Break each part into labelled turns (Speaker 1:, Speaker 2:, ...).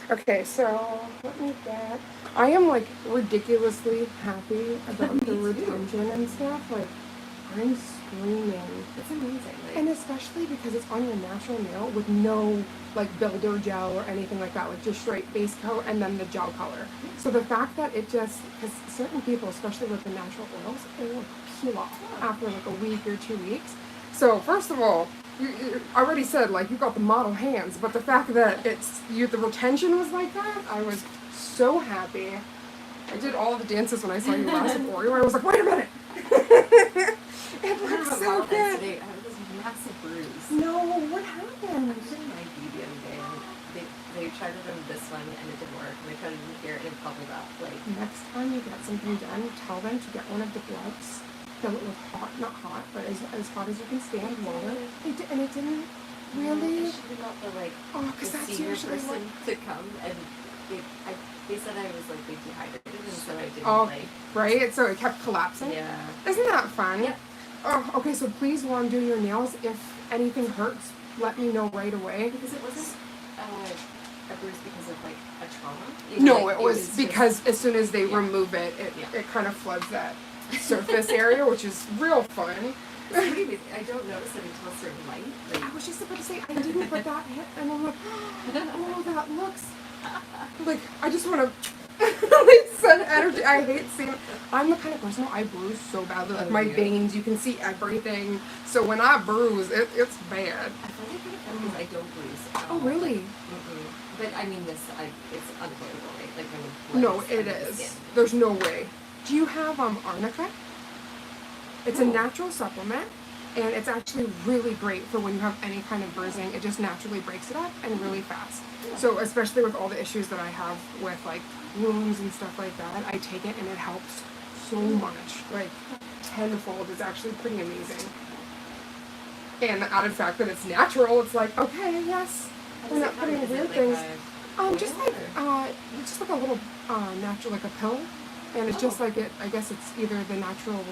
Speaker 1: Okay, so let me get. I am like ridiculously happy about the retention and stuff. Like, I'm screaming.
Speaker 2: It's amazing. Like,
Speaker 1: And especially because it's on your natural nail with no like builder gel or anything like that, like just straight base coat and then the gel color. So the fact that it just, because certain people, especially with the natural oils, it will peel off after like a week or 2 weeks. So first of all, you already said like you got the model hands, but the fact that the retention was like that, I was so happy. I did all the dances when I saw you last with Oreo. I was like, wait a minute. It looks so good.
Speaker 2: Today, I have this massive bruise.
Speaker 1: No, what happened?
Speaker 2: I was in my beauty the other day, and they tried it on this one, and it didn't work. And they tried it in here, and it bubbled up. Like,
Speaker 1: Next time you get something done, tell them to get one of the gloves. Fill it with hot, not hot, but as hot as you can stand water. And it didn't really.
Speaker 2: I should have got the
Speaker 1: because
Speaker 2: the
Speaker 1: that's
Speaker 2: senior
Speaker 1: usually
Speaker 2: person to come, and they said I was like dehydrated, and so I didn't
Speaker 1: right. So it kept collapsing.
Speaker 2: Yeah.
Speaker 1: Isn't that fun?
Speaker 2: Yep.
Speaker 1: Oh, okay. So please, while I'm doing your nails, if anything hurts, let me know right away.
Speaker 2: Because it wasn't a bruise because of like a trauma.
Speaker 1: No, it was because as soon as they remove it, it kind of floods that surface area, which is real fun.
Speaker 2: I don't notice it until a certain light. Like,
Speaker 1: I was just about to say I didn't put that hit, and I'm like, oh, that looks like I just want to like send energy. I hate seeing. I'm the kind of person I bruise so badly, like my veins. You can see everything. So when I bruise, it's bad.
Speaker 2: I find it pretty funny because I don't bruise.
Speaker 1: Oh really?
Speaker 2: But I mean, it's unavoidable, right? Like
Speaker 1: when no, it is. There's no way. Do you have arnica? It's a natural supplement, and it's actually really great for when you have any kind of bruising. It just naturally breaks it up and really fast. So especially with all the issues that I have with like wounds and stuff like that, I take it and it helps so much, like tenfold. It's actually pretty amazing. And the added fact that it's natural, it's like, okay, yes, we're not putting weird things. Just like a little natural, like a pill. And it's just like I guess it's either the natural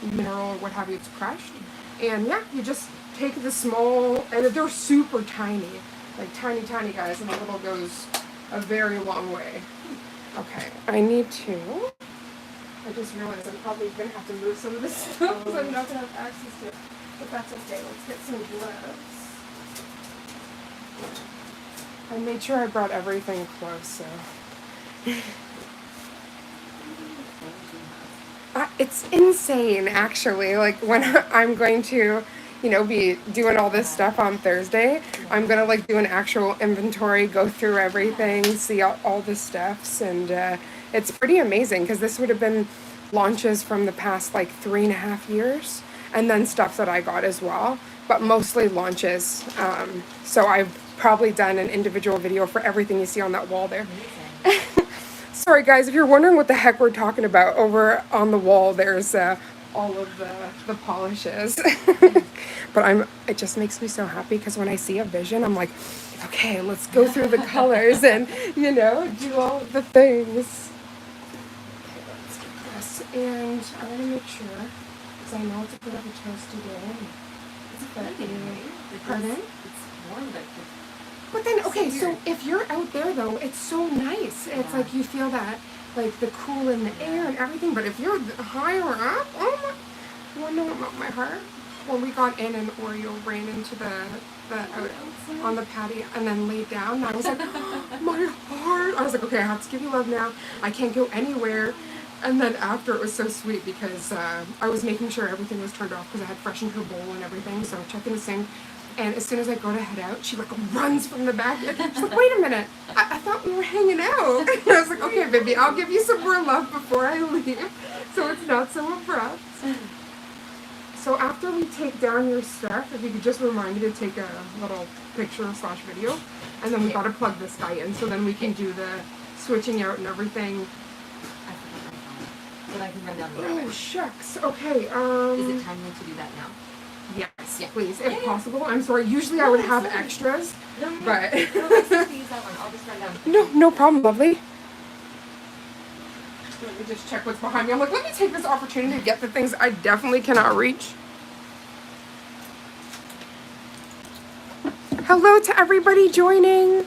Speaker 1: mineral or what have you, it's crushed. And yeah, you just take the small, and they're super tiny, like tiny guys, and a little goes a very long way. Okay, I just realized I'm probably going to have to move some of this stuff because I'm not going to have access to it. But that's okay, let's get some gloves. I made sure I brought everything close, so. It's insane, actually. Like, when I'm going to, be doing all this stuff on Thursday, I'm going to, like, do an actual inventory, go through everything, see all the stuffs, and it's pretty amazing, because this would have been launches from the past, like, 3.5 years, and then stuff that I got as well, but mostly launches. So I've probably done an individual video for everything you see on that wall there. Sorry guys, if you're wondering what the heck we're talking about, over on the wall there's all of the polishes. But it just makes me so happy because when I see a vision, I'm like, okay, let's go through the colors and, do all the things. Okay, let's get this. And I'm going to make sure, because I know it's a bit of a toasty day. Pardon?
Speaker 2: It's warm,
Speaker 1: but then, okay, so if you're out there, though, it's so nice. It's like you feel that, like, the cool in the air and everything. But if you're higher up, oh my, you want to know about my heart? When we got in and Oreo ran into the on the patio and then laid down, I was like, my heart. I was like, okay, I have to give you love now. I can't go anywhere. And then after, it was so sweet because I was making sure everything was turned off because I had freshened her bowl and everything. So checking the sink. And as soon as I go to head out, she like runs from the back. She's like, wait a minute, I thought we were hanging out. And I was like, okay, baby, I'll give you some more love before I leave. So it's not so abrupt. So after we take down your stuff, if you could just remind me to take a little picture/video. And then we got to plug this guy in so then we can do the switching out and everything.
Speaker 2: But I can run down the
Speaker 1: Oh, shucks. Okay.
Speaker 2: Is it timely to do that now?
Speaker 1: Yes, please, if possible. I'm sorry. Usually I would have extras, but no problem, lovely. Let me just check what's behind me. I'm like, let me take this opportunity to get the things I definitely cannot reach. Hello to everybody joining.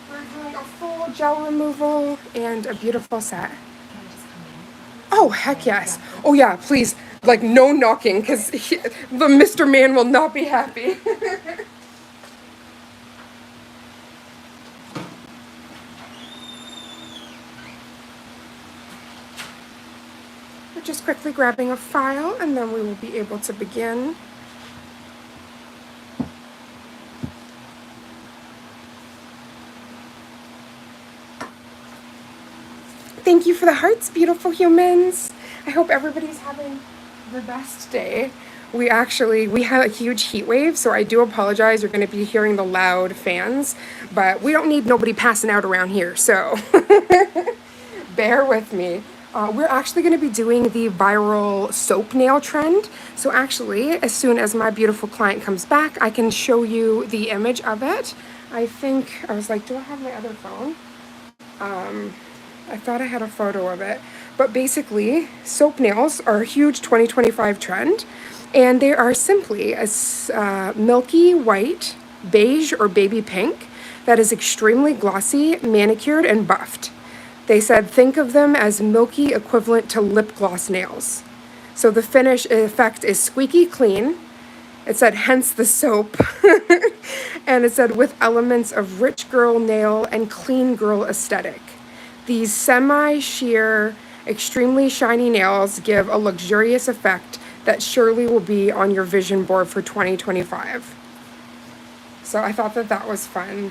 Speaker 1: We're a full gel removal and a beautiful set.
Speaker 2: Can I just come in?
Speaker 1: Oh, heck yes. Oh, yeah, please. Like, no knocking, because the Mr. Man will not be happy. We're just quickly grabbing a file, and then we will be able to begin. Thank you for the hearts, beautiful humans. I hope everybody's having the best day. We had a huge heat wave, so I do apologize. You're going to be hearing the loud fans, but we don't need nobody passing out around here, so bear with me. We're actually going to be doing the viral soap nail trend. So actually, as soon as my beautiful client comes back, I can show you the image of it. I was like, do I have my other phone? I thought I had a photo of it. But basically, soap nails are a huge 2025 trend. And they are simply a milky white, beige, or baby pink that is extremely glossy, manicured, and buffed. They said, think of them as milky equivalent to lip gloss nails. So the finish effect is squeaky clean. It said, hence the soap. And it said, with elements of rich girl nail and clean girl aesthetic. These semi-sheer, extremely shiny nails give a luxurious effect that surely will be on your vision board for 2025. So I thought that was fun.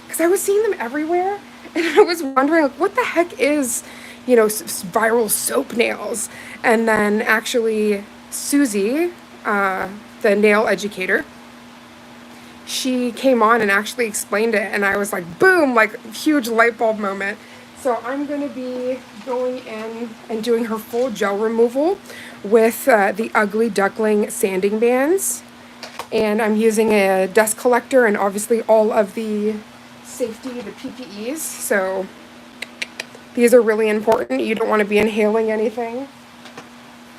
Speaker 1: Because I was seeing them everywhere, and I was wondering, like, what the heck is, viral soap nails? And then actually, Susie, the nail educator, she came on and actually explained it, and I was like, boom, like, huge light bulb moment. So I'm going to be going in and doing her full gel removal with the Ugly Duckling sanding bands. And I'm using a dust collector and obviously all of the safety, the PPEs. So these are really important. You don't want to be inhaling anything.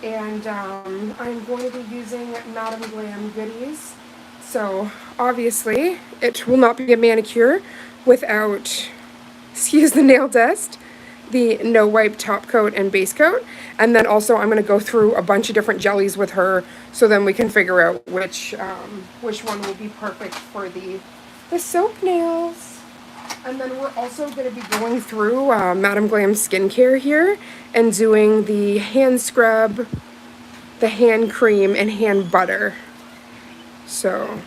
Speaker 1: And I'm going to be using Madam Glam goodies. So obviously it will not be a manicure without, excuse the nail dust, the no wipe top coat and base coat. And then also I'm going to go through a bunch of different jellies with her, so then we can figure out which one will be perfect for the soap nails. And then we're also going to be going through Madam Glam skincare here and doing the hand scrub, the hand cream, and hand butter. So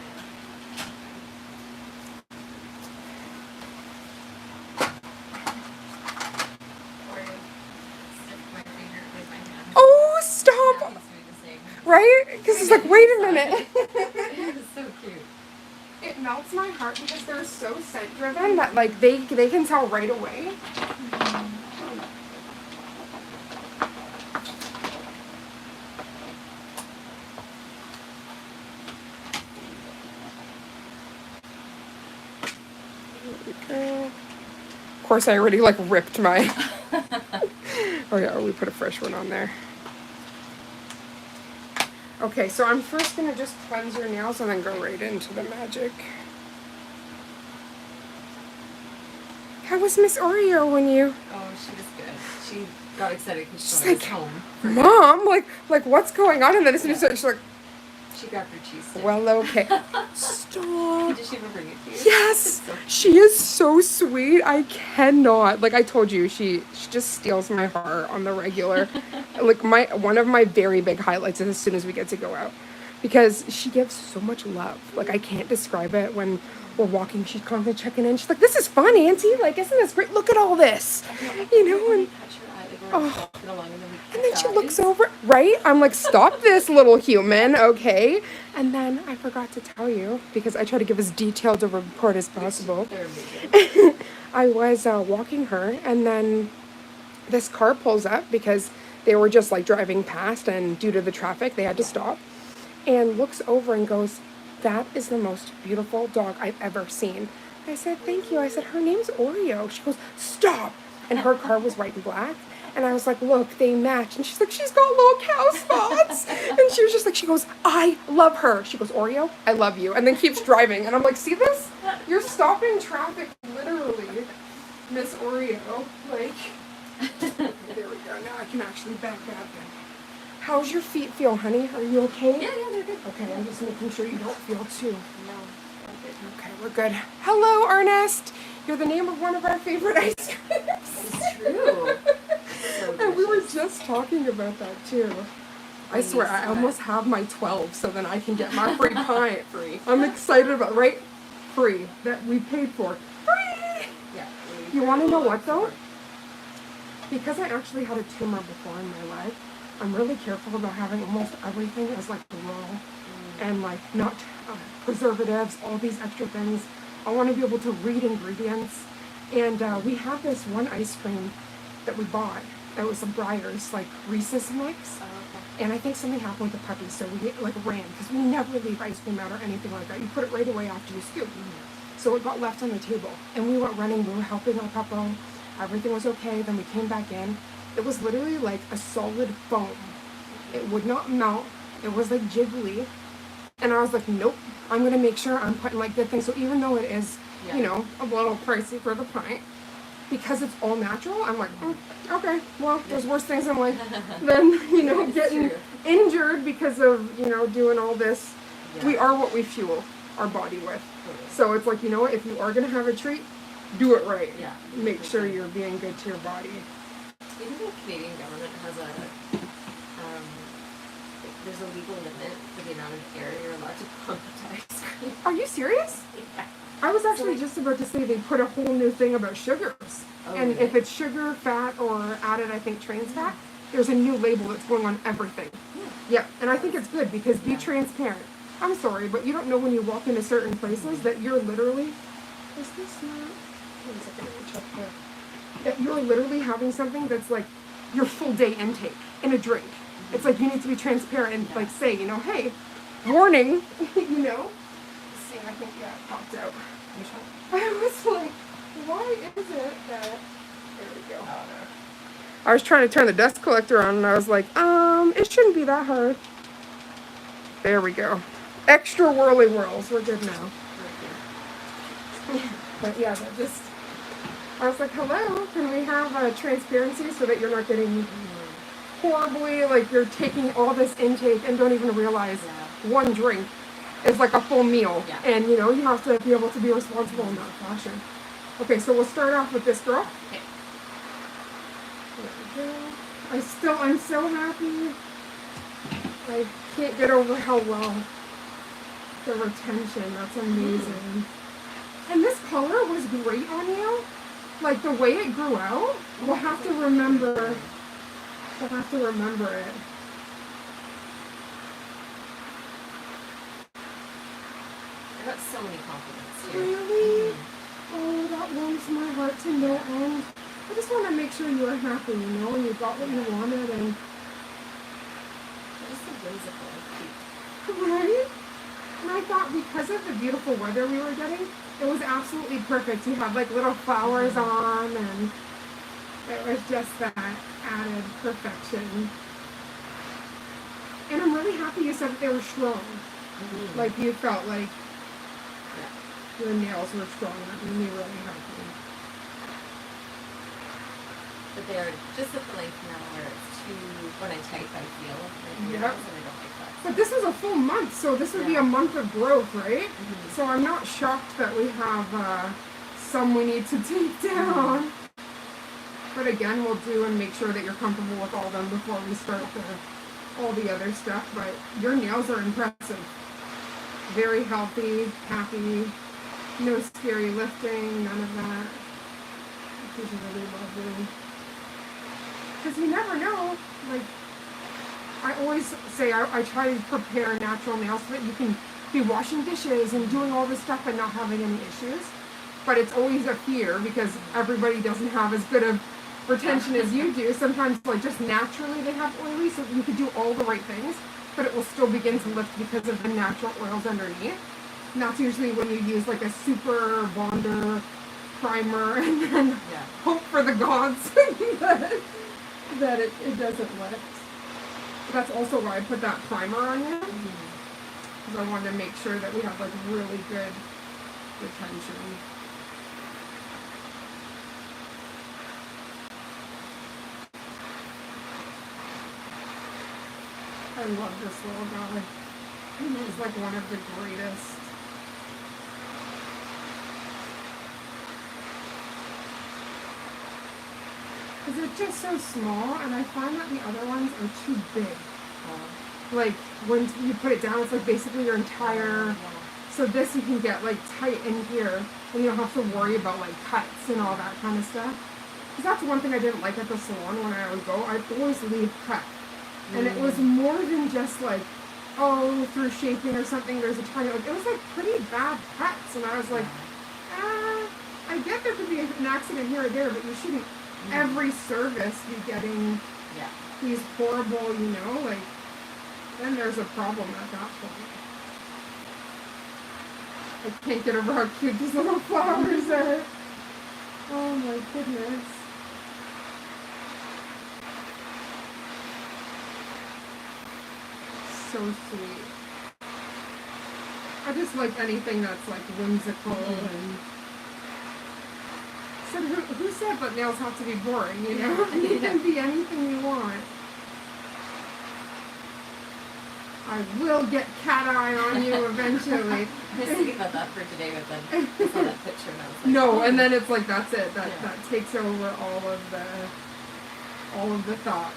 Speaker 1: oh, stop! Right? Because it's like, wait a minute.
Speaker 2: It's so cute.
Speaker 1: It melts my heart because they're so scent driven that like they can tell right away. Of course, I already like ripped my. Oh yeah, we put a fresh one on there. Okay, so I'm first gonna just cleanse your nails and then go right into the magic. How was Miss Oreo when you?
Speaker 2: Oh, she was good. She got excited because
Speaker 1: She's
Speaker 2: she was
Speaker 1: like,
Speaker 2: home.
Speaker 1: Mom, like what's going on? And then as soon as she's like,
Speaker 2: She grabbed her cheese stick.
Speaker 1: well, okay. Stop.
Speaker 2: Did she even bring it to you?
Speaker 1: Yes,
Speaker 2: So
Speaker 1: she is so sweet. I cannot. Like I told you, she just steals my heart on the regular. Like one of my very big highlights is as soon as we get to go out, because she gives so much love. Like I can't describe it. When we're walking, she's constantly checking in. She's like, "This is fun, Auntie. Like, isn't this great? Look at all this." You know, and
Speaker 2: oh.
Speaker 1: and then she looks over, right? I'm like, stop this little human, okay? And then I forgot to tell you, because I try to give as detailed a report as possible. I was walking her, and then this car pulls up because they were just like driving past, and due to the traffic, they had to stop, and looks over and goes, "That is the most beautiful dog I've ever seen." I said, "Thank you." I said, "Her name's Oreo." She goes, "Stop." And her car was white and black. And I was like, "Look, they match." And she's like, "She's got little cow spots." And she was just like, she goes, "I love her." She goes, "Oreo, I love you." And then keeps driving. And I'm like, "See this? You're stopping traffic literally Miss Oreo, like, there we go, now I can actually back up. How's your feet feel, honey? Are you okay?
Speaker 2: Yeah, they're good.
Speaker 1: Okay, I'm just making sure you don't feel too.
Speaker 2: No.
Speaker 1: Okay, we're good. Hello, Ernest. You're the name of one of our favorite ice creams.
Speaker 2: It's true. So
Speaker 1: And we were
Speaker 2: delicious.
Speaker 1: just talking about that too. I swear, I almost have my 12 so then I can get my free pint.
Speaker 2: Free.
Speaker 1: I'm excited about, right? Free. That we paid for. Free!
Speaker 2: Yeah.
Speaker 1: You want to know what though? Because I actually had a tumor before in my life, I'm really careful about having almost everything as like raw and like not preservatives, all these extra things. I want to be able to read ingredients. And we have this one ice cream that we bought. It was some Breyers, like Reese's mix.
Speaker 2: Oh, okay.
Speaker 1: And I think something happened with the puppy, so we like ran because we never leave ice cream out or anything like that. You put it right away after you scoop. So it got left on the table, and we went running. We were helping our couple. Everything was okay. Then we came back in. It was literally like a solid foam. It would not melt. It was like jiggly, and I was like, nope. I'm gonna make sure I'm putting like good things. So even though it is, you know, a little pricey for the pint, because it's all natural, I'm like, okay, well, there's worse things in life than, you know, getting injured because of, you know, doing all this.
Speaker 2: Yeah.
Speaker 1: We are what we fuel our body with. So it's like, you know what, if you are going to have a treat, do it right.
Speaker 2: Yeah.
Speaker 1: Make sure you're being good to your body.
Speaker 2: Even the Canadian government has there's a legal limit for the amount of air you're allowed to pump into ice cream.
Speaker 1: Are you serious?
Speaker 2: Yeah.
Speaker 1: I was actually just about to say they put a whole new thing about sugars.
Speaker 2: Oh,
Speaker 1: And
Speaker 2: really?
Speaker 1: if it's sugar, fat, or added, I think, trans fat, there's a new label that's going on everything. Yeah, and I think it's good because be transparent. I'm sorry, but you don't know when you walk into certain places that you're literally, is this not, wait a second, let me check here. That you're literally having something that's like your full day intake in a drink. It's like you need to be transparent and like say, you know, hey, warning, you know. See, I think, yeah, it popped out. I was like, why is it that, there we go. I was trying to turn the dust collector on and I was like, it shouldn't be that hard. There we go. Extra whirly whirls. We're good now. But yeah, that just, I was like, hello, can we have transparency so that you're not getting horribly, like you're taking all this intake and don't even realize one drink is like a full meal.
Speaker 2: Yeah.
Speaker 1: And you know, you have to be able to be responsible in that fashion. Okay, so we'll start off with this girl.
Speaker 2: Okay.
Speaker 1: There we go. I'm so happy. I can't get over how well the retention, that's amazing. And this color was great on you. Like the way it grew out, we'll have to remember it.
Speaker 2: I got so many compliments here.
Speaker 1: Really? Oh, that warms my heart to no end. I just want to make sure you are happy, you know, and you got what you wanted, and
Speaker 2: Just the whimsical.
Speaker 1: right? And I thought because of the beautiful weather we were getting, it was absolutely perfect. You had like little flowers on, and it was just that added perfection. And I'm really happy you said that they were strong. Like you felt like your nails were strong. That made me really happy.
Speaker 2: But they're just at the length now where it's too, when I type I feel like
Speaker 1: Yep.
Speaker 2: nails and I don't like that.
Speaker 1: But this is a full month, so this would be a month of growth, right? So I'm not shocked that we have some we need to take down. But again, we'll do and make sure that you're comfortable with all of them before we start all the other stuff. But your nails are impressive. Very healthy, happy, no scary lifting, none of that. Which is really lovely. Because you never know, like, I always say I try to prepare natural nails so that you can be washing dishes and doing all this stuff and not having any issues. But it's always a fear because everybody doesn't have as good of retention as you do. Sometimes like just naturally they have oily, so you could do all the right things, but it will still begin to lift because of the natural oils underneath. And that's usually when you use like a super bonder primer and then hope for the gods that it doesn't lift. That's also why I put that primer on you, because I wanted to make sure that we have like really good retention. I love this little guy. He's like one of the greatest. Because they're just so small, and I find that the other ones are too big. Like, when you put it down, it's like basically your entire... So this you can get like tight in here, and you don't have to worry about like cuts and all that kind of stuff. Because that's one thing I didn't like at the salon when I would go. I'd always leave cut. And it was more than just like, oh, through shaping or something, there's a tiny, like, it was like pretty bad cuts. And I was like, I get there could be an accident here or there, but you shouldn't every service be getting these horrible, you know, like, then there's a problem at that point. I can't get over how cute these little flowers are. Oh my goodness. So sweet. I just like anything that's like whimsical and... So who said that nails have to be boring, you know? You can be anything you want. I will get cat eye on you eventually.
Speaker 2: I was thinking about that for today, but then I saw that picture and I was like,
Speaker 1: no, and then it's like that's it. That takes over all of the thoughts.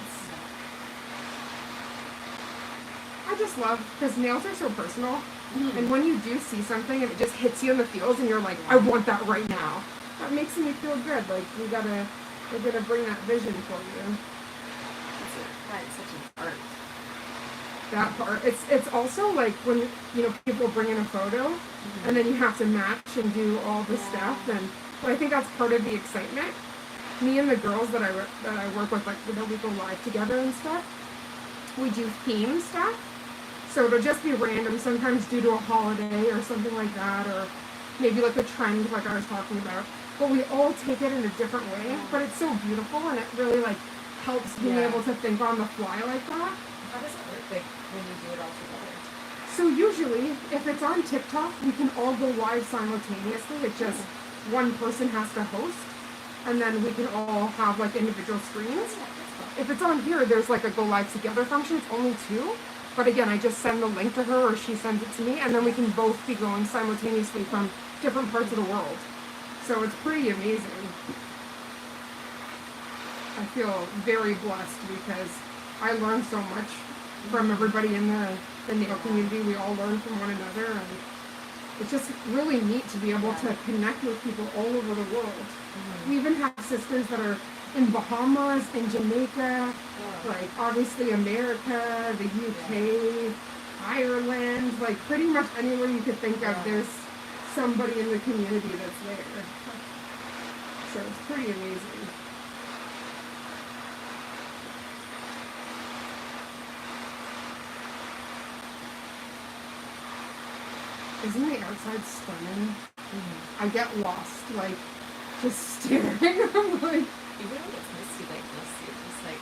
Speaker 1: I just love because nails are so personal, and when you do see something and it just hits you in the feels, and you're like, I want that right now. That makes me feel good. Like we're gonna bring that vision for you.
Speaker 2: It's such an art.
Speaker 1: That part. It's also like when, you know, people bring in a photo and then you have to match and do all the stuff, and I think that's part of the excitement. Me and the girls that I work with, like, you know, we go live together and stuff. We do theme stuff, so it'll just be random, sometimes due to a holiday or something like that, or maybe like a trend like I was talking about. But we all take it in a different way. But it's so beautiful, and it really like helps being able to think on the fly like that.
Speaker 2: How does it work, like, when you do it all together?
Speaker 1: So usually, if it's on TikTok, we can all go live simultaneously. It's just one person has to host, and then we can all have like individual screens. If it's on here, there's like a go live together function. It's only 2. But again, I just send the link to her or she sends it to me, and then we can both be going simultaneously from different parts of the world. So it's pretty amazing. I feel very blessed because I learn so much from everybody in the nail community. We all learn from one another, and it's just really neat to be able to connect with people all over the world. We even have sisters that are in Bahamas, in Jamaica, like obviously America, the UK, Ireland, like pretty much anywhere you could think of, there's somebody in the community that's there. So it's pretty amazing. Isn't the outside stunning? I get lost, like, just staring. I'm like...
Speaker 2: Even when it's misty like this, you're just like...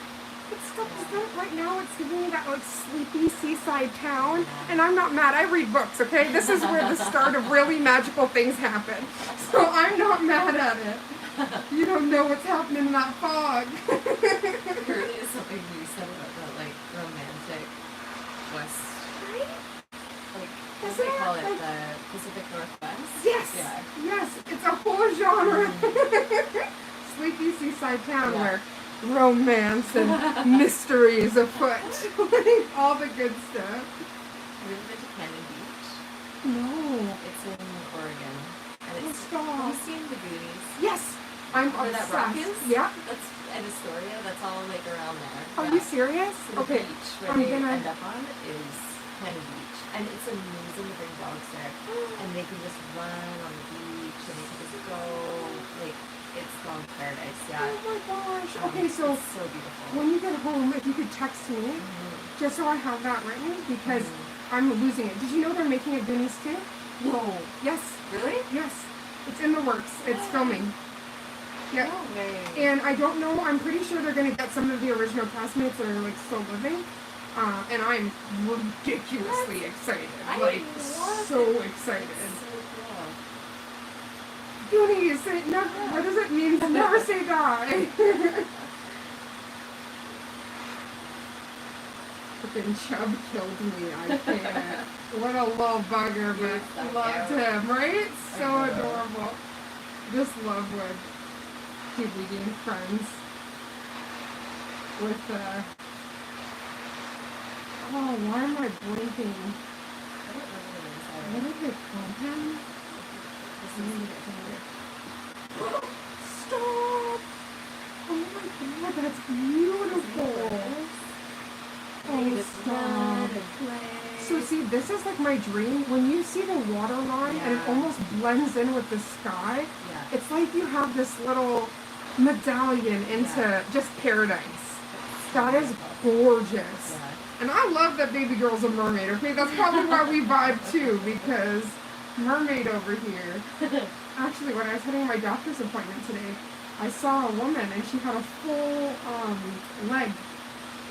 Speaker 1: It's stuff right now, it's giving me that, like, sleepy seaside town. And I'm not mad. I read books, okay? This is where the start of really magical things happen. So I'm not mad at it. You don't know what's happening in that fog.
Speaker 2: There is something you said about the, like, romantic West... What do they call it? The Pacific Northwest?
Speaker 1: Yes!
Speaker 2: Yeah.
Speaker 1: Yes, it's a whole genre. Sleepy seaside town where romance and mystery is afoot. All the good stuff.
Speaker 2: Have you ever been to Canyon Beach?
Speaker 1: No.
Speaker 2: It's in Oregon. And it's...
Speaker 1: Stop.
Speaker 2: Have you seen the Goonies?
Speaker 1: Yes! I'm
Speaker 2: where that rock is?
Speaker 1: Yeah.
Speaker 2: That's in Astoria. That's all, like, around there.
Speaker 1: Are you serious?
Speaker 2: So the
Speaker 1: Okay.
Speaker 2: beach where they end up on is Canyon Beach. And it's amazing to bring dogs there. And they can just run on the beach, and they can just go, like, it's dog paradise,
Speaker 1: Oh my gosh. Okay, so
Speaker 2: it's so beautiful.
Speaker 1: when you get home, if you could text me, just so I have that written, because I'm losing it. Did you know they're making a Goonies too?
Speaker 2: No.
Speaker 1: Yes.
Speaker 2: Really?
Speaker 1: Yes. It's in the works. It's filming. Yeah.
Speaker 2: No way.
Speaker 1: And I don't know, I'm pretty sure they're going to get some of the original castmates that are, like, still living. And I'm ridiculously excited. Like, so excited. Goonies, say never, what does it mean to never say die? freaking chub killed me. I can't. What a little bugger, but loved him, right? So adorable. Just love when people being friends with oh, why am I blinking? What did they call him? Stop! Oh my god, that's beautiful. Oh, stop. So see, this is like my dream. When you see the water line and it almost blends in with the sky, it's like you have this little medallion into just paradise. That is gorgeous. And I love that baby girl's a mermaid. Okay, that's probably why we vibe too, because mermaid over here. Actually, when I was having my doctor's appointment today, I saw a woman and she had a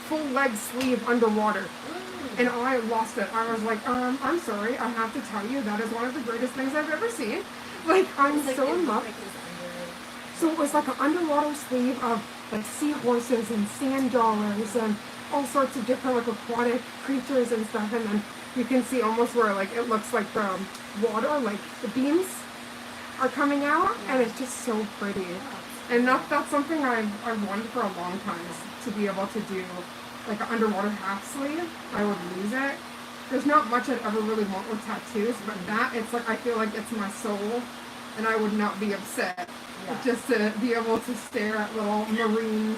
Speaker 1: full leg sleeve underwater. And I lost it. I was like, I'm sorry, I have to tell you, that is one of the greatest things I've ever seen. Like, I'm so in love. So it was like an underwater sleeve of like seahorses and sand dollars and all sorts of different like aquatic creatures and stuff. And then you can see almost where like it looks like the water, like the beams are coming out, and it's just so pretty. And that's something I've wanted for a long time, is to be able to do like an underwater half sleeve. I would lose it. There's not much I'd ever really want with tattoos, but that, it's like I feel like it's my soul, and I would not be upset just to be able to stare at little marine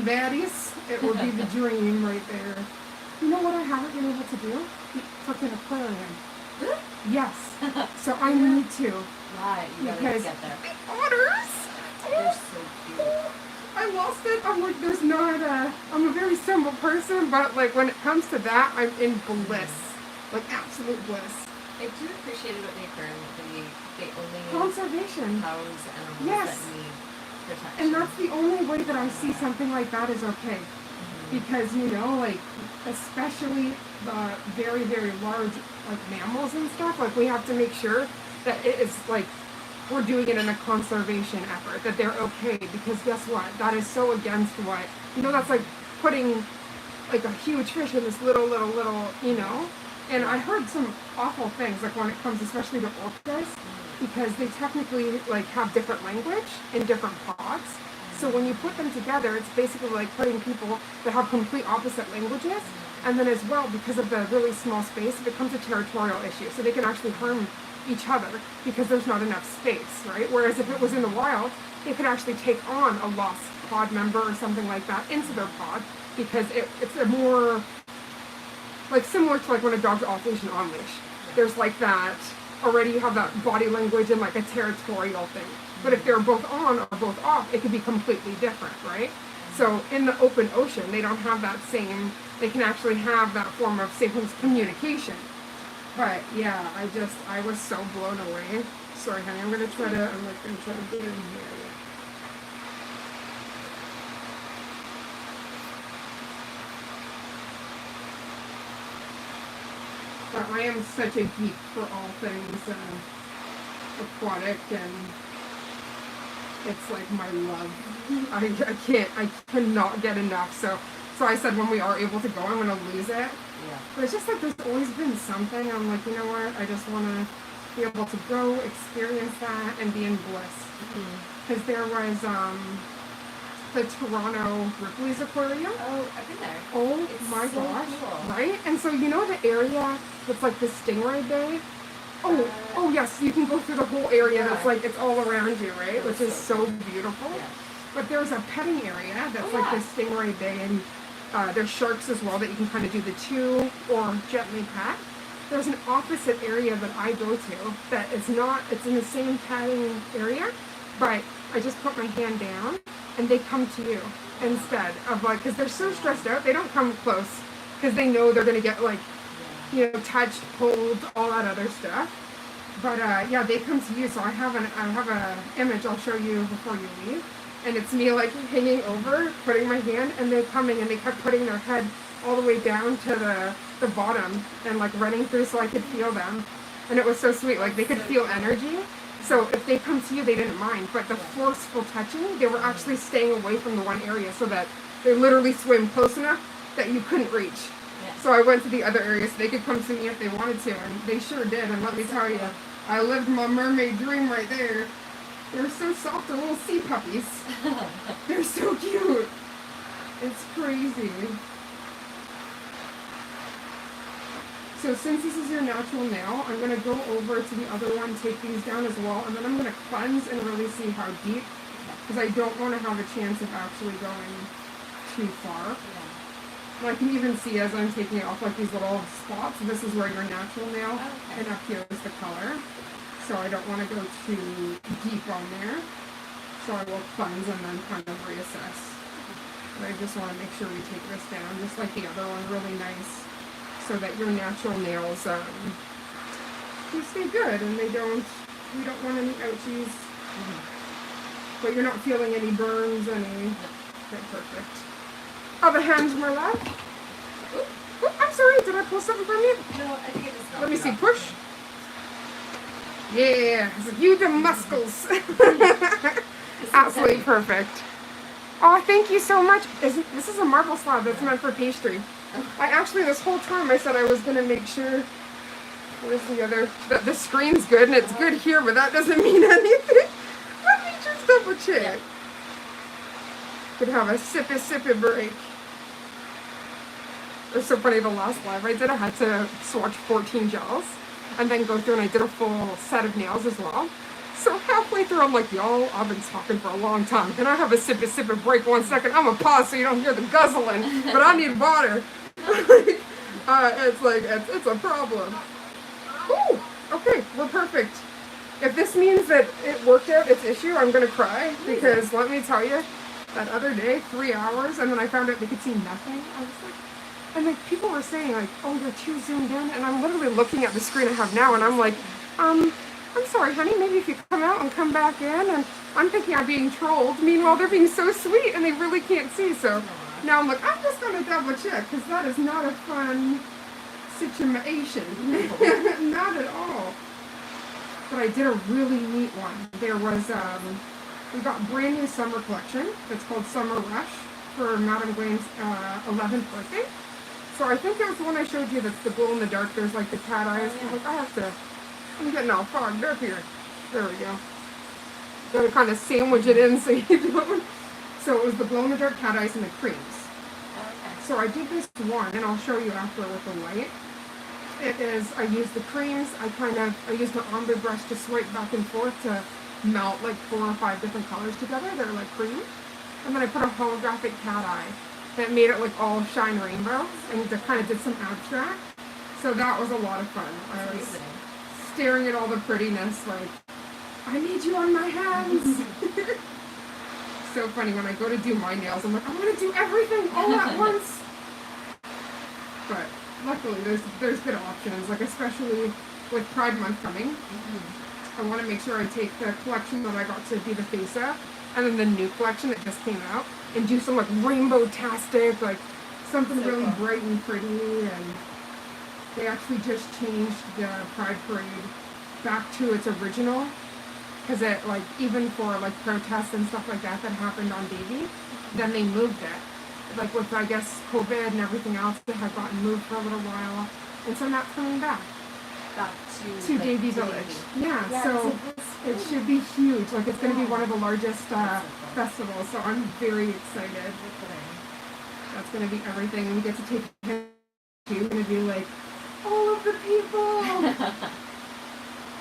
Speaker 1: baddies. It would be the dream right there. You know what I haven't been able to do? Freaking aquarium. Yes. So I need to.
Speaker 2: Why? You gotta get there.
Speaker 1: The otters!
Speaker 2: They're so cute.
Speaker 1: I lost it. I'm like, there's not I'm a very simple person, but like when it comes to that, I'm in bliss. Like absolute bliss.
Speaker 2: I do appreciate it at Makeover. They only
Speaker 1: conservation.
Speaker 2: house animals that need protection.
Speaker 1: And that's the only way that I see something like that is okay. Because, you know, like, especially the very, very large, like, mammals and stuff, like, we have to make sure that it is, like, we're doing it in a conservation effort, that they're okay, because guess what? That is so against what, you know, that's like putting, like, a huge fish in this little, you know? And I heard some awful things, like, when it comes especially to orcas, because they technically, like, have different language in different pods. So when you put them together, it's basically like putting people that have complete opposite languages, and then as well, because of the really small space, it becomes a territorial issue. So they can actually harm each other because there's not enough space, right? Whereas if it was in the wild, they could actually take on a lost pod member or something like that into their pod, because it's a more, like, similar to like when a dog's off leash and on leash. There's like that, already you have that body language and like a territorial thing. But if they're both on or both off, it could be completely different, right? So in the open ocean, they don't have that same, they can actually have that form of, say, communication. But yeah, I was so blown away. Sorry, honey, I'm gonna try to get in here. But I am such a geek for all things aquatic, and it's like my love. I cannot get enough. So I said when we are able to go, I'm gonna lose it.
Speaker 2: Yeah.
Speaker 1: But it's just like there's always been something. I'm like, you know what? I just want to be able to go experience that and be in bliss. Because there was the Toronto Ripley's Aquarium.
Speaker 2: Oh, I've been there.
Speaker 1: Oh
Speaker 2: It's
Speaker 1: my
Speaker 2: so
Speaker 1: gosh!
Speaker 2: cool.
Speaker 1: Right? And so you know the area that's like the Stingray Bay. Oh yes, you can go through the whole area. That's like it's all around you, right? Which is so beautiful.
Speaker 2: Yeah.
Speaker 1: But there's a petting area that's like the Stingray Bay, and there's sharks as well that you can kind of do the chew or gently pet. There's an opposite area that I go to that is not, it's in the same petting area, but I just put my hand down and they come to you instead of like, because they're so stressed out, they don't come close because they know they're going to get like, you know, touched, pulled, all that other stuff. But yeah, they come to you. So I have a image I'll show you before you leave. And it's me like hanging over, putting my hand, and they're coming, and they kept putting their head all the way down to the bottom and like running through so I could feel them. And it was so sweet, like they could feel energy. So if they come to you, they didn't mind. But the forceful touching, they were actually staying away from the one area so that they literally swim close enough that you couldn't reach.
Speaker 2: Yeah.
Speaker 1: So I went to the other areas so they could come to me if they wanted to, and they sure did. And let me tell you, I lived my mermaid dream right there. They're so soft, they're little sea puppies. They're so cute. It's crazy. So since this is your natural nail, I'm going to go over to the other one, take these down as well, and then I'm going to cleanse and really see how deep, because I don't want to have a chance of actually going too far. And I can even see as I'm taking it off, like these little spots. This is where your natural nail, and up here is the color. So I don't want to go too deep on there. So I will cleanse and then kind of reassess. But I just want to make sure we take this down, just like the other one, really nice. So that your natural nails you stay good and you don't want any ouchies, but you're not feeling any burns, any. Okay, perfect. Other hand, my love. Oh, I'm sorry, did I pull something from you?
Speaker 2: No, I think it just.
Speaker 1: Let me see, push. Yeah, you the muscles. Absolutely perfect. Oh, thank you so much. This is a marble slab that's meant for pastry. I actually, this whole time, I said I was going to make sure, where's the other, that the screen's good, and it's good here, but that doesn't mean anything. Let me just double check. Could have a sippy break. It's so funny, the last live I did, I had to swatch 14 gels, and then go through and I did a full set of nails as well. So halfway through, I'm like, y'all, I've been talking for a long time. Can I have a sippy break 1 second? I'm going to pause so you don't hear the guzzling, but I need water. It's like, it's a problem. Ooh, okay, we're perfect. If this means that it worked out its issue, I'm going to cry, because let me tell you, that other day, 3 hours, and then I found out they could see nothing. I was like, and like people were saying like, oh, you're too zoomed in, and I'm literally looking at the screen I have now, and I'm like, I'm sorry, honey, maybe if you come out and come back in, and I'm thinking I'm being trolled. Meanwhile, they're being so sweet, and they really can't see, so now I'm like, I'm just going to double check, because that is not a fun situation. Not at all. But I did a really neat one. There was, we got brand new summer collection. It's called Summer Rush for Madam Glam's 11th birthday. So I think that was the one I showed you that's the glow in the dark. There's like the cat eyes. I'm like, I'm getting all fogged up here. There we go. Gotta kind of sandwich it in so you don't. So it was the glow in the dark cat eyes and the creams. So I did this one, and I'll show you after with the light. It is, I used the creams, I used an ombre brush to swipe back and forth to melt like 4 or 5 different colors together. They're like cream. And then I put a holographic cat eye that made it like all shine rainbow, and kind of did some abstract. So that was a lot of fun. I was staring at all the prettiness like, I need you on my hands. So funny, when I go to do my nails, I'm like, I want to do everything all at once. But luckily, there's good options, like especially with Pride Month coming. I want to make sure I take the collection that I got to be the face of, and then the new collection that just came out, and do some like rainbow-tastic, like something really bright and pretty. And they actually just changed the Pride Parade back to its original, because it, like, even for like protests and stuff like that happened on Davy, then they moved it. Like with, I guess, COVID and everything else, it had gotten moved for a little while, and so now it's coming back to like, Davy Village. Yeah, so it should be huge. Like, it's going to be one of the largest festivals, so I'm very excited. That's going to be everything. We get to take him. We're going to be like, all of the people.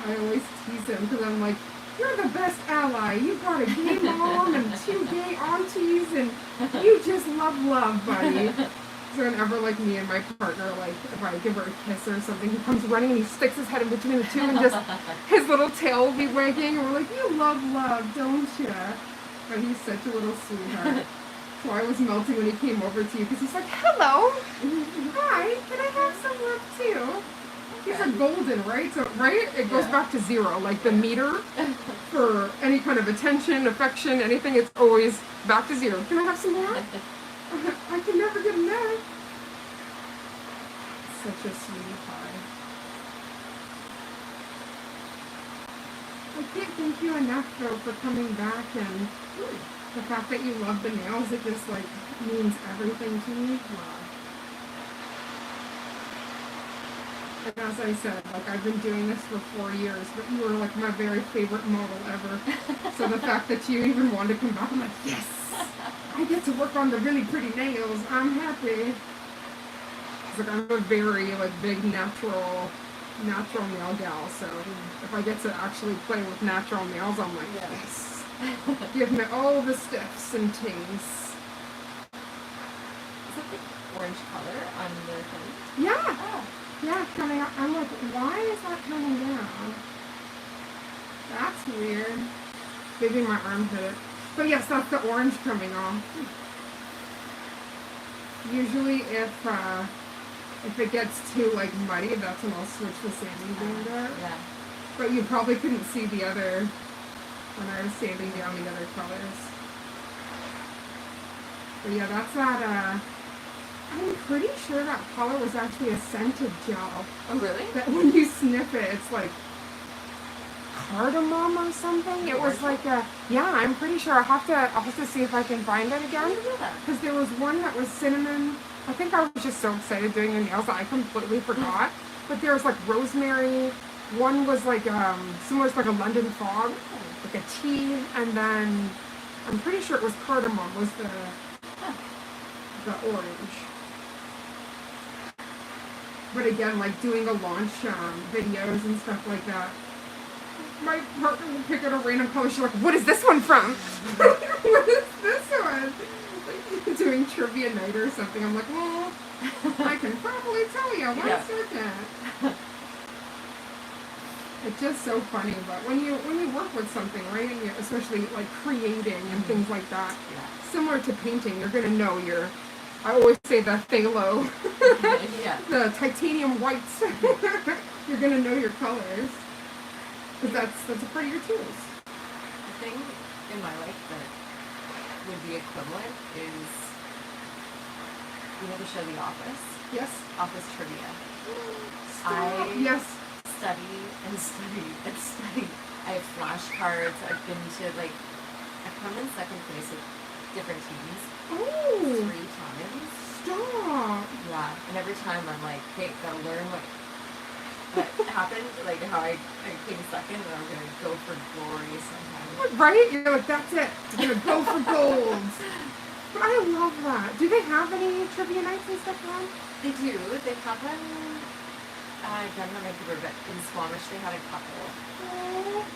Speaker 1: I always tease him because I'm like, you're the best ally. You got a gay mom and 2 gay aunties, and you just love, buddy. So whenever, like, me and my partner, like, if I give her a kiss or something, he comes running and he sticks his head in between the two, and just his little tail will be wagging, and we're like, you love, don't you? But he's such a little sweetheart. So I was melting when he came over to you, because he's like, hello, hi, can I have some love too? He's a golden, right? So, right? It goes back to 0. Like the meter for any kind of attention, affection, anything, it's always back to 0. Can I have some more? I can never get enough. Such a sweetie pie. I can't thank you enough, though, for coming back, and the fact that you love the nails, it just, like, means everything to me. And as I said, like I've been doing this for 4 years, but you were like my very favorite model ever. So the fact that you even wanted to come back, I'm like, yes! I get to work on the really pretty nails. I'm happy. It's like I'm a very like big natural nail gal, so if I get to actually play with natural nails, I'm like, yes. Give me all the stiffs and tings.
Speaker 2: Is that the orange color on the thing?
Speaker 1: Yeah.
Speaker 2: Oh.
Speaker 1: Yeah, coming up. I'm like, why is that coming down? That's weird. Maybe my arm hit it. But yes, that's the orange coming off. Usually if it gets too like muddy, that's when I'll switch the sanding band out.
Speaker 2: Yeah.
Speaker 1: But you probably couldn't see the other when I was sanding down the other colors. But yeah, that's that I'm pretty sure that color was actually a scented gel.
Speaker 2: Oh really?
Speaker 1: That when you sniff it, it's like cardamom or something. It was like yeah, I'm pretty sure I'll have to see if I can find it again. Because there was one that was cinnamon. I think I was just so excited doing the nails that I completely forgot. But there was like rosemary. One was like similar to like a London fog, like a tea, and then I'm pretty sure it was cardamom was the orange. But again, like doing a launch videos and stuff like that, my partner will pick out a random color. She's like, "What is this one from?" What is this one? Like, doing trivia night or something. I'm like, well, I can probably tell you. One second. It's just so funny, but when you work with something, right, and especially like creating and things like that, similar to painting, you're gonna know I always say the phthalo, the titanium whites. You're gonna know your colors, because that's a prettier tools.
Speaker 2: The thing in my life that would be equivalent is, you know the show The Office?
Speaker 1: Yes.
Speaker 2: Office trivia.
Speaker 1: Yes.
Speaker 2: Study and study and study. I have flashcards. I've been to I've come in second place at different teams.
Speaker 1: Oh.
Speaker 2: 3 times.
Speaker 1: Stop.
Speaker 2: Yeah, and every time I'm like, okay, gotta learn what happened, like how I came second, and I'm gonna go for glory sometime.
Speaker 1: Right? You're like, that's it. I'm gonna go for gold. But I love that. Do they have any trivia nights and stuff on?
Speaker 2: They do. They have them. I've done them in Vancouver, but in Squamish they had a couple.
Speaker 1: Oh.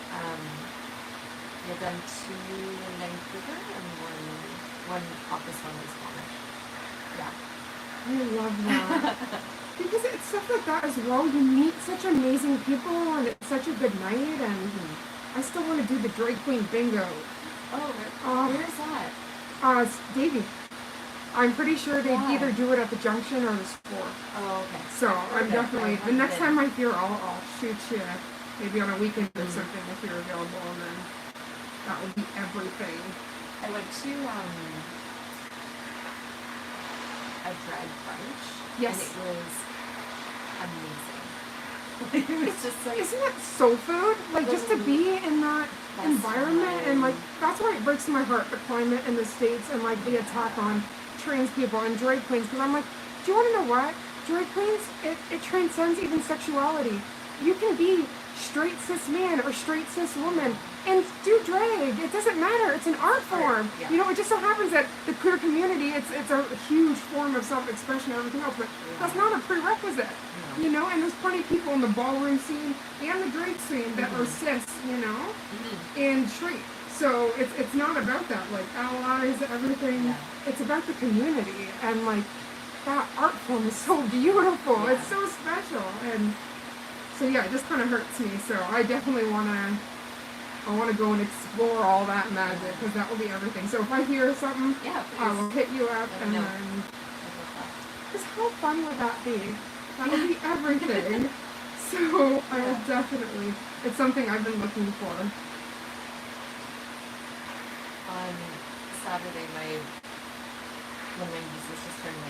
Speaker 2: They've done 2 in Vancouver and one office one in Squamish. Yeah.
Speaker 1: I love that. Because it's stuff like that as well. You meet such amazing people and it's such a good night, and I still want to do the Drag Queen bingo.
Speaker 2: Oh, where's that?
Speaker 1: It's Davy. I'm pretty sure they either do it at the Junction or the Spore.
Speaker 2: Oh, okay.
Speaker 1: So I'm definitely, the next time I'm here, I'll shoot you maybe on a weekend or something if you're available, and then that would be everything.
Speaker 2: I went to a drag brunch.
Speaker 1: Yes.
Speaker 2: And it was amazing. It was just like,
Speaker 1: isn't that soul food? Like just to be in that environment, and like that's why it breaks my heart, the climate in the States and like the attack on trans people and drag queens, because I'm like, do you want to know what? Drag queens, it transcends even sexuality. You can be straight cis man or straight cis woman and do drag. It doesn't matter. It's an art form.
Speaker 2: Yeah.
Speaker 1: You know, it just so happens that the queer community, it's a huge form of self-expression and everything else, but that's not a prerequisite. You know, and there's plenty of people in the ballroom scene and the drag scene that are cis, you know, and straight. So it's not about that, like allies, everything. Yeah. It's about the community, and like that art form is so beautiful. Yeah. It's so special, and so yeah, it just kind of hurts me. So I definitely want to go and explore all that magic, because that will be everything. So if I hear something, I will hit you up, and then just how fun would that be? That would be everything. So I will definitely. It's something I've been looking for.
Speaker 2: On Saturday, one of my nieces just turned 19,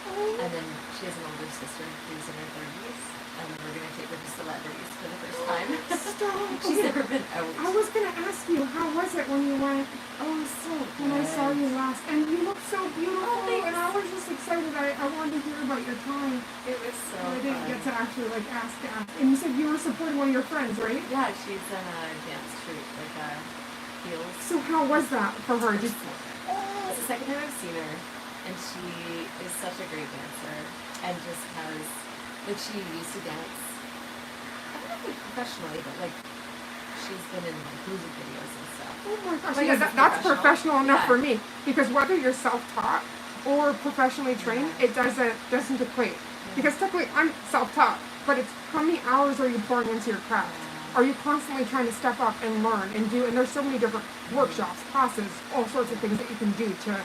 Speaker 2: And then she has an older sister who's in her 30s. And then we're going to take her to celebrities for the first time.
Speaker 1: Stop.
Speaker 2: She's never been out.
Speaker 1: I was going to ask you, how was it when you went?
Speaker 2: Oh, so good.
Speaker 1: When I saw you last. And you look so beautiful.
Speaker 2: Oh,
Speaker 1: and I was just excited. I wanted to hear about your time.
Speaker 2: It was so
Speaker 1: I didn't
Speaker 2: fun.
Speaker 1: get to actually ask. And you said you were supporting one of your friends, right?
Speaker 2: Yeah, she's in a dance troupe, heels.
Speaker 1: So how was that for her?
Speaker 2: It's the second time I've seen her, and she is such a great dancer, and just has, she used to dance, I don't know if professionally, but she's been in music videos and stuff.
Speaker 1: Oh my gosh,
Speaker 2: Like,
Speaker 1: yeah,
Speaker 2: is it
Speaker 1: that's professional enough
Speaker 2: Yeah.
Speaker 1: for me. Because whether you're self-taught or professionally trained, it doesn't equate. Because technically I'm self-taught, but it's how many hours are you pouring into your craft? Are you constantly trying to step up and learn and do? And there's so many different workshops, classes, all sorts of things that you can do to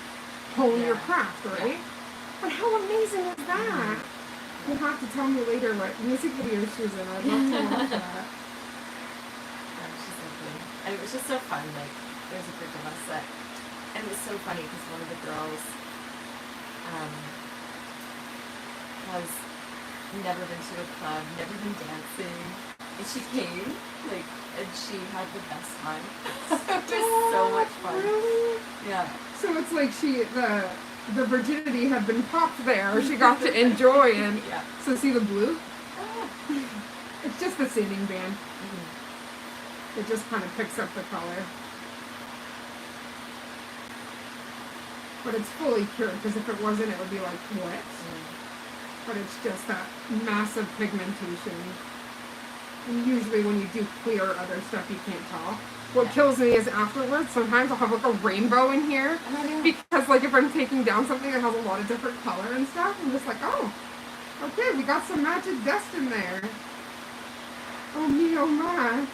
Speaker 1: hone your craft, right? But how amazing is that? You'll have to tell me later what music video she's in. I'd love to watch that.
Speaker 2: She's lovely. And it was just so fun. There's a group of us and it was so funny because one of the girls has never been to a club, never been dancing, and she came, and she had the best time. It was so much fun.
Speaker 1: Really?
Speaker 2: Yeah.
Speaker 1: So it's like the virginity had been popped there. She got to enjoy and
Speaker 2: Yeah.
Speaker 1: so see the blue? It's just the sanding band. It just kind of picks up the color. But it's fully cured because if it wasn't, it would be like wet. But it's just that massive pigmentation. And usually when you do clear other stuff, you can't tell. What kills me is afterwards, sometimes I'll have a rainbow in here. Because if I'm taking down something that has a lot of different color and stuff, I'm just like, oh, okay, we got some magic dust in there. Oh me, oh my.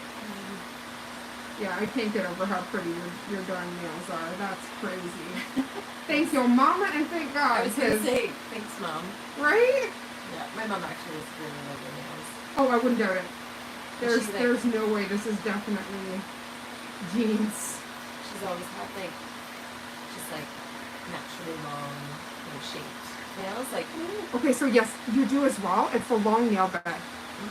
Speaker 1: Yeah, I can't get over how pretty your darn nails are. That's crazy. Thank you, Mama, and thank God.
Speaker 2: I was going to say, thanks, Mom.
Speaker 1: Right?
Speaker 2: Yeah, my mom actually was really lovely nails.
Speaker 1: Oh, I wouldn't doubt it.
Speaker 2: She's
Speaker 1: There's no way this is definitely jeans.
Speaker 2: She's always had just naturally long, shaped nails.
Speaker 1: Okay, so yes, you do as well. It's a long nail bed.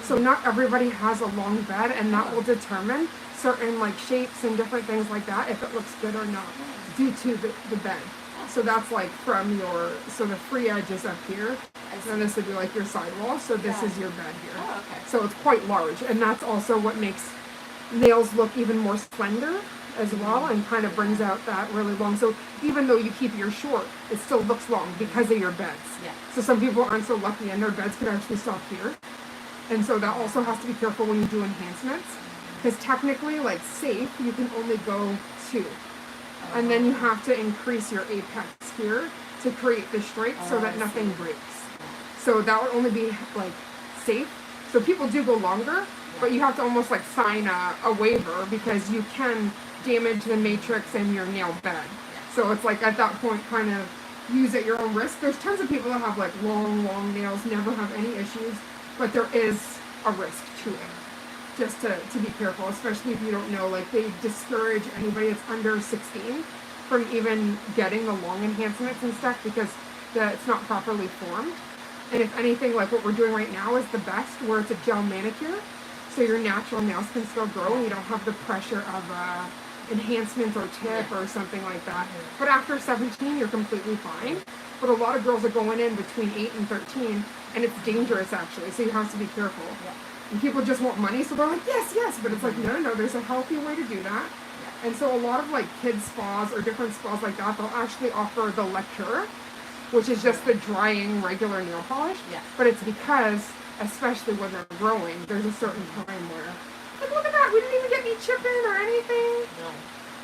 Speaker 1: So not everybody has a long bed, and that will determine certain shapes and different things like that if it looks good or not due to the bed. So that's from the free edge is up here, and this would be your sidewall. So this is your bed here.
Speaker 2: Oh, okay.
Speaker 1: So it's quite large, and that's also what makes nails look even more slender as well, and kind of brings out that really long. So even though you keep yours short, it still looks long because of your beds.
Speaker 2: Yeah.
Speaker 1: So some people aren't so lucky, and their beds could actually stop here. And so that also has to be careful when you do enhancements, because technically, safe, you can only go 2. And then you have to increase your apex here to create the stripe so that nothing breaks. So that would only be safe. So people do go longer, but you have to almost sign a waiver because you can damage the matrix in your nail bed. So it's at that point kind of use at your own risk. There's tons of people that have long nails, never have any issues, but there is a risk to it. Just to be careful, especially if you don't know, they discourage anybody that's under 16 from even getting the long enhancements and stuff because it's not properly formed. And if anything, what we're doing right now is the best, where it's a gel manicure, so your natural nails can still grow and you don't have the pressure of enhancement or tip or something like that. But after 17, you're completely fine. But a lot of girls are going in between 8 and 13, and it's dangerous actually, so you have to be careful. And people just want money, so they're like, yes, but it's no, there's a healthy way to do that. And so a lot of kids spas or different spas like that, they'll actually offer the Manicure, which is just the drying regular nail polish. But it's because, especially when they're growing, there's a certain time where, look at that, we didn't even get any chipping or anything.
Speaker 2: No.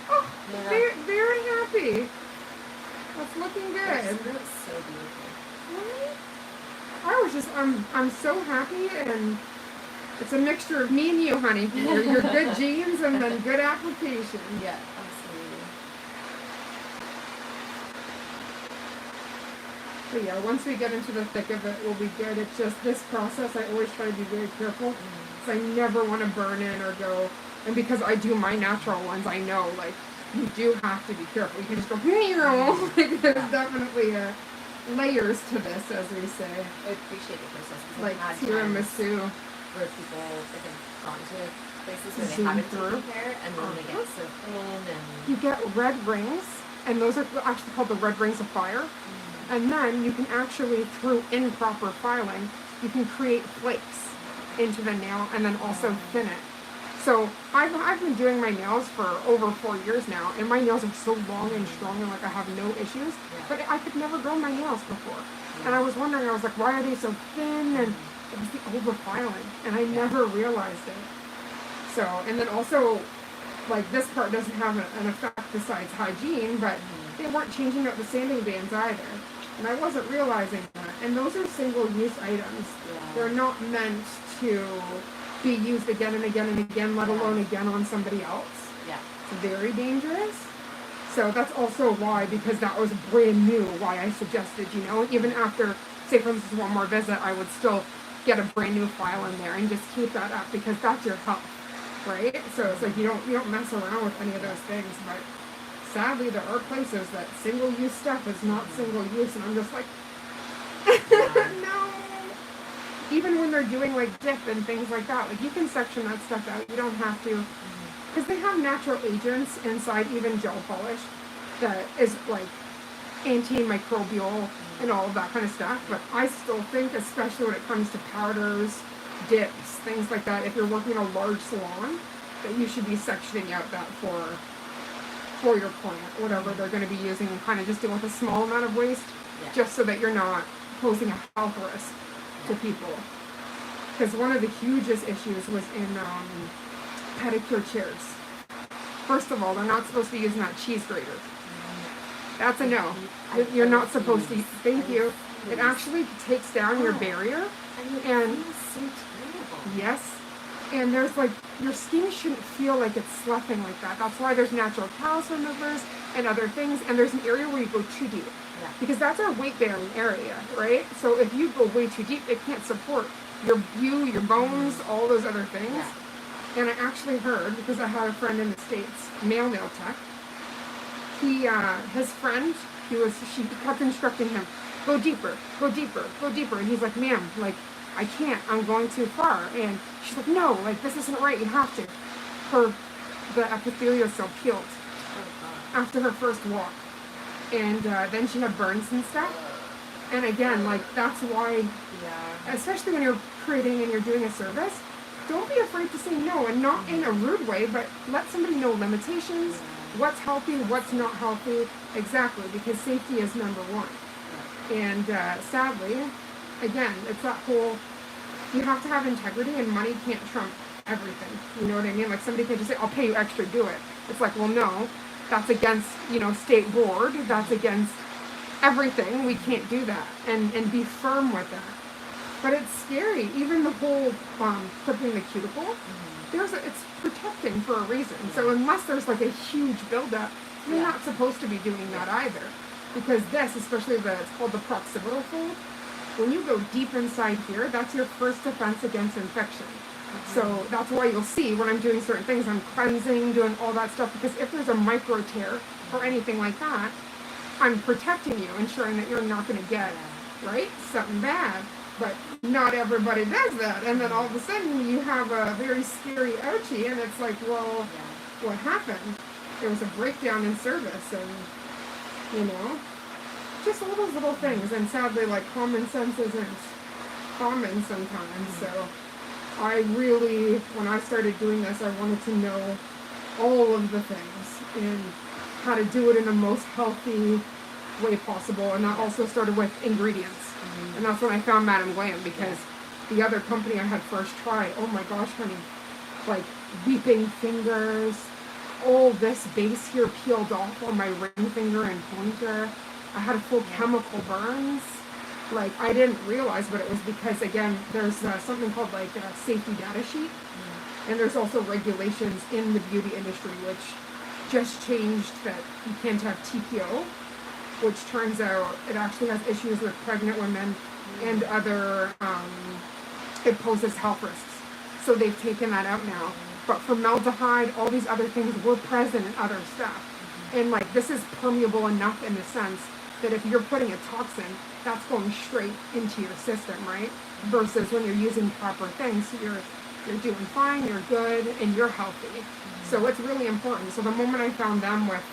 Speaker 1: Oh, very, very happy. That's looking good.
Speaker 2: That's so beautiful.
Speaker 1: Right? I was just, I'm so happy, and it's a mixture of me and you, honey. Your good genes and then good application.
Speaker 2: Yeah, absolutely.
Speaker 1: But yeah, once we get into the thick of it, we'll be good. It's just this process, I always try to be very careful. Because I never want to burn in or go. And because I do my natural ones, I know, you do have to be careful. You can just go, there's definitely a layers to this, as we say.
Speaker 2: I appreciate the process.
Speaker 1: Like tiramisu.
Speaker 2: Where people have gone to places where they
Speaker 1: Zoom
Speaker 2: haven't
Speaker 1: through.
Speaker 2: taken care, and then they get so thin and...
Speaker 1: You get red rings, and those are actually called the red rings of fire. And then you can actually, through improper filing, you can create flakes into the nail and then also thin it. So I've been doing my nails for over 4 years now, and my nails are so long and strong and like I have no issues, but I could never grow my nails before. And I was wondering, I was like, why are they so thin? And it was the over-filing, and I never realized it. So, and then also, like this part doesn't have an effect besides hygiene, but they weren't changing out the sanding bands either. And I wasn't realizing that. And those are single-use items. They're not meant to be used again and again and again, let alone again on somebody else. It's very dangerous. So that's also why, because that was brand new, why I suggested, you know, even after, say for instance, one more visit, I would still get a brand new file in there and just keep that up, because that's your health, right? So it's like you don't mess around with any of those things. But sadly, there are places that single-use stuff is not single-use, and I'm just like, no. Even when they're doing like dip and things like that, like you can section that stuff out. You don't have to, because they have natural agents inside even gel polish that is like antimicrobial and all of that kind of stuff. But I still think, especially when it comes to powders, dips, things like that, if you're working in a large salon, that you should be sectioning out that for your client, whatever they're going to be using, and kind of just deal with a small amount of waste, just so that you're not posing a health risk to people. Because one of the hugest issues was in pedicure chairs. First of all, they're not supposed to be using that cheese grater. That's a no. You're not supposed to. Thank you. It actually takes down your barrier. And yes, and there's like, your skin shouldn't feel like it's sloughing like that. That's why there's natural callus removers and other things. And there's an area where you go too deep, because that's our weight bearing area, right? So if you go way too deep, it can't support your bones, all those other things. And I actually heard, because I had a friend in the States, male nail tech. His friend, she kept instructing him, go deeper, go deeper, go deeper. And he's like, ma'am, like, I can't, I'm going too far. And she's like, no, like, this isn't right, you have to. The epithelial cell peeled after her first walk. And then she had burns and stuff. And again, like, that's why, especially when you're creating and you're doing a service, don't be afraid to say no, and not in a rude way, but let somebody know limitations, what's healthy, what's not healthy, exactly, because safety is number one. And sadly, again, it's that whole, you have to have integrity, and money can't trump everything. You know what I mean? Like, somebody can just say, I'll pay you extra, do it. It's like, well, no, that's against, state board, that's against everything. We can't do that, and be firm with that. But it's scary. Even the whole clipping the cuticle, it's protecting for a reason. So unless there's like a huge buildup, you're not supposed to be doing that either. Because this, especially it's called the proximal fold, when you go deep inside here, that's your first defense against infection. So that's why you'll see when I'm doing certain things, I'm cleansing, doing all that stuff, because if there's a micro tear or anything like that, I'm protecting you, ensuring that you're not going to get, something bad. But not everybody does that. And then all of a sudden you have a very scary ouchie, and it's like, well, what happened? There was a breakdown in service, and, just all those little things. And sadly, like, common sense isn't common sometimes. So I really, when I started doing this, I wanted to know all of the things and how to do it in the most healthy way possible. And that also started with ingredients. And that's when I found Madam Glam, because the other company I had first tried, oh my gosh, honey, like weeping fingers, all this base here peeled off on my ring finger and pointer. I had full chemical burns. Like, I didn't realize, but it was because, again, there's something called like a safety data sheet. And there's also regulations in the beauty industry which just changed that you can't have TPO, which turns out it actually has issues with pregnant women and other, it poses health risks. So they've taken that out now. But formaldehyde, all these other things were present in other stuff. And like, this is permeable enough in the sense that if you're putting a toxin that's going straight into your system, right? Versus when you're using proper things, you're doing fine, you're good, and you're healthy. So it's really important. So the moment I found them with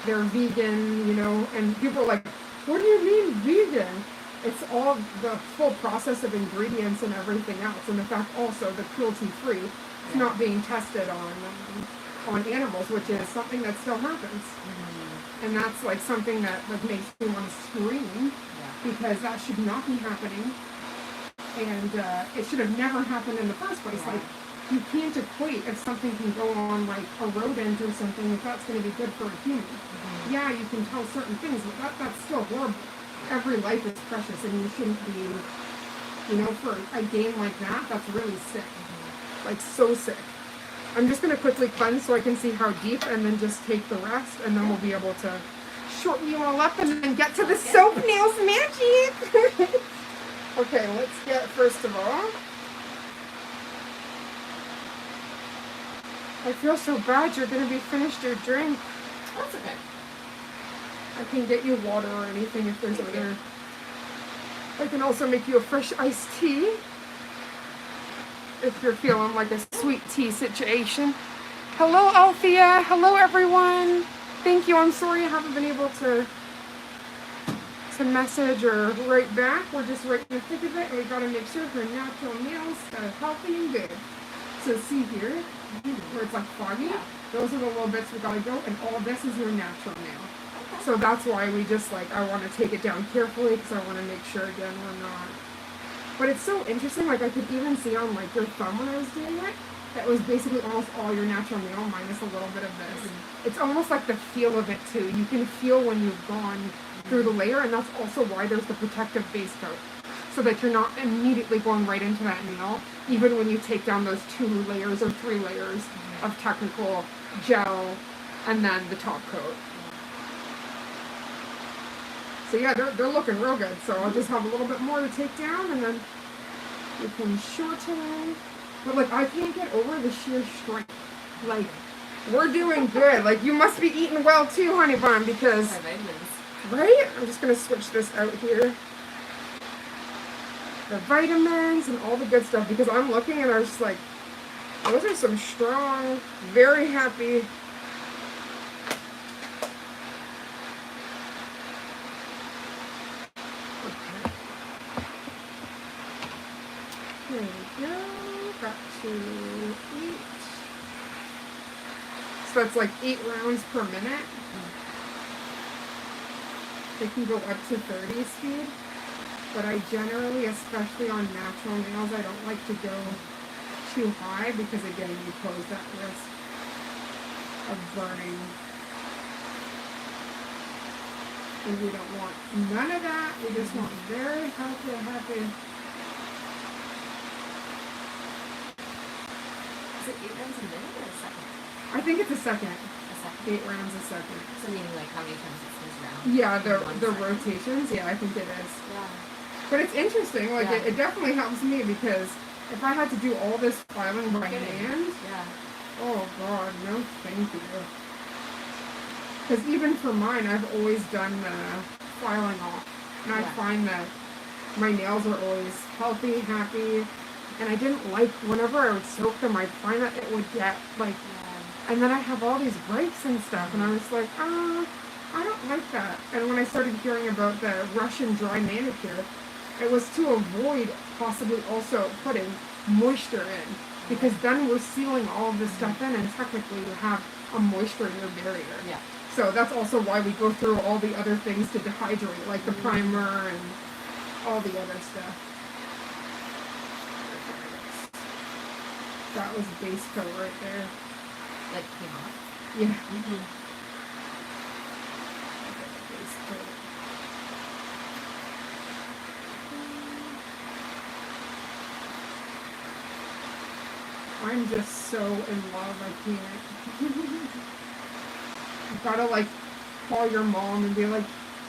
Speaker 1: their vegan, you know, and people are like, what do you mean vegan? It's all the full process of ingredients and everything else, and the fact also the cruelty-free, it's not being tested on animals, which is something that still happens. And that's like something that like makes me want to scream, because that should not be happening, and it should have never happened in the first place. Like, you can't equate if something can go on like a rodent or something, if that's going to be good for a human. Yeah, you can tell certain things, but that's still horrible. Every life is precious, and you shouldn't be, you know, for a game like that, that's really sick. Like, so sick. I'm just going to quickly cleanse so I can see how deep, and then just take the rest, and then we'll be able to shorten you all up and then get to the soap nails magic. Okay, let's get, first of all, I feel so bad you're going to be finished your drink.
Speaker 2: That's okay.
Speaker 1: I can get you water or anything if there's other. I can also make you a fresh iced tea if you're feeling like a sweet tea situation. Hello, Althea. Hello, everyone. Thank you. I'm sorry I haven't been able to message or write back. We're just right in the thick of it, and we got to make sure her natural nails are healthy and good. So see here, where it's like foggy, those are the little bits we got to go, and all this is your natural nail. So that's why we just like, I want to take it down carefully, because I want to make sure, again, we're not. But it's so interesting, like I could even see on like your thumb when I was doing it, that was basically almost all your natural nail minus a little bit of this. It's almost like the feel of it too. You can feel when you've gone through the layer, and that's also why there's the protective base coat. So that you're not immediately going right into that nail, even when you take down those 2 layers or 3 layers of technical gel and then the top coat. So yeah, they're looking real good. So I'll just have a little bit more to take down, and then you can shorten. But like, I can't get over the sheer strength. Like, we're doing good. Like, you must be eating well too, honey bun, because, right? I'm just gonna switch this out here. The vitamins and all the good stuff, because I'm looking and I was just like, those are some strong, very happy. Okay. There we go. Got to 8. So that's like 8 rounds per minute. They can go up to 30 speed. But I generally, especially on natural nails, I don't like to go too high, because again, you pose that risk of burning. And we don't want none of that. We just want very happy.
Speaker 2: Is it 8 rounds a minute or a second?
Speaker 1: I think it's a second.
Speaker 2: A second?
Speaker 1: 8 rounds a second.
Speaker 2: So meaning like how many times it spins around?
Speaker 1: Yeah, the rotations. Yeah, I think it is.
Speaker 2: Yeah.
Speaker 1: But it's interesting, like it definitely helps me, because if I had to do all this filing by hand, oh god, no thank you. Because even for mine, I've always done the filing off, and I find that my nails are always healthy, happy, and I didn't like, whenever I would soak them, I'd find that it would get like, and then I have all these breaks and stuff, and I was like, I don't like that. And when I started hearing about the Russian dry manicure, it was to avoid possibly also putting moisture in, because then we're sealing all of this stuff in, and technically you have a moisture in your barrier. Yeah. So that's also why we go through all the other things to dehydrate, like the primer and all the other stuff. That was base coat right there.
Speaker 2: Like came off?
Speaker 1: Yeah. Base coat. I'm just so in love, I can't. You gotta like call your mom and be like,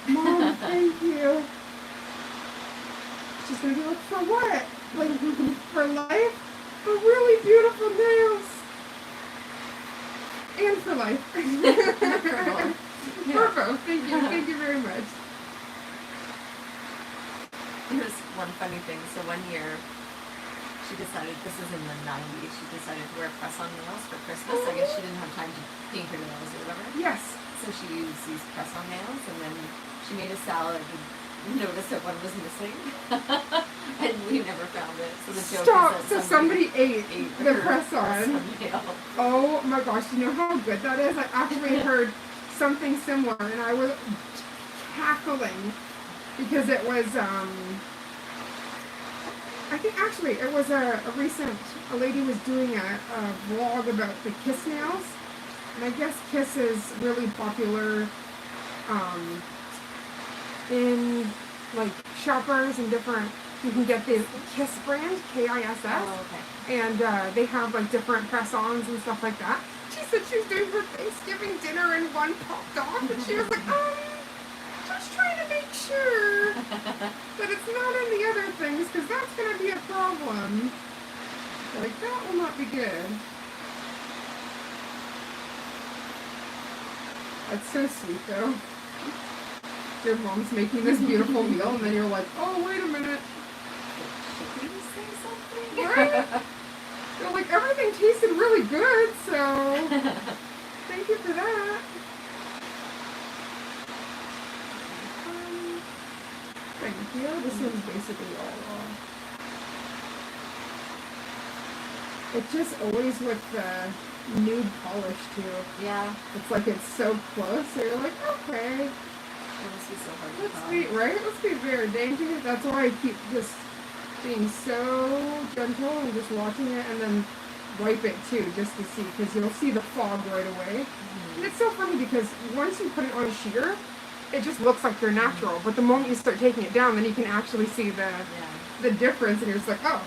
Speaker 1: Mom, thank you. She's gonna be like, for what? Like, for life? For really beautiful nails. And for life. For both. Thank you very much.
Speaker 2: one funny thing. So one year, she decided, this is in the 90s, she decided to wear press-on nails for Christmas. I guess she didn't have time to paint her nails or whatever.
Speaker 1: Yes.
Speaker 2: So she used these press-on nails, and then she made a salad and noticed that one was missing. And we never found it. So the joke is that
Speaker 1: somebody ate the
Speaker 2: her
Speaker 1: press-on.
Speaker 2: nail.
Speaker 1: Oh my gosh, you know how good that is? I actually heard something similar, and I was cackling because it was, I think actually it was a lady was doing a vlog about the kiss nails, and I guess kiss is really popular in like shoppers and different, you can get the Kiss brand, Kiss,
Speaker 2: Oh, okay.
Speaker 1: and they have like different press-ons and stuff like that. She said she was doing her Thanksgiving dinner and one popped off, and she was like, just trying to make sure that it's not in the other things, because that's going to be a problem. Like, that will not be good. That's so sweet, though. Your mom's making this beautiful meal, and then you're like, oh, wait a minute.
Speaker 2: Should we say something?
Speaker 1: Right? You're like, everything tasted really good, so thank you for that. Thank you. This one's basically all on. It's just always with the nude polish, too.
Speaker 2: Yeah.
Speaker 1: It's like it's so close, so you're like, okay.
Speaker 2: It must be so hard to
Speaker 1: Let's
Speaker 2: tell.
Speaker 1: be, right? Let's be very dainty. That's why I keep just being so gentle and just watching it, and then wipe it too, just to see, because you'll see the fog right away.
Speaker 2: Mm-hmm.
Speaker 1: And it's so funny because once you put it on sheer, it just looks like they're natural. But the moment you start taking it down, then you can actually see the difference, and you're just like, oh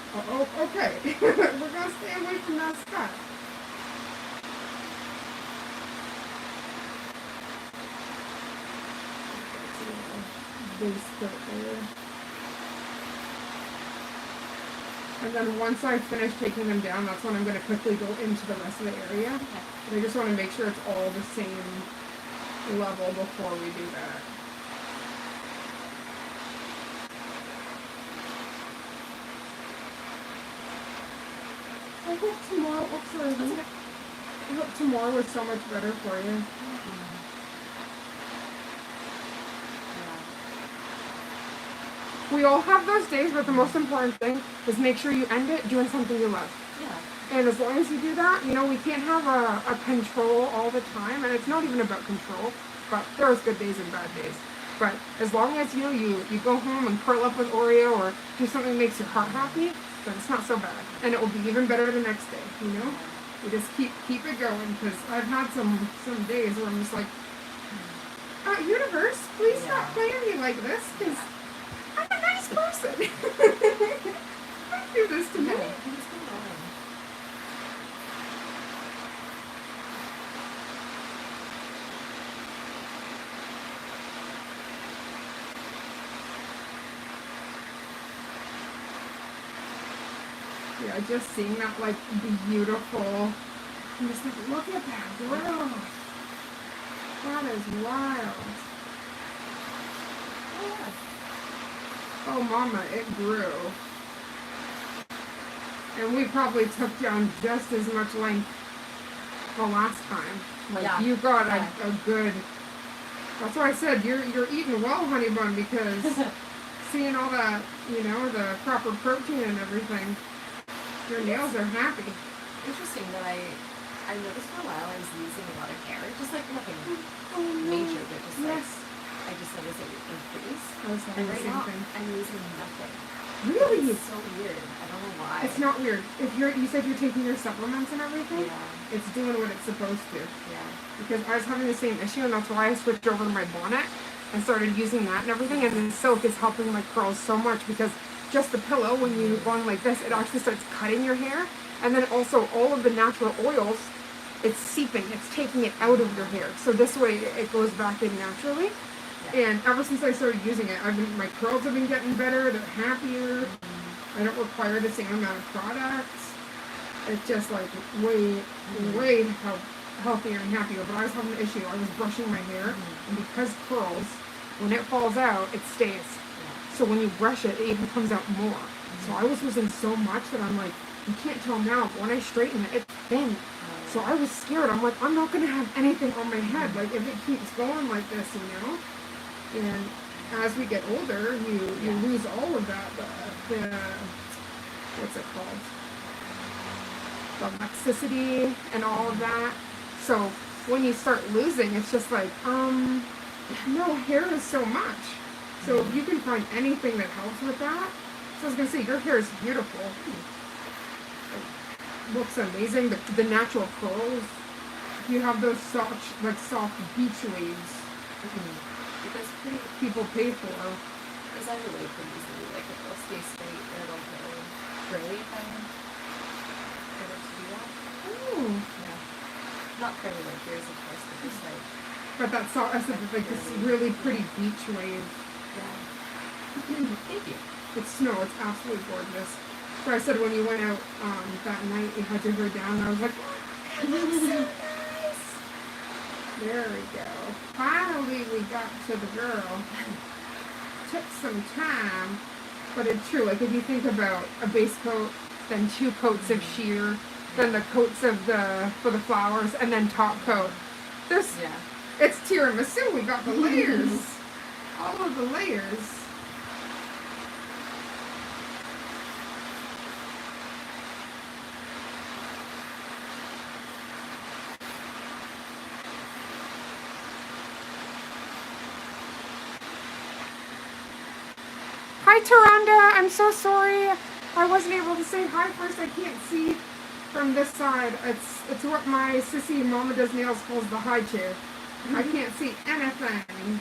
Speaker 1: okay. We're gonna stay away from that stuff. Base coat there. And then once I finish taking them down, that's when I'm going to quickly go into the rest of the area.
Speaker 2: Okay.
Speaker 1: And I just want to make sure it's all the same level before we do that. I hope tomorrow, I hope tomorrow is so much better for you. We all have those days, but the most important thing is make sure you end it doing something you love.
Speaker 2: Yeah.
Speaker 1: And as long as you do that, you know, we can't have a control all the time, and it's not even about control, but there's good days and bad days. But as long as, you know, you go home and curl up with Oreo or do something that makes your heart happy, then it's not so bad. And it will be even better the next day, you know? You just keep it going, because I've had some days where I'm just like, universe, please stop playing me like this, because I'm a nice person. Don't do this to me. Yeah, just seeing that, like, beautiful, I'm just like, look at that growth. That is wild. Oh, mama, it grew. And we probably took down just as much length the last time. Like, you got a good, that's why I said, you're eating well, honey bun, because seeing all that, you know, the proper protein and everything, your nails are happy.
Speaker 2: Interesting that I noticed for a while I was losing a lot of hair, just like nothing major, but just like, I just noticed it increased.
Speaker 1: I was saying
Speaker 2: And
Speaker 1: the
Speaker 2: right
Speaker 1: same
Speaker 2: now,
Speaker 1: thing.
Speaker 2: I'm losing nothing.
Speaker 1: Really?
Speaker 2: It's so weird. I don't know why.
Speaker 1: It's not weird. If you said you're taking your supplements and everything,
Speaker 2: Yeah.
Speaker 1: it's doing what it's supposed to.
Speaker 2: Yeah.
Speaker 1: Because I was having the same issue, and that's why I switched over to my bonnet and started using that and everything. And the silk is helping my curls so much, because just the pillow, when you're going like this, it actually starts cutting your hair. And then also all of the natural oils, it's seeping, it's taking it out of your hair. So this way it goes back in naturally. Yeah. And ever since I started using it, my curls have been getting better, they're happier. I don't require the same amount of products. It's just like way healthier and happier. But I was having an issue. I was brushing my hair, and because curls, when it falls out, it stays. So when you brush it, it even comes out more. So I was losing so much that I'm like, you can't tell now, but when I straighten it, it's thin. So I was scared. I'm like, I'm not going to have anything on my head. Like, if it keeps going like this, you know? And as we get older, you lose all of that, the what's it called? The luxicity and all of that. So when you start losing, it's just like, no, hair is so much. So if you can find anything that helps with that. So I was going to say, your hair is beautiful. It looks amazing. The natural curls. You have those soft beach waves.
Speaker 2: Because
Speaker 1: people pay for.
Speaker 2: Because I relate them easily. Like, if they'll stay straight, it'll go curly if I were to do that.
Speaker 1: Ooh.
Speaker 2: Yeah. Not curly like yours, of course, but just like...
Speaker 1: But that's like this really pretty beach wave.
Speaker 2: Yeah. Thank you.
Speaker 1: It's snow. It's absolutely gorgeous. So I said when you went out that night, you had your hair down, and I was like, oh, it looks so nice. There we go. Finally, we got to the girl. Took some time, but it's true. Like if you think about a base coat, then 2 coats of sheer, then the coats of for the flowers, and then top coat. It's tiramisu. We got the layers. All of the layers. Hi, Taranda. I'm so sorry. I wasn't able to say hi first. I can't see from this side. It's what my sissy Mama Does Nails calls the high chair. I can't see anything.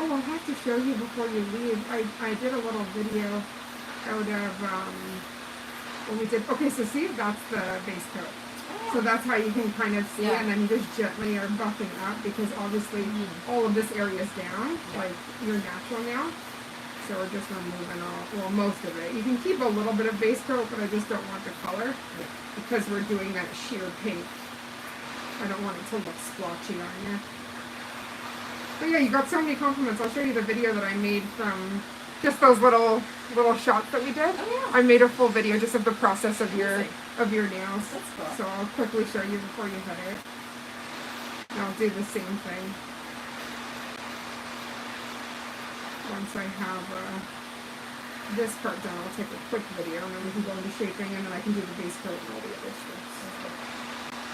Speaker 1: Oh, I'll have to show you before you leave. I did a little video out of when we did. Okay, so see, that's the base coat. Oh. So that's how you can kind of see, and then you just gently are buffing up because obviously all of this area is down, like your natural nail. So we're just removing most of it. You can keep a little bit of base coat, but I just don't want the color because we're doing that sheer pink. I don't want it to look splotchy on you. But yeah, you got so many compliments. I'll show you the video that I made from just those little shots that we did. Oh, yeah. I made a full video just of the process of your nails.
Speaker 2: That's cool.
Speaker 1: So I'll quickly show you before you hit it. And I'll do the same thing. Once I have this part done, I'll take a quick video and then we can go into shaping and then I can do the base coat and all the other strips.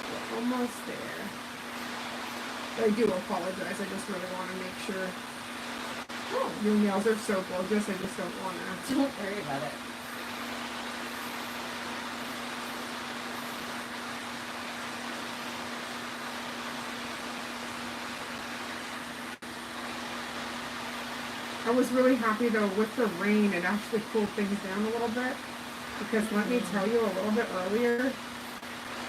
Speaker 1: We're almost there. I do apologize. I just really want to make sure. Oh, your nails are so gorgeous. I just don't want to.
Speaker 2: Don't worry about it.
Speaker 1: I was really happy though with the rain. It actually cooled things down a little bit. Because let me tell you, a little bit earlier,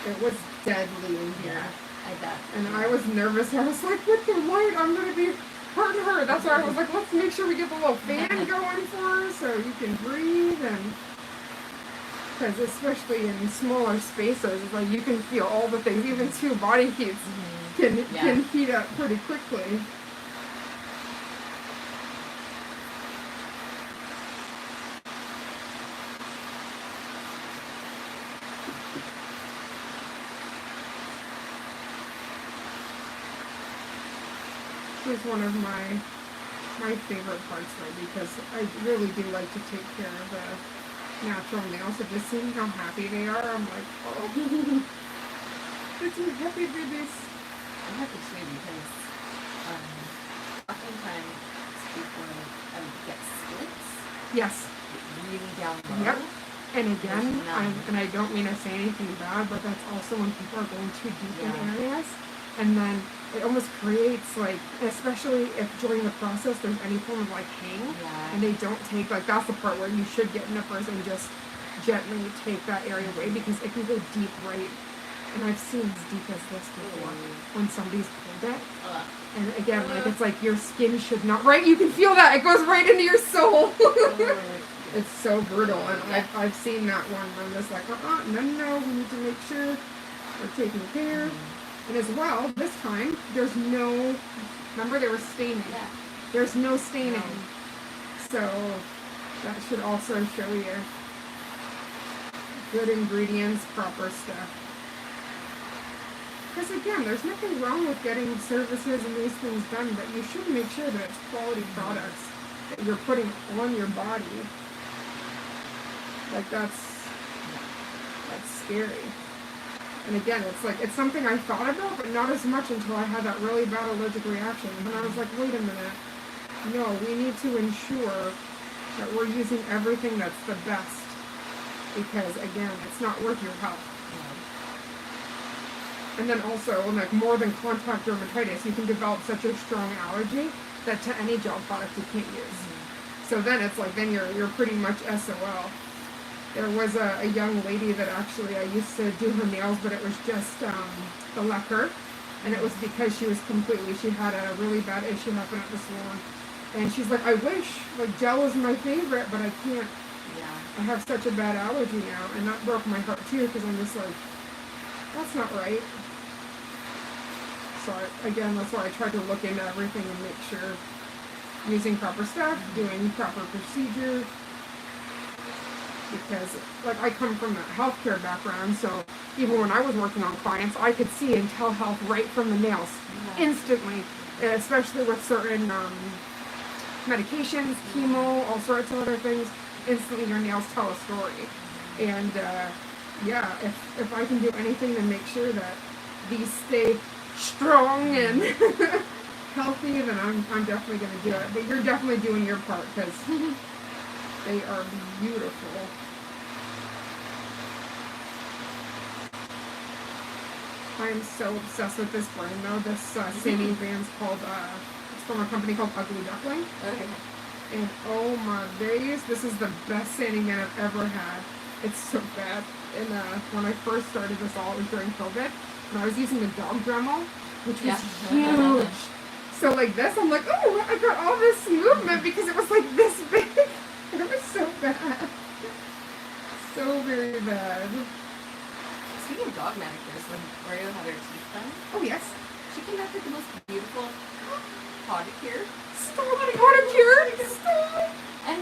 Speaker 1: it was deadly in here.
Speaker 2: Yeah. I bet.
Speaker 1: And I was nervous. I was like, with the light, I'm going to be hurting her. That's why I was like, let's make sure we get the little fan going for her so you can breathe. And because especially in smaller spaces, it's like you can feel all the things. Even 2 body heats can heat up pretty quickly. Is one of my favorite parts though, because I really do like to take care of the natural nails. So just seeing how happy they are, I'm like, oh, it's a happy babies.
Speaker 2: I'm happy too because oftentimes people get splits.
Speaker 1: Yes.
Speaker 2: Really down low.
Speaker 1: Yep. And again, I don't mean to say anything bad, but that's also when people are going too deep in areas. And then it almost creates, like, especially if during the process there's any form of, like, hang, and they don't take, like, that's the part where you should get nippers and just gently take that area away because it can go deep right. And I've seen as deep as this before when somebody's pulled it. And again, like, it's like your skin should not, right? You can feel that. It goes right into your soul. It's so brutal, and I've seen that one where I'm just like, no, we need to make sure we're taking care. And as well, this time, there's no, remember they were staining.
Speaker 2: Yeah.
Speaker 1: There's no staining. So that should also show you good ingredients, proper stuff. Because again, there's nothing wrong with getting services and these things done, but you should make sure that it's quality products that you're putting on your body. Like that's scary. And again, it's something I thought about, but not as much until I had that really bad allergic reaction. And I was like, wait a minute. No, we need to ensure that we're using everything that's the best. Because again, it's not worth your health. And then also, like more than contact dermatitis, you can develop such a strong allergy that to any gel product you can't use. So then it's like, then you're pretty much SOL. There was a young lady that actually I used to do her nails, but it was just the lacquer, and it was because she had a really bad issue happen at the salon, and she's like, I wish like gel was my favorite, but I can't.
Speaker 2: Yeah.
Speaker 1: I have such a bad allergy now, and that broke my heart too, because I'm just like, that's not right. So again, that's why I tried to look into everything and make sure using proper stuff, doing proper procedure. Because, like, I come from a healthcare background, so even when I was working on clients, I could see and tell health right from the nails, instantly, especially with certain medications, chemo, all sorts of other things. Instantly, your nails tell a story. And, if I can do anything to make sure that these stay strong and healthy, then I'm definitely going to do it. But you're definitely doing your part, because they are beautiful. I am so obsessed with this brand though. This sanding band's called, it's from a company called Ugly Duckling.
Speaker 2: Okay.
Speaker 1: And oh my days, this is the best sanding band I've ever had. It's so bad. And when I first started this all, it was during COVID. And I was using the dog Dremel, which was huge. So like this, I'm like, oh, I got all this movement because it was like this big. It was so bad. So very bad.
Speaker 2: Speaking of dog manicures, when Oreo had her teeth done,
Speaker 1: Oh yes.
Speaker 2: she came back with the most beautiful Pedicure.
Speaker 1: Stop. Pedicure. Stop.
Speaker 2: And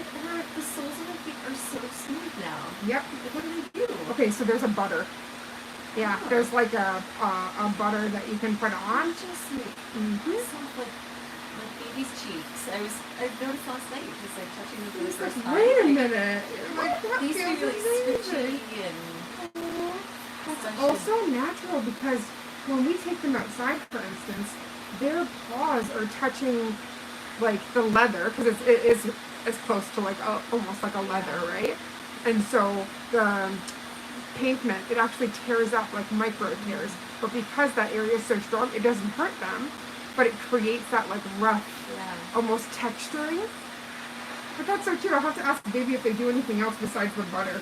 Speaker 2: the soles of her feet are so smooth now.
Speaker 1: Yep.
Speaker 2: Like, what do they do?
Speaker 1: Okay, so there's a butter. Yeah, there's like a butter that you can put on.
Speaker 2: Just like, soft, like baby's cheeks. I noticed last night, just like touching them for the first time.
Speaker 1: Wait a minute. Like, that
Speaker 2: These
Speaker 1: feels
Speaker 2: are like
Speaker 1: amazing.
Speaker 2: squishy and
Speaker 1: That's also natural, because when we take them outside, for instance, their paws are touching like the leather, because it is close to like almost like a leather, right? And so the pavement, it actually tears up like micro tears, but because that area is so strong, it doesn't hurt them, but it creates that like rough, almost texturing. But that's so cute. I'll have to ask baby if they do anything else besides the butter.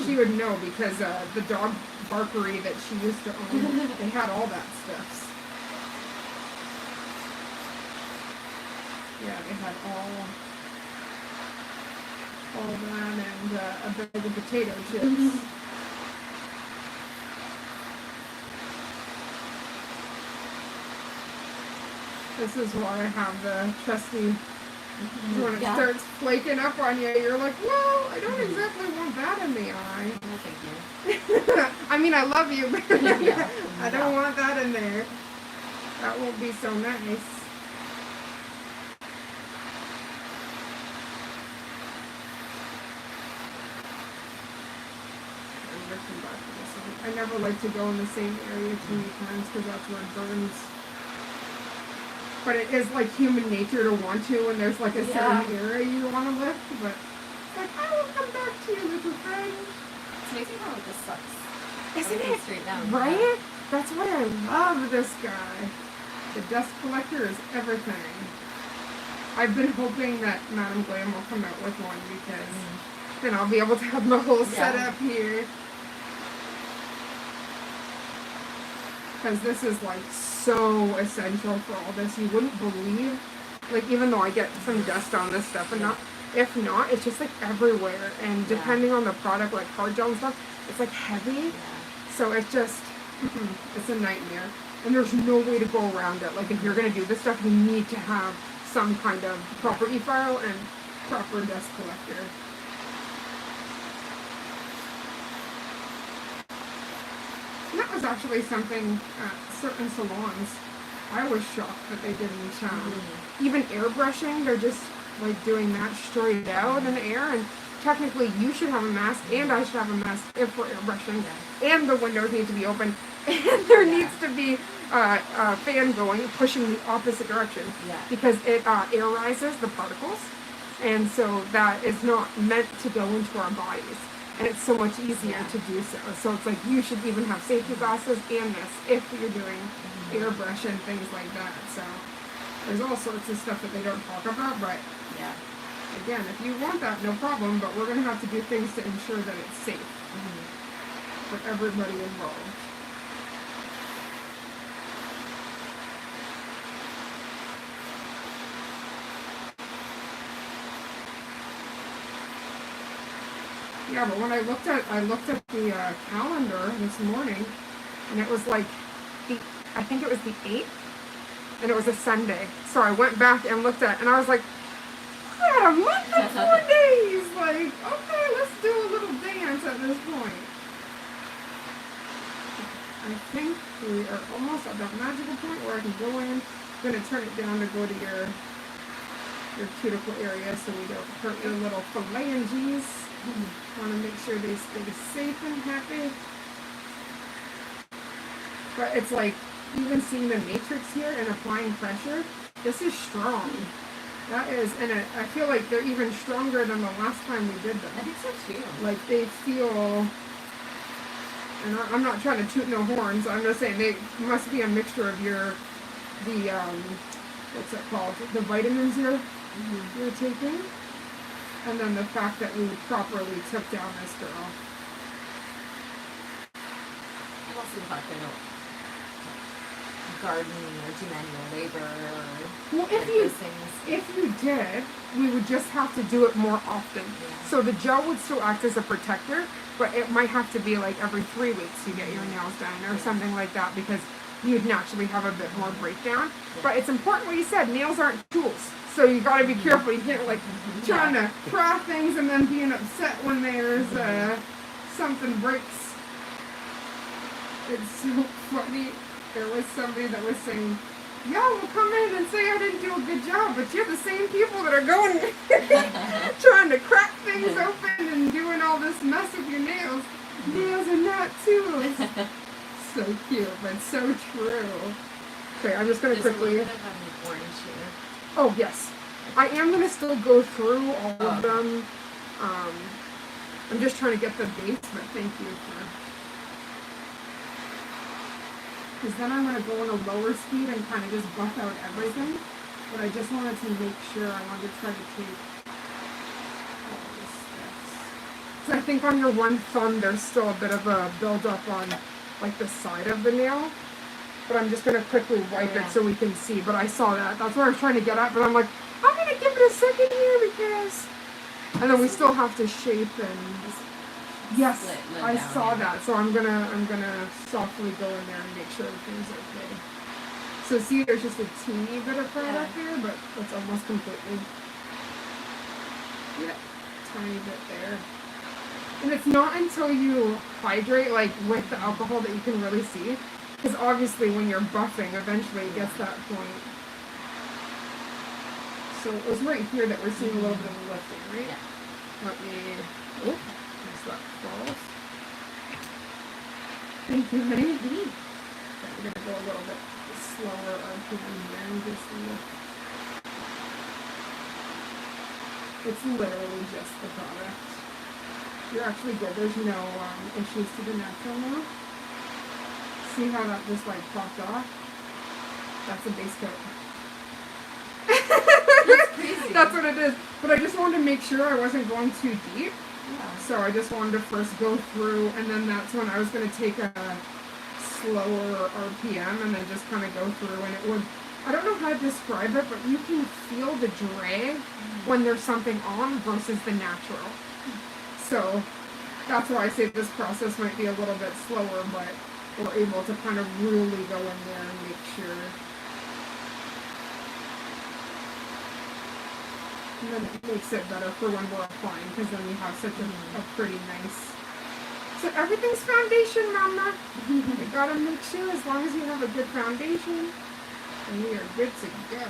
Speaker 1: She would know, because the dog barkery that she used to own, they had all that stuff. Yeah, they had all that and a bag of potato chips. This is why I have the trusty. When it starts flaking up on you, you're like, well, I don't exactly want that in the eye.
Speaker 2: No, thank you.
Speaker 1: I mean, I love you, but I don't want that in there. That won't be so nice. I never like to go in the same area too many times, because that's where it burns. But it is like human nature to want to when there's like a certain area you want to lift. But it's like, I will come back to you, little friend.
Speaker 2: It's amazing how this sucks.
Speaker 1: Isn't it?
Speaker 2: Straight down.
Speaker 1: Right?
Speaker 2: Yeah.
Speaker 1: That's why I love this guy. The dust collector is everything. I've been hoping that Madam Glam will come out with one, because then I'll be able to have my whole setup here. Because this is like so essential for all this. You wouldn't believe, like, even though I get some dust on this stuff, and If not, it's just like everywhere. And depending on the product, like hard gel and stuff, it's like heavy. So it's just, it's a nightmare. And there's no way to go around it. Like if you're going to do this stuff, you need to have some kind of proper e-file and proper dust collector. And that was actually something at certain salons. I was shocked that they didn't, even airbrushing, they're just like doing that straight out in the air. And technically you should have a mask and I should have a mask if we're airbrushing. And the windows need to be open. And there needs to be a fan going, pushing the opposite direction. Because it aerizes the particles. And so that is not meant to go into our bodies. And it's so much easier to do so. So it's like you should even have safety glasses and this if you're doing airbrush and things like that. So there's all sorts of stuff that they don't talk about, but again, if you want that, no problem, but we're going to have to do things to ensure that it's safe for everybody involved. Yeah, but when I looked at the calendar this morning, and it was like I think it was the 8th, and it was a Sunday. So I went back and looked at it, and I was like, I had a month and 4 days. Like, okay, let's do a little dance at this point. I think we are almost at that magical point where I can go in. I'm going to turn it down to go to your cuticle area so we don't hurt your little phalanges. Want to make sure they stay safe and happy. But it's like, even seeing the matrix here and applying pressure, this is strong. That is, and I feel like they're even stronger than the last time we did them.
Speaker 2: I think so too.
Speaker 1: Like they feel, and I'm not trying to toot no horns, I'm just saying they must be a mixture of what's it called? The vitamins you're taking. And then the fact that we properly took down this girl.
Speaker 2: And also the fact they don't garden or do manual labor or
Speaker 1: well, if you did, we would just have to do it more often. So the gel would still act as a protector, but it might have to be like every 3 weeks you get your nails done or something like that because you'd naturally have a bit more breakdown. But it's important what you said, nails aren't tools. So you gotta be careful. You can't like trying to craft things and then being upset when there's something breaks. It's so funny. There was somebody that was saying, "Y'all will come in and say I didn't do a good job, but you're the same people that are going trying to crack things open and doing all this mess with your nails. Nails are not tools." So cute, but so true. Okay, I'm just gonna quickly. Oh, yes. I am going to still go through all of them. I'm just trying to get the base, but thank you for... Because then I'm going to go on a lower speed and kind of just buff out everything. But I just wanted to make sure I wanted to try to take all these steps. So I think on your one thumb, there's still a bit of a build-up on like the side of the nail. But I'm just going to quickly wipe it so we can see. But I saw that. That's what I was trying to get at. But I'm like, I'm going to give it a second here because... And then we still have to shape and... Yes, I saw that. So I'm gonna softly go in there and make sure everything's okay. So see, there's just a teeny bit of product there, but that's almost completely... Yeah, tiny bit there. And it's not until you hydrate, like, with the alcohol that you can really see. Because obviously when you're buffing, eventually it gets that point. So it was right here that we're seeing a little bit of lifting, right? Yeah. Let me... Oh, as that falls. Thank you, honey. Okay, we're going to go a little bit slower RPM there and just lift. It's literally just the product. You're actually good. There's no issues to the natural now. See how that just like popped off? That's a base coat.
Speaker 2: That's crazy.
Speaker 1: That's what it is. But I just wanted to make sure I wasn't going too deep. Yeah. So I just wanted to first go through, and then that's when I was going to take a slower RPM and then just kind of go through, and it would I don't know how to describe it, but you can feel the drag when there's something on versus the natural. So that's why I say this process might be a little bit slower, but we're able to kind of really go in there and make sure. And then it makes it better for when we're applying, because then we have such a pretty nice. So everything's foundation, Mama. You gotta make sure, as long as you have a good foundation, and we are good to go.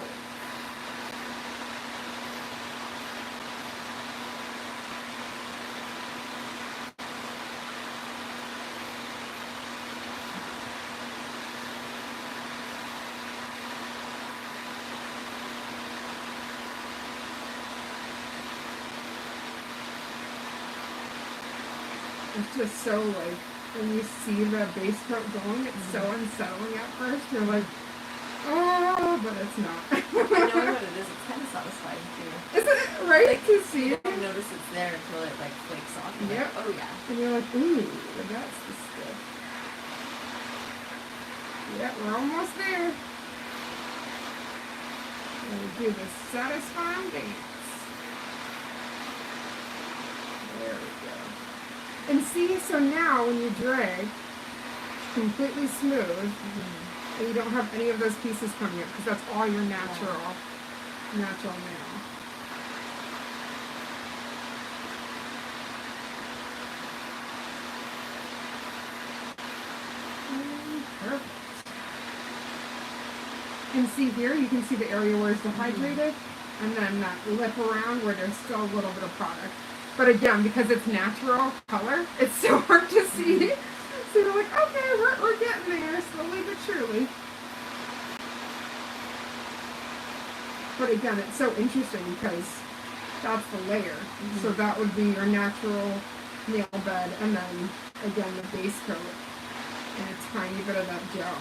Speaker 1: It's just so, like, when you see the base coat going, it's so unsettling at first. You're like, oh, but it's not.
Speaker 2: Knowing what it is, it's kind of satisfying too.
Speaker 1: Isn't it right?
Speaker 2: Like,
Speaker 1: To see
Speaker 2: you
Speaker 1: it.
Speaker 2: don't notice it's there until it like flakes off. You're
Speaker 1: Yep.
Speaker 2: like, oh yeah.
Speaker 1: And you're like, ooh, that's the stuff. Yeah, we're almost there. We'll do the satisfying dance. There we go. And see, so now when you drag, completely smooth, and you don't have any of those pieces coming up, because that's all your natural nail. Perfect. And see here, you can see the area where it's dehydrated, and then that lip around where there's still a little bit of product. But again, because it's natural color, it's so hard to see. So you're like, okay, we're getting there, slowly but surely. But again, it's so interesting because that's the layer. So that would be your natural nail bed, and then again the base coat, and a tiny bit of that gel.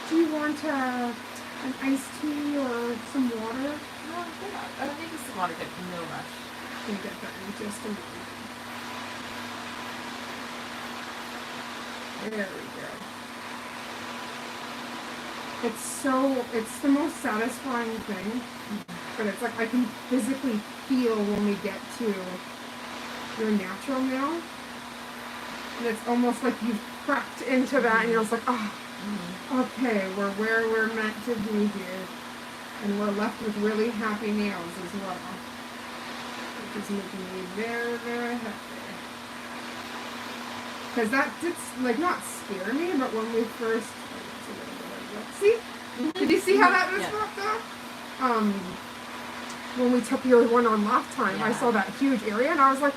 Speaker 1: Do you want an iced tea or some water?
Speaker 2: No, I think it's some water good. No rush.
Speaker 1: You can get that in just a moment. There we go. It's the most satisfying thing, but it's like I can physically feel when we get to your natural nail, and it's almost like you've cracked into that, and you're just like, oh, okay, we're where we're meant to be here, and we're left with really happy nails as well, which is making me very, very happy. Because that did, like, not scare me, but when we first, see? Did you see how that was popped up? When we took your one on last time, I saw that huge area, and I was like,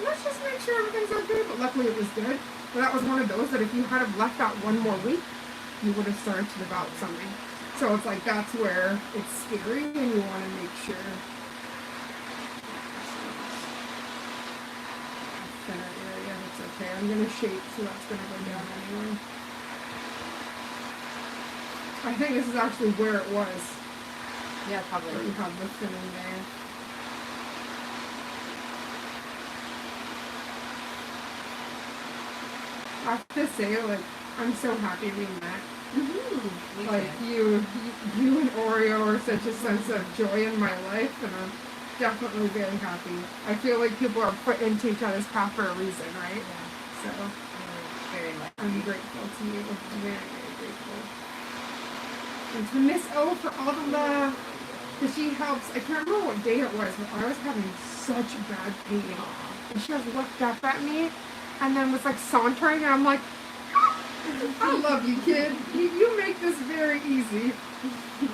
Speaker 1: let's just make sure everything's okay, but luckily it was good. But that was one of those that if you had have left out one more week, you would have started to develop something. So it's like, that's where it's scary, and you want to make sure. Thinner area, it's okay. I'm going to shape, so that's going to go down anyway. I think this is actually where it was.
Speaker 2: Yeah, probably.
Speaker 1: Where you have the thinning there. I have to say, like, I'm so happy we met. Like, you and Oreo are such a sense of joy in my life, and I'm definitely very happy. I feel like people are put into each other's path for a reason, right?
Speaker 2: Yeah.
Speaker 1: So,
Speaker 2: Very lucky.
Speaker 1: I'm grateful to you. Very, very grateful. And to Miss O for all the love. Because she helps. I can't remember what day it was, but I was having such bad pain. And she was looked up at me, and then was like sauntering, and I'm like, I love you, kid. You make this very easy.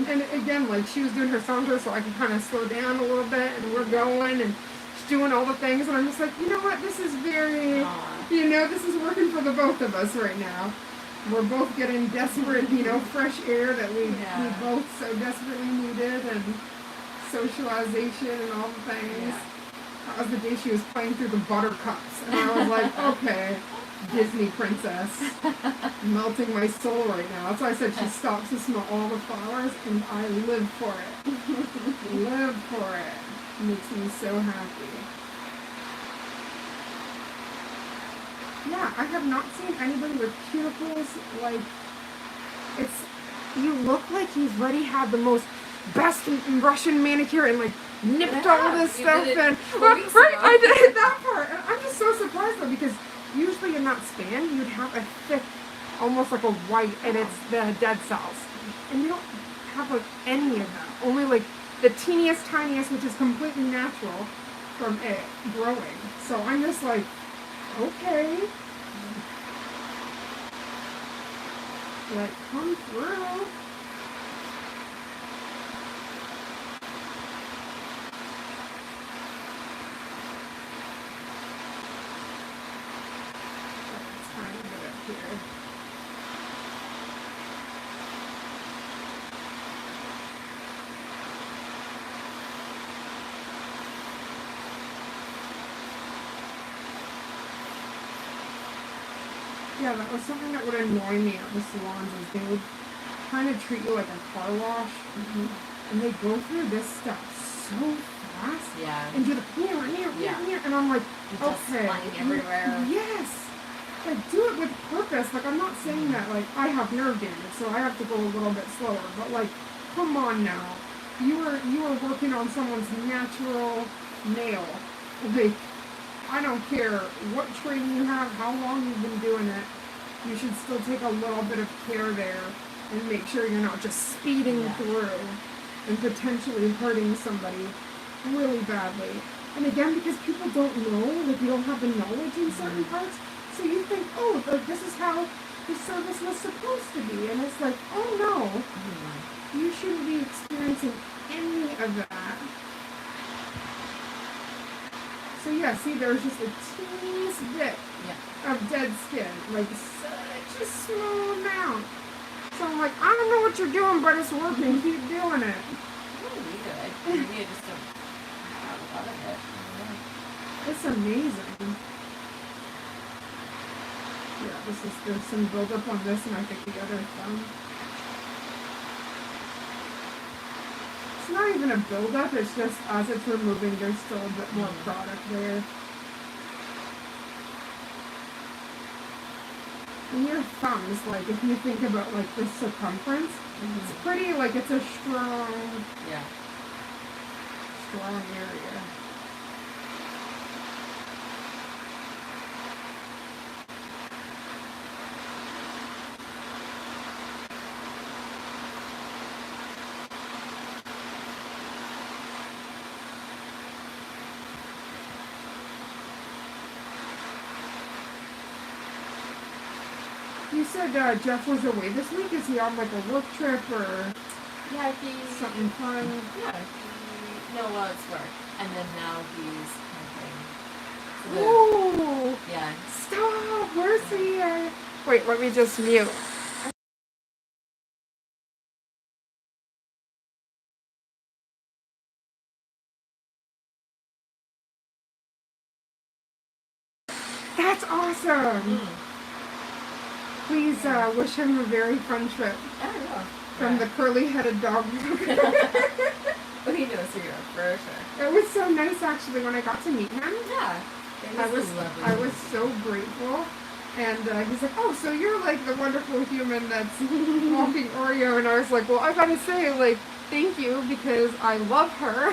Speaker 1: And again, like, she was doing her saunter so I could kind of slow down a little bit, and we're going, and she's doing all the things, and I'm just like, you know what, this is very, this is working for the both of us right now. We're both getting desperate, fresh air that we both so desperately needed, and socialization and all the things.
Speaker 2: Yeah.
Speaker 1: That was the day she was playing through the buttercups, and I was like, okay, Disney princess, melting my soul right now. That's why I said she stops to smell all the flowers, and I live for it. Live for it. Makes me so happy. Yeah, I have not seen anybody with cuticles like it's. You look like you've already had the most best Russian manicure and like nipped all this stuff and right, I did that part. And I'm just so surprised though because usually in that span you'd have a thick, almost like a white, and it's the dead cells, and you don't have like any of that. Only like the teeniest, tiniest, which is completely natural from it growing. So I'm just like, okay. Like, come through. It's time to get up here. Yeah, that was something that would annoy me at the salons is they would kind of treat you like a car wash, and they go through this stuff so fast, and do the and I'm like, okay,
Speaker 2: flying everywhere.
Speaker 1: Yes, like do it with purpose. Like I'm not saying that like I have nerve damage, so I have to go a little bit slower, but like, come on now, you are working on someone's natural nail, like. I don't care what training you have, how long you've been doing it, you should still take a little bit of care there and make sure you're not just speeding through and potentially hurting somebody really badly. And again, because people don't know, like you don't have the knowledge in certain parts, so you think, oh, like this is how the service was supposed to be. And it's like, oh no, you shouldn't be experiencing any of that. So yeah, see, there's just a teeniest bit of dead skin, like such a small amount. So I'm like, I don't know what you're doing, but it's working. Keep doing it.
Speaker 2: Really good. Maybe I just don't have a lot of it.
Speaker 1: It's amazing. Yeah, there's some buildup on this, and I think the other thumb. It's not even a buildup, it's just as it's removing, there's still a bit more product there. And your thumbs, like if you think about like the circumference, it's pretty, like it's a strong area. You said Jeff was away this week. Is he on like a work trip or something fun?
Speaker 2: Yeah, it's work. And then now he's camping.
Speaker 1: Oh!
Speaker 2: Yeah.
Speaker 1: Stop! Where's he? Wait, let me just mute. That's awesome! Please wish him a very fun trip. From the curly-headed dog.
Speaker 2: Well, he knows who you are, for sure.
Speaker 1: It was so nice, actually, when I got to meet him.
Speaker 2: Yeah.
Speaker 1: I was so grateful. And he's like, oh, so you're like the wonderful human that's walking Oreo. And I was like, well, I gotta say, like, thank you, because I love her.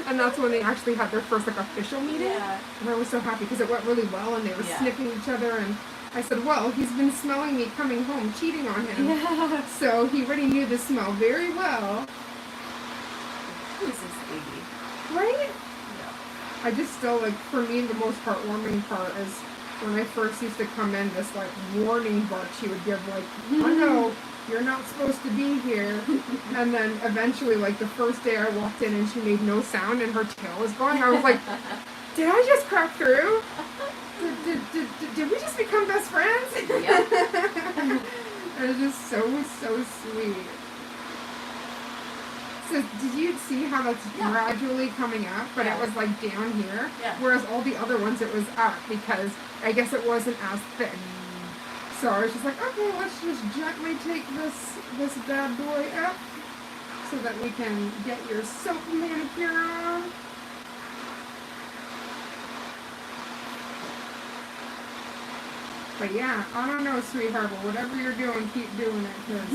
Speaker 1: And that's when they actually had their first, like, official meeting.
Speaker 2: Yeah.
Speaker 1: And I was so happy, because it went really well, and they were sniffing each other, and I said, well, he's been smelling me coming home, cheating on him.
Speaker 2: Yeah.
Speaker 1: So he already knew the smell very well.
Speaker 2: Who's this baby?
Speaker 1: Right?
Speaker 2: Yeah.
Speaker 1: I just still, like, for me, the most heartwarming part is when I first used to come in, this, like, warning bark she would give, like, oh no, you're not supposed to be here. And then eventually, like, the first day I walked in and she made no sound and her tail was going, I was like, did I just crack through? Did we just become best friends?
Speaker 2: Yeah.
Speaker 1: It was just so sweet. So did you see how that's gradually coming up, but it was like down here?
Speaker 2: Yeah.
Speaker 1: Whereas all the other ones it was up because I guess it wasn't as thick. So I was just like, okay, let's just gently take this bad boy up so that we can get your soap manicure on. But yeah, I don't know, sweetheart, but whatever you're doing, keep doing it, because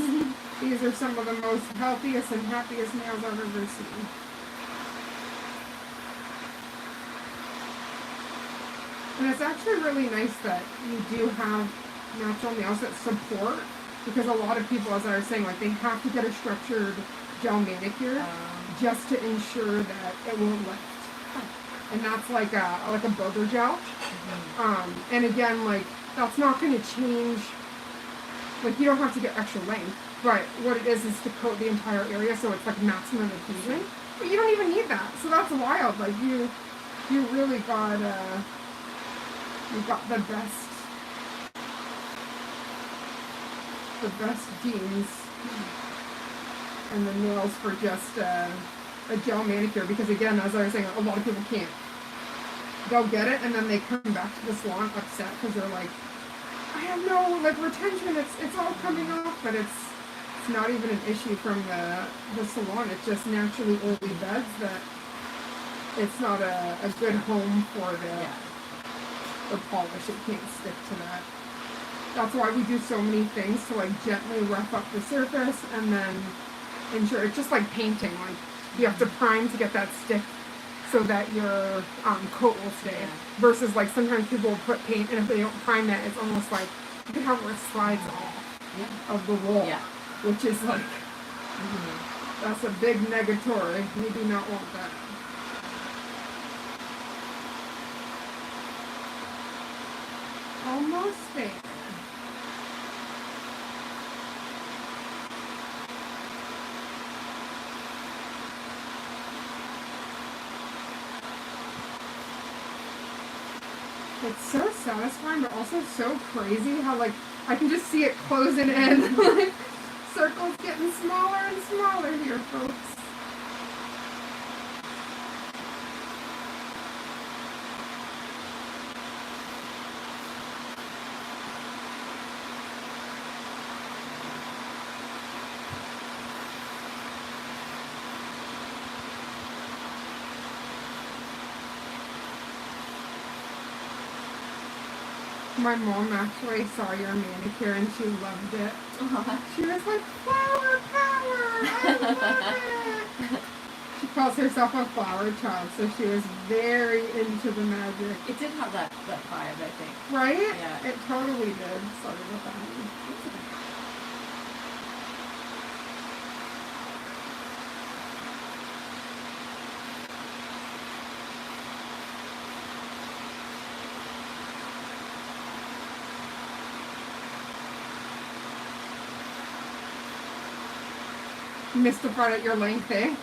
Speaker 1: these are some of the most healthiest and happiest nails I've ever seen. And it's actually really nice that you do have natural nails that support, because a lot of people, as I was saying, like they have to get a structured gel manicure just to ensure that it won't lift. And that's like a builder gel. And again, like that's not going to change. Like you don't have to get extra length, but what it is to coat the entire area, so it's like maximum adhesion. But you don't even need that, so that's wild. Like you really got you got the best genes and the nails for just a gel manicure, because again, as I was saying, a lot of people can't. They'll get it and then they come back to the salon upset because they're like, I have no like retention, it's all coming off, but it's not even an issue from the salon. It's just naturally oily beds that it's not a good home for the polish. It can't stick to that. That's why we do so many things to like gently rough up the surface and then ensure it's just like painting. Like you have to prime to get that stick so that your coat will stay. Versus like sometimes people will put paint and if they don't prime it, it's almost like you can have where it slides off of the roll, which is like that's a big negatory. We do not want that. Almost there. It's so satisfying, but also so crazy how, like, I can just see it closing in. Like, circles getting smaller and smaller here, folks. My mom actually saw your manicure and she loved it. She was like, flower power! I love it! She calls herself a flower child, so she was very into the magic.
Speaker 2: It did have that vibe, I think.
Speaker 1: Right?
Speaker 2: Yeah.
Speaker 1: It totally did. Sorry about that. Missed the part at your length, eh?
Speaker 2: Yeah, like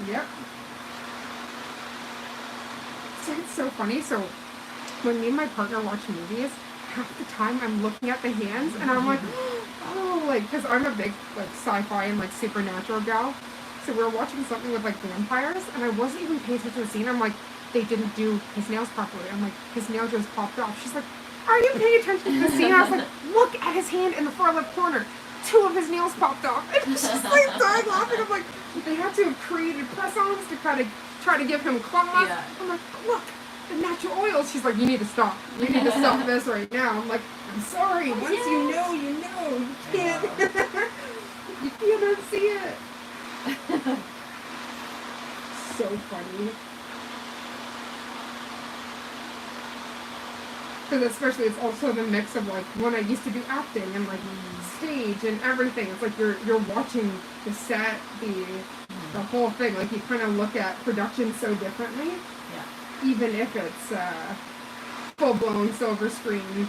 Speaker 1: Yep. So it's so funny. So when me and my partner watch movies, half the time I'm looking at the hands and I'm like, oh, like, because I'm a big like sci-fi and like supernatural gal. So we were watching something with like vampires, and I wasn't even paying attention to the scene. I'm like, they didn't do his nails properly. I'm like, his nail just popped off. She's like, are you paying attention to the scene? I was like, look at his hand in the far left corner. 2 of his nails popped off. And she's like dying laughing. I'm like, they had to have created press-ons to kind of try to give him claws.
Speaker 2: Yeah.
Speaker 1: I'm like, look, the natural oils. She's like, you need to stop. You need to stop this right now. I'm like, I'm sorry. Once you know, you know. You can't. You can't unsee it. So funny. Because especially it's also the mix of like when I used to do acting and like stage and everything. It's like you're watching the set, the whole thing. Like you kind of look at production so differently.
Speaker 2: Yeah.
Speaker 1: Even if it's full blown silver screen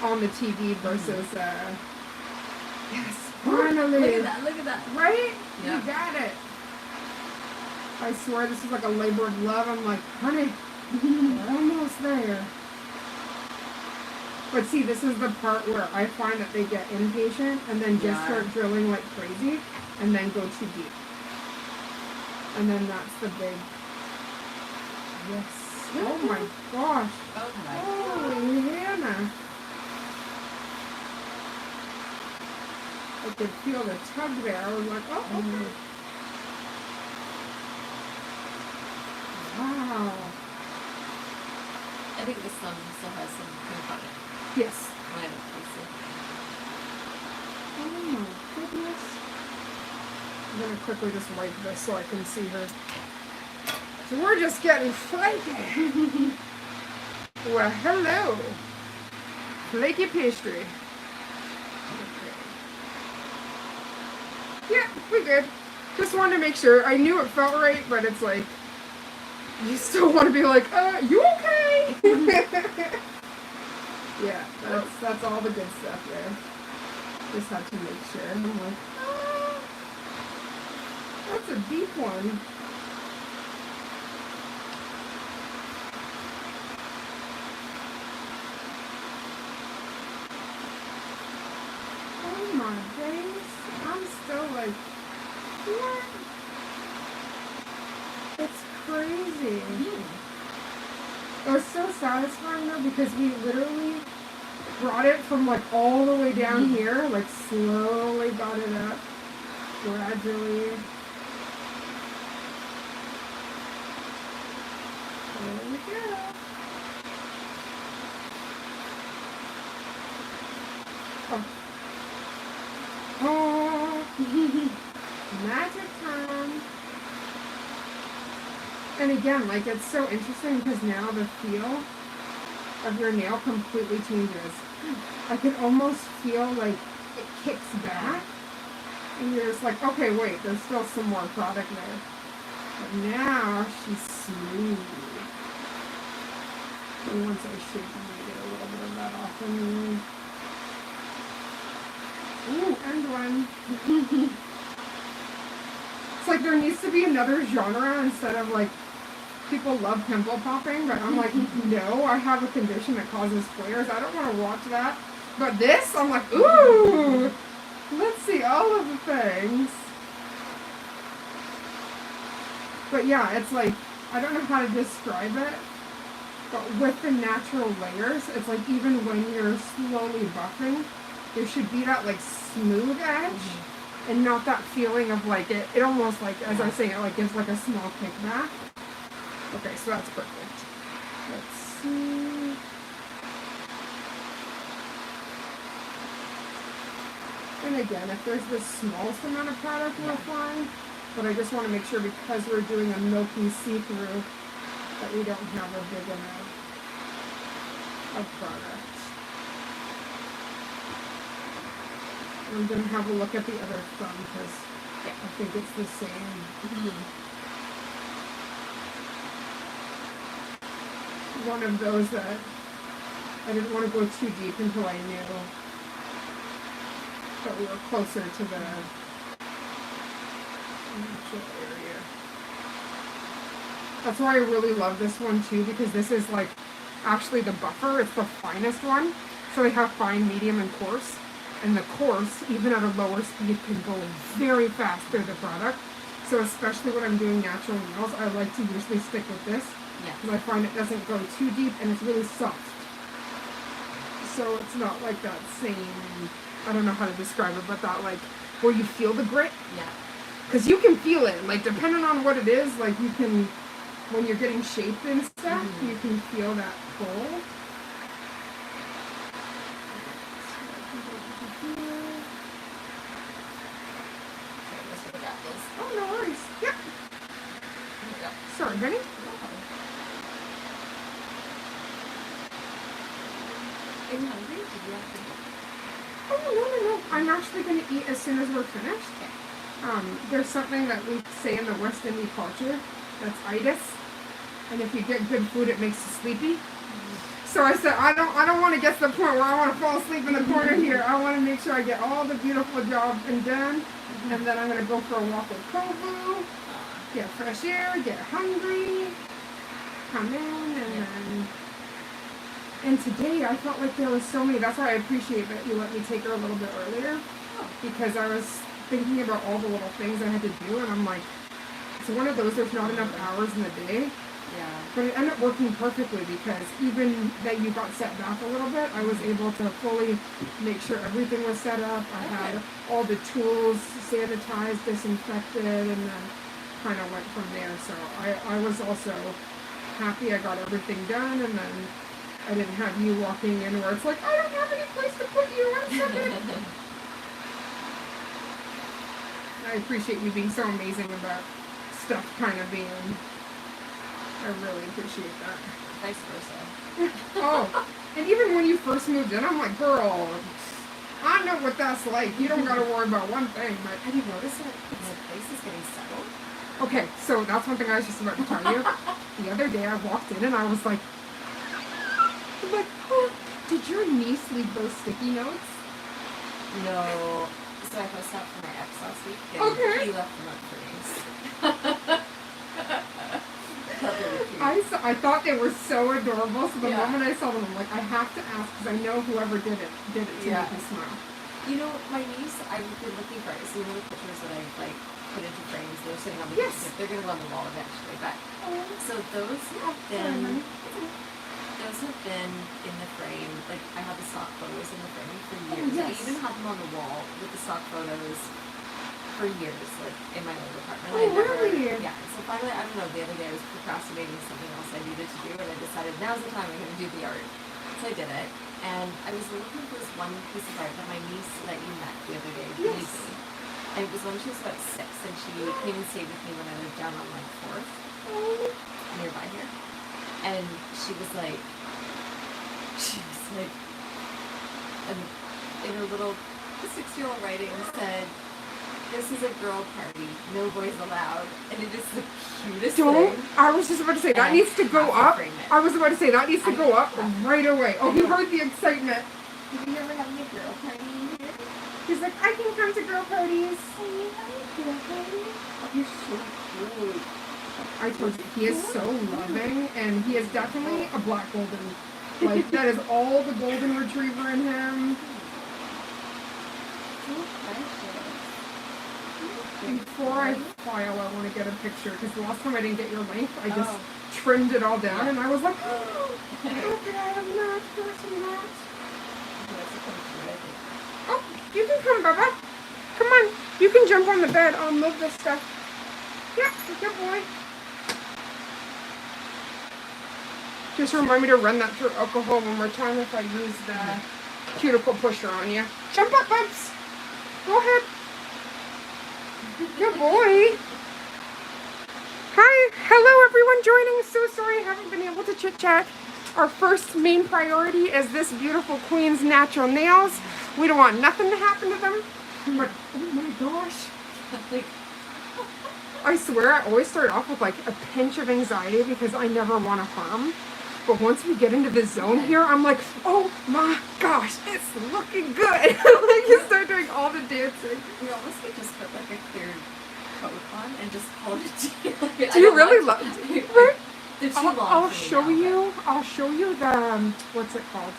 Speaker 1: on the TV versus yes, finally.
Speaker 2: Look at that.
Speaker 1: Right?
Speaker 2: Yeah.
Speaker 1: You got it. I swear this is like a labor of love. I'm like, honey, we're almost there. But see, this is the part where I find that they get impatient and then just start drilling like crazy and then go too deep. And then that's the big, yes. Oh my gosh. Holy Hannah. I could feel the tug there. I was like, oh, okay. Wow.
Speaker 2: some still has some pink on it.
Speaker 1: Yes.
Speaker 2: I don't think so.
Speaker 1: Oh my goodness. I'm gonna quickly just wipe this so I can see her. So we're just getting flaky. Well, hello. Flaky pastry. Okay. Yeah, we're good. Just wanted to make sure. I knew it felt right, but it's like, you still want to be like, you okay? Yeah, that's all the good stuff there. Just had to make sure. And I'm like, that's a deep one. Oh my days. I'm still like, what? It's crazy. It was so satisfying though because we literally brought it from like all the way down here, like slowly got it up, gradually. There we go. Oh, magic time. And again, like it's so interesting because now the feel of your nail completely changes. I can almost feel like it kicks back and you're just like, okay, wait, there's still some more product there. But now she's smooth. And once I shake, I'm going to get a little bit of that off anyway. Ooh, and one. It's like there needs to be another genre instead of like, people love pimple popping, but I'm like, no, I have a condition that causes flares. I don't want to watch that. But this, I'm like, ooh, let's see all of the things. But yeah, it's like, I don't know how to describe it, but with the natural layers, it's like even when you're slowly buffing, there should be that like smooth edge and not that feeling of like it almost like, as I say, it like gives like a small kickback. Okay, so that's perfect. Let's see. And again, if there's the smallest amount of product, we're fine. But I just want to make sure because we're doing a milky see-through that we don't have a big amount of product. I'm going to have a look at the other thumb because I think it's the same. One of those that I didn't want to go too deep until I knew that we were closer to the natural area. That's why I really love this one too, because this is like actually the buffer. It's the finest one. So they have fine, medium, and coarse. And the coarse, even at a lower speed, can go very fast through the product. So especially when I'm doing natural nails, I like to usually stick with this. Because I find it doesn't go too deep and it's really soft. So it's not like that same, I don't know how to describe it, but that like, where you feel the grit.
Speaker 2: Yeah.
Speaker 1: Because you can feel it, like depending on what it is, like you can, when you're getting shaped and stuff, you can feel that pull. Oh, no worries. Yep. Sorry, honey.
Speaker 2: Are you hungry? Did you have to?
Speaker 1: Oh, no. I'm actually going to eat as soon as we're finished. There's something that we say in the West Indian culture that's itis. And if you get good food, it makes you sleepy. So I said, I don't want to get to the point where I want to fall asleep in the corner here. I want to make sure I get all the beautiful job and done. And then I'm going to go for a walk with Kovu, get fresh air, get hungry, come in, and then... And today I felt like there was so many, that's why I appreciate that you let me take her a little bit earlier, because I was thinking about all the little things I had to do, and I'm like, it's one of those, there's not enough hours in the day.
Speaker 2: Yeah.
Speaker 1: But it ended up working perfectly because even that you got set back a little bit, I was able to fully make sure everything was set up. I had all the tools sanitized, disinfected, and then kind of went from there. So I was also happy I got everything done, and then I didn't have you walking in where it's like, I don't have any place to put you. One second. I appreciate you being so amazing about stuff kind of being. I really appreciate that.
Speaker 2: Vice versa.
Speaker 1: Oh, and even when you first moved in, I'm like, girl, I know what that's like. You don't got to worry about one thing. But
Speaker 2: have you noticed that the place is getting settled?
Speaker 1: Okay, so that's one thing I was just about to tell you. The other day I walked in and I was like, oh, did your niece leave those sticky notes?
Speaker 2: No. So I posted out for my ex last week, and he left them up for me.
Speaker 1: I thought they were so adorable, so the moment I saw them, I'm like, I have to ask, because I know whoever did it to make me smile.
Speaker 2: You know, my niece, I've been looking for it. So you know the pictures that I've, like, put into frames, they're sitting on the kitchen. They're going to go on the wall eventually, but, so those have been in the frame, like, I have the stock photos in the frame for years. I even had them on the wall with the stock photos for years, like, in my old apartment.
Speaker 1: Really?
Speaker 2: Yeah, so finally, I don't know, the other day I was procrastinating something else I needed to do, and I decided, now's the time I'm going to do the art. So I did it, and I was looking for this one piece of art that my niece that you met the other day gave me. And it was when she was about 6, and she came and stayed with me when I lived down on, like, 4th, nearby here. And she was like, and in her little 6-year-old writing said, this is a girl party, no boys allowed. And it is the cutest thing.
Speaker 1: I was just about to say, that needs to go up. I was about to say, that needs to go up right away. Oh, he heard the excitement.
Speaker 2: Did you ever have a girl party in here?
Speaker 1: He's like, I can come to girl parties.
Speaker 2: Girl party? You're so cute.
Speaker 1: I told you, he is so loving, and he is definitely a black golden. Like, that is all the golden retriever in him. Before I file, I want to get a picture, because the last time I didn't get your length, I just trimmed it all down, and I was like, oh, okay, I'm not forcing that. Oh, you can come, Bubba. Come on, you can jump on the bed. I'll move this stuff. Yeah, good boy. Just remind me to run that through alcohol one more time if I use the cuticle pusher on you. Jump up, Bubs. Go ahead. Good boy. Hi. Hello, everyone joining. So sorry I haven't been able to chit-chat. Our first main priority is this beautiful queen's natural nails. We don't want nothing to happen to them. But, oh my gosh. I swear I always start off with like a pinch of anxiety because I never want to harm. But once we get into the zone here, I'm like, oh my gosh, it's looking good. Like you start doing all the dancing.
Speaker 2: We almost could just put like a clear coat on and just call it a day.
Speaker 1: Do you really love it? Right?
Speaker 2: I'll
Speaker 1: show you the, what's it called?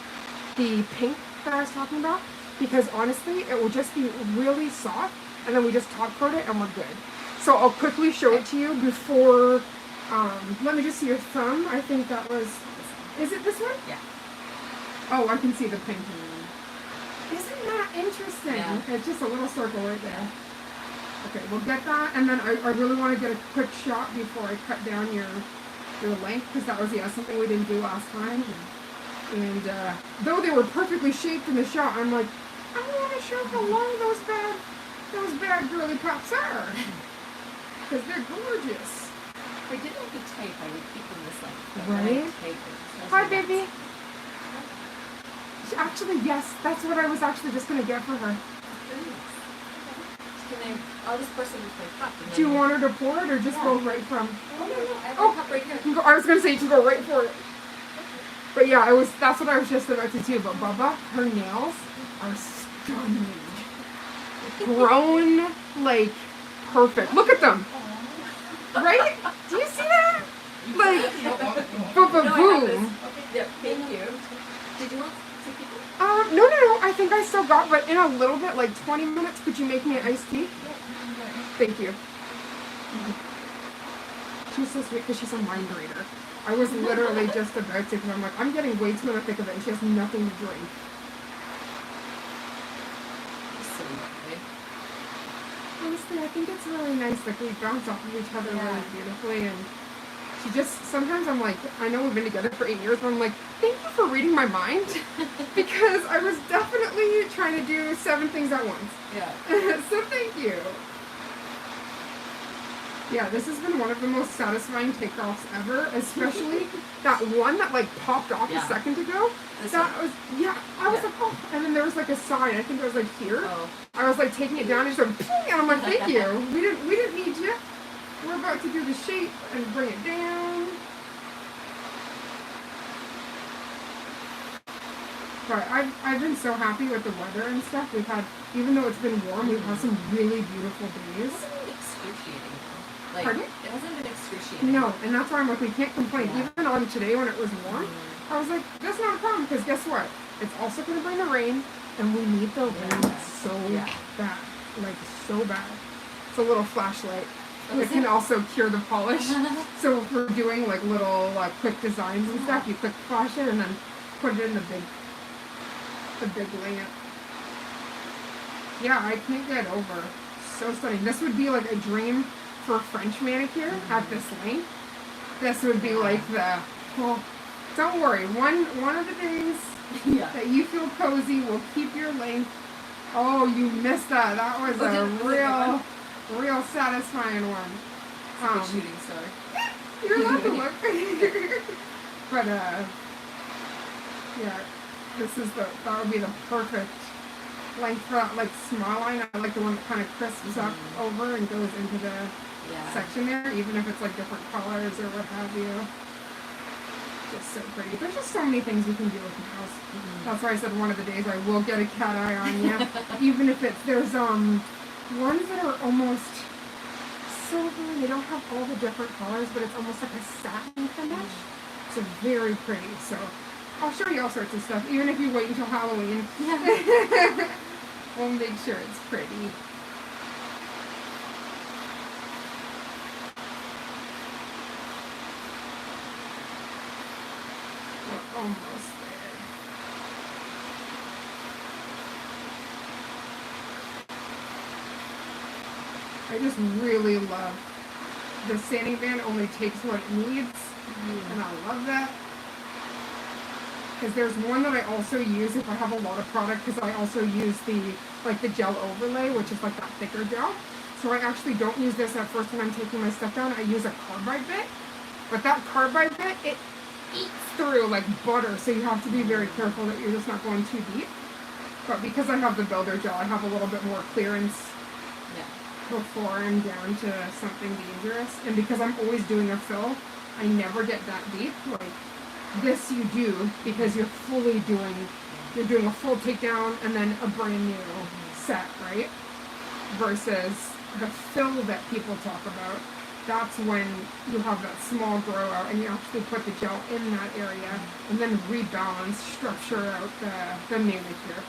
Speaker 1: The pink that I was talking about. Because honestly, it will just be really soft. And then we just top coat it and we're good. So I'll quickly show it to you before, let me just see your thumb. I think that was, is it this one?
Speaker 2: Yeah.
Speaker 1: Oh, I can see the pink. Isn't that interesting?
Speaker 2: Yeah.
Speaker 1: It's just a little circle right there. Okay, we'll get that. And then I really want to get a quick shot before I cut down your length, because that was, something we didn't do last time. And though they were perfectly shaped in the shot, I'm like, I want to show how long those bad girly pops are. Because they're gorgeous.
Speaker 2: If I didn't have the tape, I would keep them this length.
Speaker 1: Right? Hi, baby. Actually, yes, that's what I was actually just going to get for her.
Speaker 2: I'll just pour some into my cup.
Speaker 1: Do you want her to pour it or just go right from?
Speaker 2: Oh, no, I have a cup right here.
Speaker 1: I was going to say you can go right for it. But yeah, that's what I was just about to do. But Bubba, her nails are stunning. Grown, like, perfect. Look at them. Right? Do you see that? Like, boom.
Speaker 2: Yeah, thank you. Did you want cookie?
Speaker 1: No. I think I still got, but in a little bit, like 20 minutes, could you make me an iced tea? Thank you. She's so sweet because she's a mind reader. I was literally just about to, because I'm like, I'm getting way too in the thick of it, and she has nothing to drink. Honestly, I think it's really nice. Like, we bounce off of each other really beautifully, and She just, sometimes I'm like, I know we've been together for 8 years, but I'm like, thank you for reading my mind. Because I was definitely trying to do 7 things at once.
Speaker 2: Yeah.
Speaker 1: So thank you. Yeah, this has been one of the most satisfying takeoffs ever, especially that one that like popped off a second ago. That was, I was like, oh, and then there was like a sign, I think it was like here.
Speaker 2: Oh.
Speaker 1: I was like taking it down and just went, ping, and I'm like, thank you. We didn't need you. We're about to do the shape and bring it down. But I've been so happy with the weather and stuff. We've had, even though it's been warm, we've had some really beautiful days.
Speaker 2: It wasn't excruciating. Like,
Speaker 1: Pardon?
Speaker 2: It hasn't been excruciating.
Speaker 1: No, and that's why I'm like, we can't complain. Even on today when it was warm, I was like, that's not a problem, because guess what? It's also going to bring the rain, and we need the rain so bad. Like, so bad. It's a little flashlight. It can also cure the polish. So if we're doing like little quick designs and stuff, you quick flash it and then put it in the big lamp. Yeah, I can't get over. So stunning. This would be like a dream for French manicure at this length. This would be like the, well, don't worry. One of the days that you feel cozy will keep your length. Oh, you missed that. That was a real satisfying one.
Speaker 2: Shooting star.
Speaker 1: You're allowed to look. But yeah, that would be the perfect length for that like small line. I like the one that kind of crisps up over and goes into the section there, even if it's like different colors or what have you. Just so pretty. There's just so many things you can do with the house. That's why I said one of the days I will get a cat eye on you. Even if there's ones that are almost silver. They don't have all the different colors, but it's almost like a satin finish. It's very pretty. So I'll show you all sorts of stuff, even if you wait until Halloween. We'll make sure it's pretty. We're almost there. I just really love the sanding band only takes what it needs, and I love that. Because there's one that I also use if I have a lot of product, because I also use the gel overlay, which is like that thicker gel. So I actually don't use this at first when I'm taking my stuff down. I use a carbide bit, but that carbide bit, it eats through like butter, so you have to be very careful that you're just not going too deep. But because I have the builder gel, I have a little bit more clearance before I'm down to something dangerous. And because I'm always doing a fill, I never get that deep. Like this you do because you're doing a full takedown and then a brand new set, right? Versus the fill that people talk about, that's when you have that small grow out and you actually put the gel in that area and then rebalance, structure out the manicure.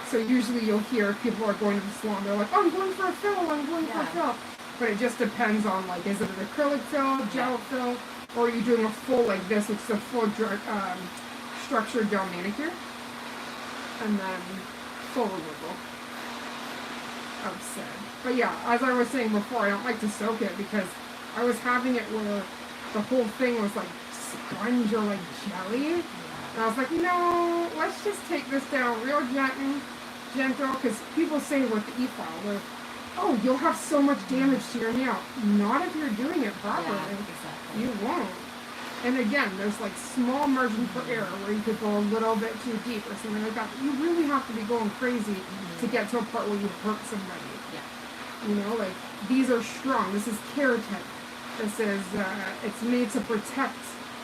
Speaker 1: So usually you'll hear people are going to the salon, they're like, oh, I'm going for a fill, But it just depends on like, is it an acrylic fill, gel fill, or are you doing a full like this, which is a full structured gel manicure, and then full removal of said. But yeah, as I was saying before, I don't like to soak it because I was having it where the whole thing was like sponge or like jelly. And I was like, no, let's just take this down real gentle, because people say with the e-file, oh, you'll have so much damage to your nail. Not if you're doing it properly.
Speaker 2: Yeah, exactly.
Speaker 1: You won't. And again, there's like small margin for error where you could go a little bit too deep or something like that. But you really have to be going crazy to get to a part where you hurt somebody.
Speaker 2: Yeah.
Speaker 1: You know, like these are strong. This is keratin. This is, it's made to protect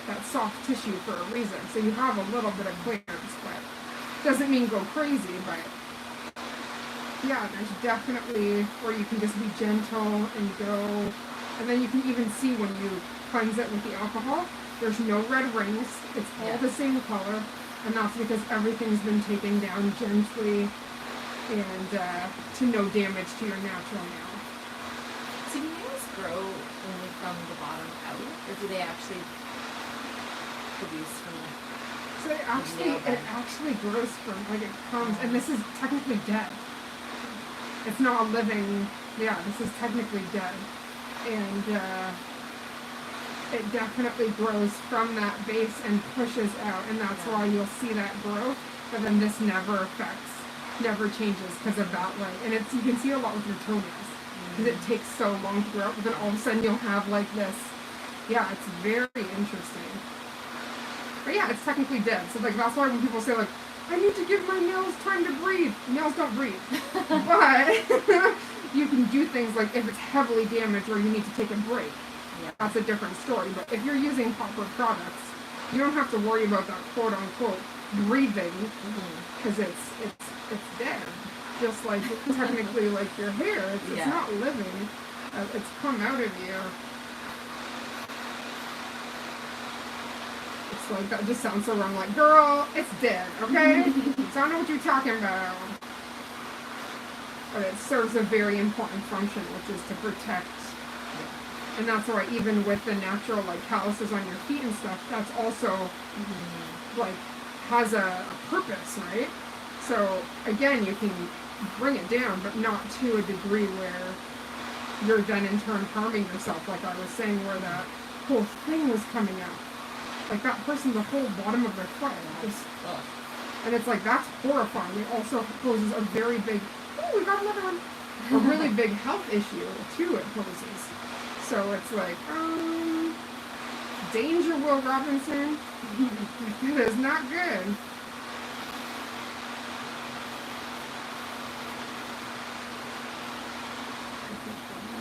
Speaker 1: that soft tissue for a reason. So you have a little bit of clearance, but doesn't mean go crazy, but yeah, there's definitely where you can just be gentle and go, and then you can even see when you cleanse it with the alcohol, there's no red rings, it's all the same color, and that's because everything's been taken down gently and to no damage to your natural nail.
Speaker 2: So do nails grow only from the bottom out, or do they actually produce from
Speaker 1: So it actually grows from, like it comes, and this is technically dead. It's not a living, this is technically dead. And it definitely grows from that base and pushes out, and that's why you'll see that growth, but then this never changes because of that way. And you can see a lot with your toenails, because it takes so long to grow out, but then all of a sudden you'll have like this. Yeah, it's very interesting. But yeah, it's technically dead. So like that's why when people say like, I need to give my nails time to breathe. Nails don't breathe. But you can do things like if it's heavily damaged or you need to take a break. Yeah. That's a different story. But if you're using proper products, you don't have to worry about that quote unquote breathing, because it's dead. Just like technically like your hair, it's not living. It's come out of you. It's like, that just sounds so wrong. Like, girl, it's dead, okay? So I know what you're talking about. But it serves a very important function, which is to protect. And that's why even with the natural, like, calluses on your feet and stuff, that's also, like, has a purpose, right? So, again, you can bring it down, but not to a degree where you're then in turn harming yourself, like I was saying, where that whole thing was coming out. Like that person, the whole bottom of their foot. And it's like, that's horrifying. It also poses a very big, oh, we got another one. A really big health issue, too, it poses. So it's like, danger, Will Robinson. It is not good.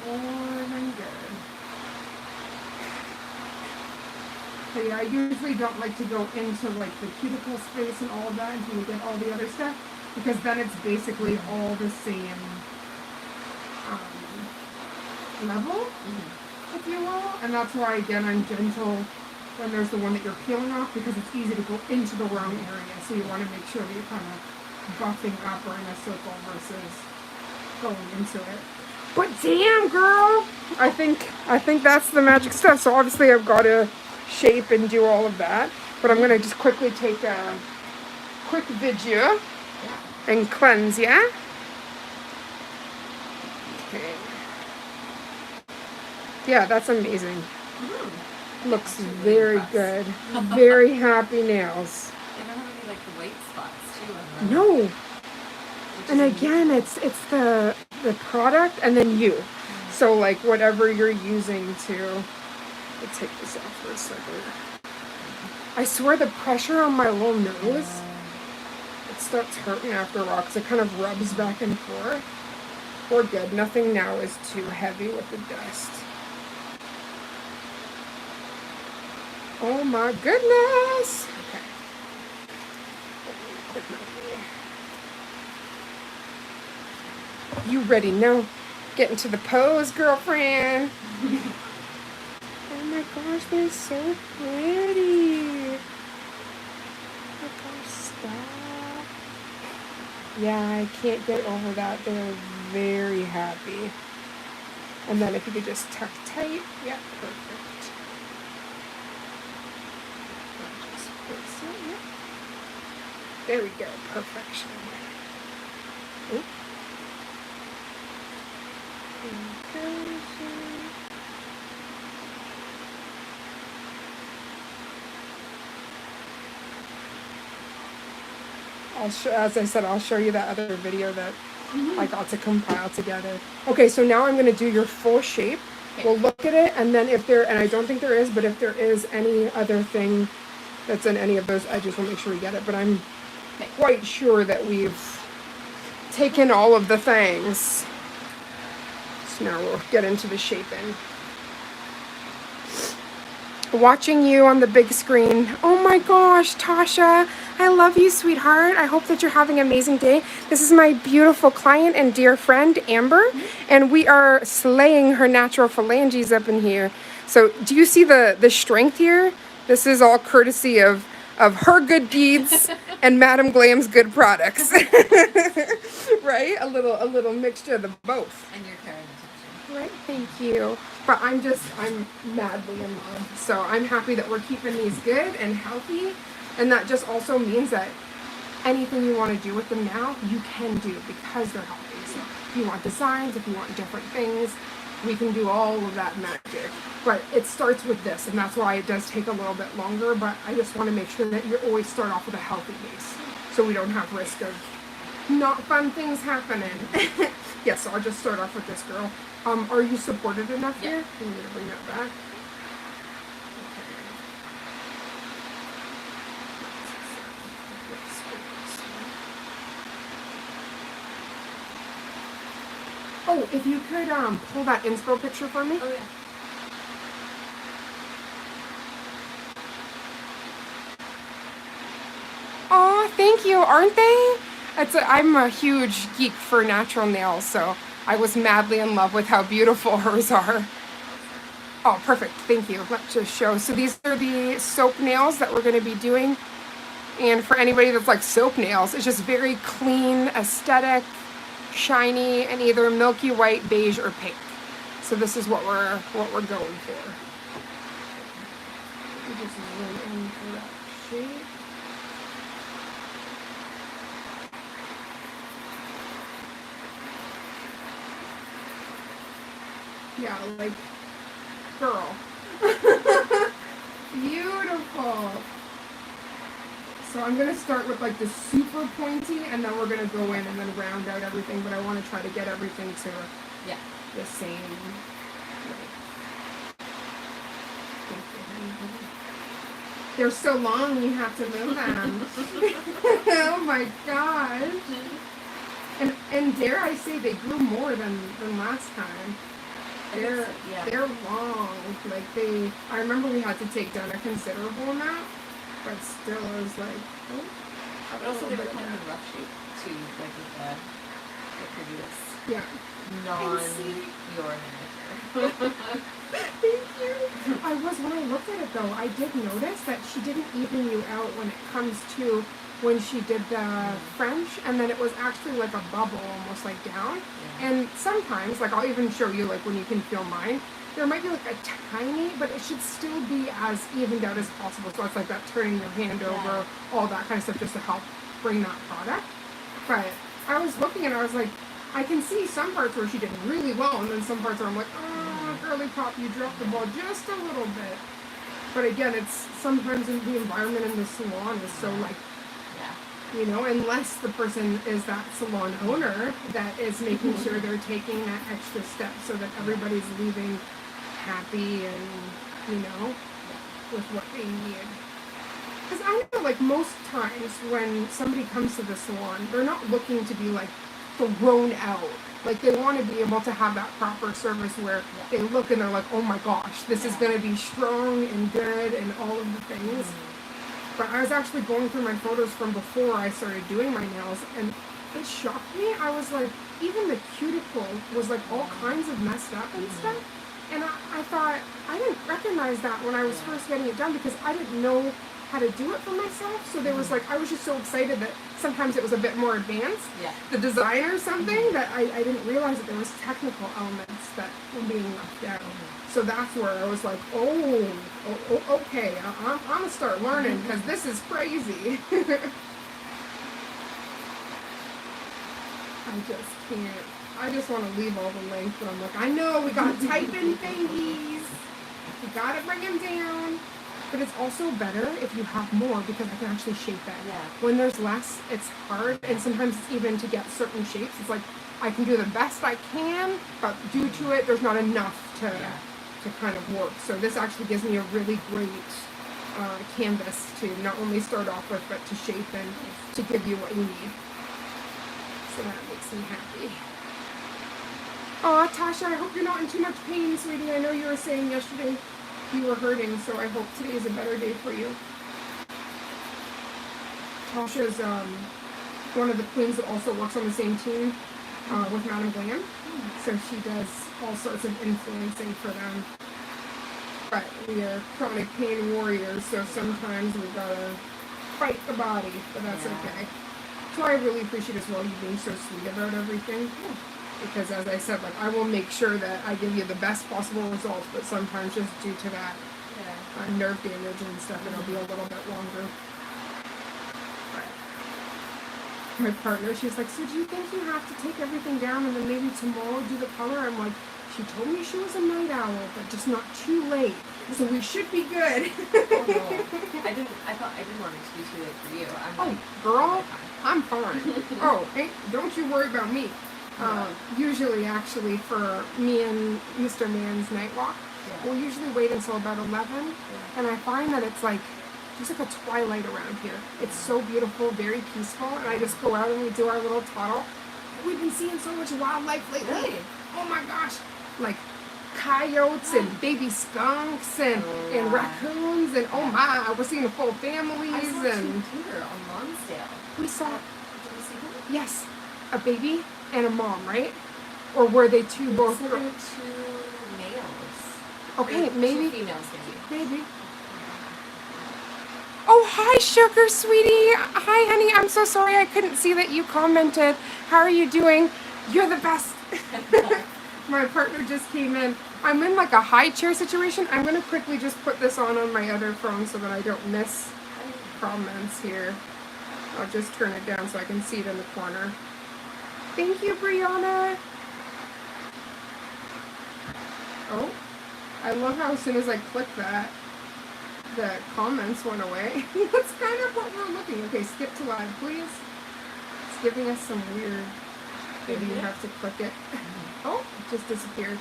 Speaker 1: More than good. So yeah, I usually don't like to go into like the cuticle space and all of that until you get all the other stuff, because then it's basically all the same level, if you will. And that's why, again, I'm gentle when there's the one that you're peeling off, because it's easy to go into the wrong area. So you want to make sure that you're kind of buffing up or in a circle versus going into it. But damn, girl, I think that's the magic stuff. So obviously I've got to shape and do all of that, but I'm gonna just quickly take a quick video and cleanse. Yeah. Okay. Yeah, that's amazing. Looks very good. Very happy nails.
Speaker 2: They don't have any like the white spots too.
Speaker 1: No. And again, it's the product and then you. So like whatever you're using to. Let's take this off for a second. I swear the pressure on my little nose, it starts hurting after a while because it kind of rubs back and forth. We're good. Nothing now is too heavy with the dust. Oh my goodness. Okay. You ready now? Get into the pose, girlfriend. Oh my gosh, they're so pretty. Oh my gosh, stop. Yeah, I can't get over that. They're very happy. And then if you could just tuck tight. Yeah, perfect. Just fix it. Yeah. There we go. Perfection. Oop. As I said, I'll show you that other video that I got to compile together. Okay, so now I'm going to do your full shape. Okay. We'll look at it, and then if there, and I don't think there is, but if there is any other thing that's in any of those edges, we'll make sure we get it. But I'm quite sure that we've taken all of the things. So now we'll get into the shaping. Watching you on the big screen. Oh my gosh, Tasha, I love you, sweetheart. I hope that you're having an amazing day. This is my beautiful client and dear friend, Amber, and we are slaying her natural phalanges up in here. So do you see the strength here? This is all courtesy of her good deeds and Madam Glam's good products. Right? A little mixture of the both.
Speaker 2: And your care and attention.
Speaker 1: Right, thank you. But I'm madly in love. So I'm happy that we're keeping these good and healthy. And that just also means that anything you want to do with them now, you can do because they're healthy. So if you want designs, if you want different things, we can do all of that magic. But it starts with this, and that's why it does take a little bit longer, but I just want to make sure that you always start off with a healthy base, so we don't have risk of not fun things happening. Yeah, so I'll just start off with this girl. Are you supported enough here? I'm going to bring that back. Oh, if you could pull that inspo picture for me.
Speaker 2: Oh, yeah.
Speaker 1: Oh, thank you. Aren't they? I'm a huge geek for natural nails, so I was madly in love with how beautiful hers are. Oh, perfect. Thank you. Let's just show. So these are the soap nails that we're going to be doing. And for anybody that's like soap nails, it's just very clean, aesthetic, shiny, and either milky white, beige, or pink. So this is what we're going for. Let me just zoom in for that shape. Yeah, like, girl. Beautiful. So I'm going to start with like the super pointy, and then we're going to go in and then round out everything, but I want to try to get everything to the same. They're so long, you have to move them. Oh my gosh. And dare I say, they grew more than last time. They're long. Like I remember we had to take down a considerable amount, but still it was like, oh.
Speaker 2: But also they were kind of rough shape too, like with the previous non-your manicure.
Speaker 1: Thank you. When I looked at it though, I did notice that she didn't even you out when it comes to when she did the French, and then it was actually like a bubble, almost like down. Yeah. And sometimes, like I'll even show you, like when you can feel mine, there might be like a tiny, but it should still be as evened out as possible. So it's like that turning your hand over, all that kind of stuff, just to help bring that product. But I was looking and I was like, I can see some parts where she did really well, and then some parts where I'm like, oh, girly pop, you dropped the ball just a little bit. But again, it's sometimes in the environment in the salon is so like, you know, unless the person is that salon owner that is making sure they're taking that extra step so that everybody's leaving happy and, you know, with what they need. Because I know, like, most times when somebody comes to the salon, they're not looking to be, like, thrown out. Like, they want to be able to have that proper service where they look and they're like, oh my gosh, this is going to be strong and good and all of the things. But I was actually going through my photos from before I started doing my nails, and it shocked me. I was like, even the cuticle was like all kinds of messed up and stuff. And I thought, I didn't recognize that when I was first getting it done because I didn't know how to do it for myself. So there was like, I was just so excited that sometimes it was a bit more advanced, the design or something, that I didn't realize that there was technical elements that were being left out. So that's where I was like, oh okay, I'm going to start learning because this is crazy. I just can't. I just want to leave all the length, but I'm like, I know, we got to type in thingies. We got to bring them down. But it's also better if you have more because I can actually shape it. When there's less, it's hard, and sometimes it's even to get certain shapes. It's like, I can do the best I can, but due to it, there's not enough to kind of work. So this actually gives me a really great canvas to not only start off with, but to shape and to give you what you need. So that makes me happy. Aw, Tasha, I hope you're not in too much pain, sweetie. I know you were saying yesterday you were hurting, so I hope today is a better day for you. Tasha's one of the queens that also works on the same team with Madam Glam. So she does all sorts of influencing for them. But we are chronic pain warriors, so sometimes we gotta fight the body, but that's okay. So I really appreciate as well you being so sweet about everything. Because as I said, like I will make sure that I give you the best possible results, but sometimes just due to that nerve damage and stuff, it'll be a little bit longer. my partner, she's like, so do you think you have to take everything down and then maybe tomorrow do the color? I'm like, she told me she was a night owl, but just not too late. So we should be good.
Speaker 2: Oh, no. I didn't want it to be too late for you. I'm like,
Speaker 1: girl, I'm fine. Oh, hey, don't you worry about me. Usually, actually, for me and Mr. Man's night walk, we'll usually wait until about 11, and I find that it's like, there's like a twilight around here. It's so beautiful, very peaceful, and I just go out and we do our little toddle. We've been seeing so much wildlife lately.
Speaker 2: Really?
Speaker 1: Oh my gosh. Like coyotes and baby skunks and raccoons and oh my, we're seeing full families.
Speaker 2: I saw
Speaker 1: and
Speaker 2: two deer on Lonsdale.
Speaker 1: we saw,
Speaker 2: Did you see them?
Speaker 1: yes, a baby and a mom, right? Or were they two both?
Speaker 2: So there were two males.
Speaker 1: Okay, maybe.
Speaker 2: Two females, maybe.
Speaker 1: Maybe. Oh, hi, Sugar Sweetie. Hi, honey. I'm so sorry I couldn't see that you commented. How are you doing? You're the best. My partner just came in. I'm in like a high chair situation. I'm going to quickly just put this on my other phone so that I don't miss comments here. I'll just turn it down so I can see it in the corner. Thank you, Brianna. Oh, I love how as soon as I click that, the comments went away. That's kind of what we're looking. Okay, skip to live, please. It's giving us some weird. Maybe you have to click it. Oh, it just disappeared.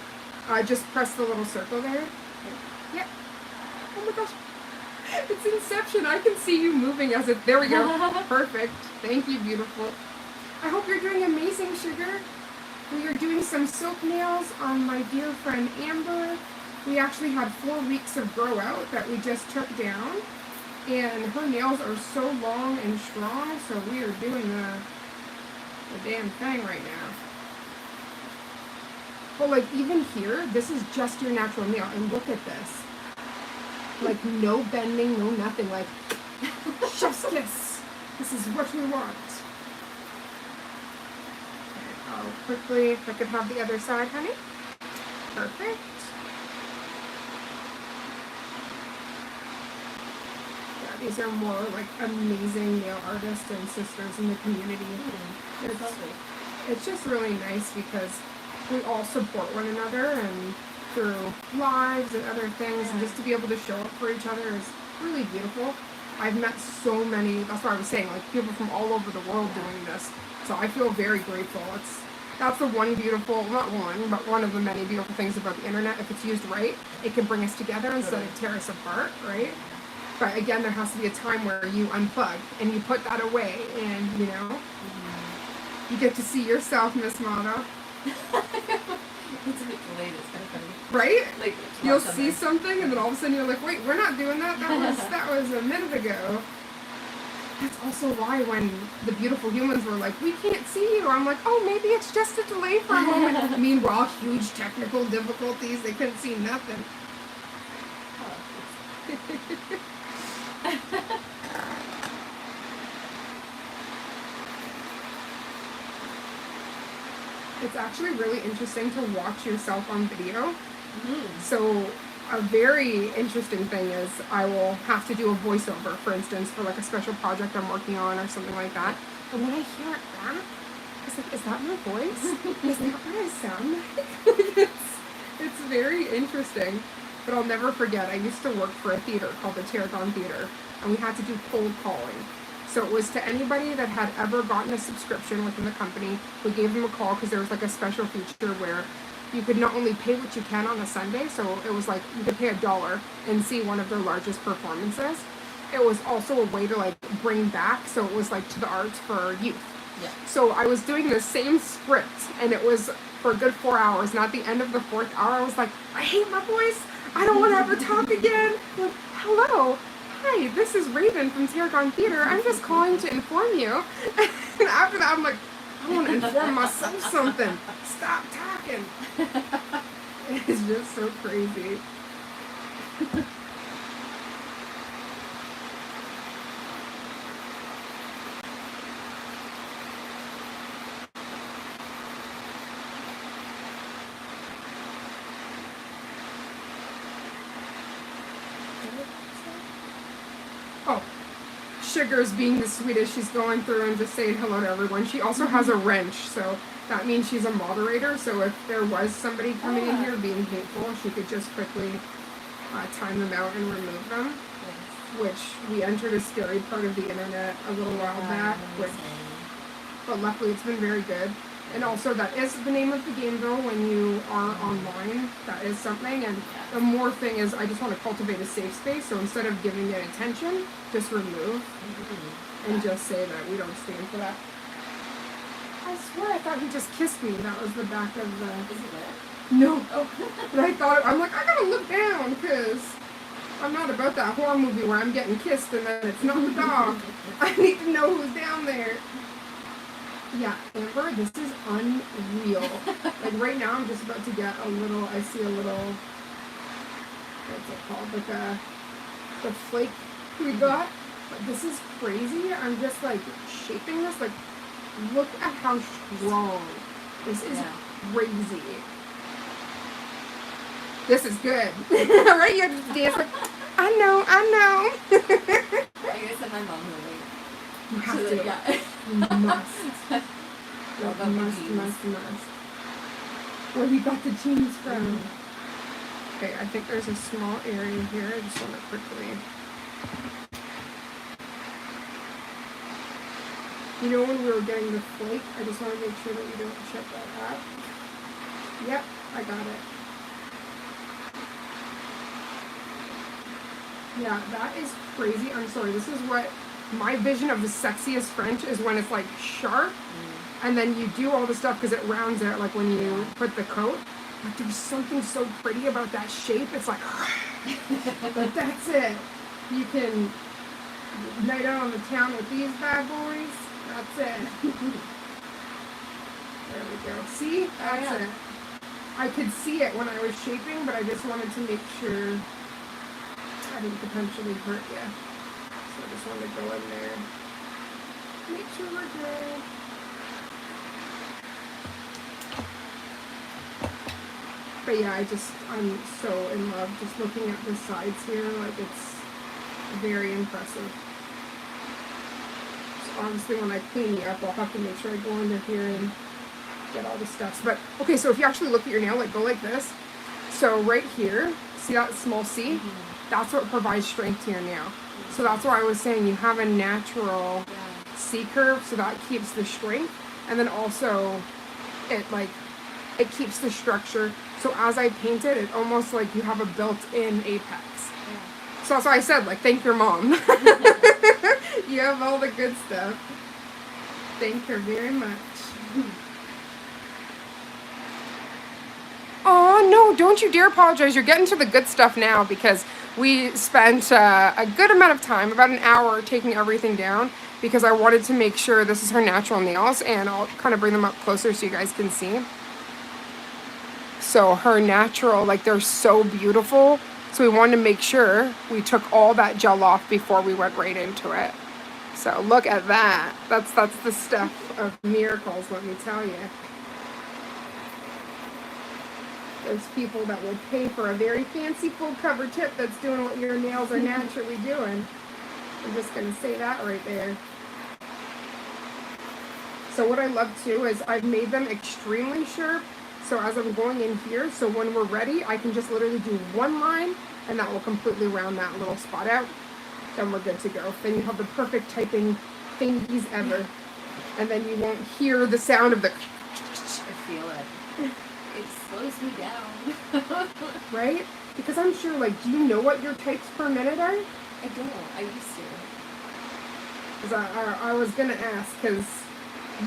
Speaker 1: Just press the little circle there. Yep. Oh my gosh. It's Inception. I can see you moving as it. There we go. Perfect. Thank you, beautiful. I hope you're doing amazing, Sugar. We are doing some silk nails on my dear friend Amber. We actually had 4 weeks of grow out that we just took down. And her nails are so long and strong, so we are doing the damn thing right now. But like even here, this is just your natural nail. And look at this. Like no bending, no nothing. Like chef's kiss. This is what we want. Okay, I'll quickly, if I could have the other side, honey. Perfect. Yeah, these are more like amazing nail artists and sisters in the community. It's just really nice because we all support one another and through lives and other things, and just to be able to show up for each other is really beautiful. I've met so many, that's what I was saying, like people from all over the world doing this. So I feel very grateful. That's the one beautiful, not one, but one of the many beautiful things about the internet. If it's used right, it can bring us together instead of tear us apart, right? But again, there has to be a time where you unplug and you put that away and, you know, you get to see yourself, Miss Mata.
Speaker 2: It's a bit delayed, it's kind of funny.
Speaker 1: Right?
Speaker 2: Like,
Speaker 1: you'll see something and then all of a sudden you're like, wait, we're not doing that. That was a minute ago. That's also why when the beautiful humans were like, we can't see you, I'm like, oh, maybe it's just a delay for a moment. Meanwhile, huge technical difficulties, they couldn't see nothing. It's actually really interesting to watch yourself on video. Mm-hmm. So a very interesting thing is I will have to do a voiceover, for instance, for like a special project I'm working on or something like that. And when I hear it back, it's like, is that my voice? Is that what I sound like? It's very interesting. But I'll never forget, I used to work for a theater called the Tarragon Theater, and we had to do cold calling. So it was to anybody that had ever gotten a subscription within the company. We gave them a call because there was like a special feature where you could not only pay what you can on a Sunday, so it was like you could pay $1 and see one of their largest performances. It was also a way to like bring back, so it was like to the arts for youth. Yeah. So I was doing the same script, and it was for a good 4 hours, and at the end of the 4th hour, I was like, I hate my voice. I don't want to ever talk again. Like, hello. Hi, this is Raven from Tarragon Theater. I'm just calling to inform you. And after that, I'm like, I want to inform myself something. Stop talking. It's just so crazy. Sugar's being the sweetest. She's going through and just saying hello to everyone. She also has a wrench, so that means she's a moderator. So if there was somebody coming in here being hateful, she could just quickly time them out and remove them. Which we entered a scary part of the internet a little while back, but luckily it's been very good. And also that is the name of the game though, when you are online, that is something. And the more thing is, I just want to cultivate a safe space, so instead of giving it attention, just remove and just say that we don't stand for that. I swear I thought he just kissed me. That was the back of the...
Speaker 2: Is he there?
Speaker 1: No. But I thought, I'm like, I gotta look down, because I'm not about that horror movie where I'm getting kissed and then it's not the dog. I need to know who's down there. Yeah, Amber, this is unreal. Like right now I'm just about to get a little, I see a little, what's it called? Like the flake we got. But this is crazy. I'm just like shaping this. Like, look at how strong. This is crazy. This is good. Right? You have to dance like, I know.
Speaker 2: I guess send my mom movie.
Speaker 1: You have to.
Speaker 2: Yeah.
Speaker 1: You must. Must. Where you got the jeans from. Okay, I think there's a small area here. I just want to quickly. You know when we were getting the flake, I just want to make sure that you don't check that up. Yep, I got it. Yeah, that is crazy. I'm sorry. This is what my vision of the sexiest French is, when it's like sharp and then you do all the stuff because it rounds out, like when you put the coat. But there's something so pretty about that shape. It's like, but that's it. You can night out on the town with these bad boys. That's it. There we go. See? That's it. I could see it when I was shaping, but I just wanted to make sure I didn't potentially hurt you. So I just wanted to go in there. Make sure we're good. But yeah, I'm so in love just looking at the sides here. Like, it's very impressive. So obviously when I clean you up, I'll have to make sure I go under here and get all the stuff. But okay, so if you actually look at your nail, like go like this. So right here, see that small C? That's what provides strength to your nail. So that's why I was saying you have a natural C curve, so that keeps the strength. And then also it keeps the structure. So as I paint it, it's almost like you have a built-in apex. Yeah. So that's why I said, like, thank your mom. You have all the good stuff. Thank her very much. Oh, no, don't you dare apologize. You're getting to the good stuff now, because we spent a good amount of time, about an hour, taking everything down, because I wanted to make sure this is her natural nails, and I'll kind of bring them up closer so you guys can see. So her natural, like, they're so beautiful. So we wanted to make sure we took all that gel off before we went right into it. So look at that. That's the stuff of miracles, let me tell you. There's people that will pay for a very fancy full cover tip that's doing what your nails are naturally doing. I'm just going to say that right there. So what I love too is I've made them extremely sharp. So as I'm going in here, so when we're ready, I can just literally do one line and that will completely round that little spot out. Then we're good to go. Then you have the perfect typing thingies ever. And then you won't hear the sound of the...
Speaker 2: I feel it. It slows me down.
Speaker 1: Right? Because I'm sure, like, do you know what your types per minute are?
Speaker 2: I don't. I used to.
Speaker 1: Because I was going to ask, because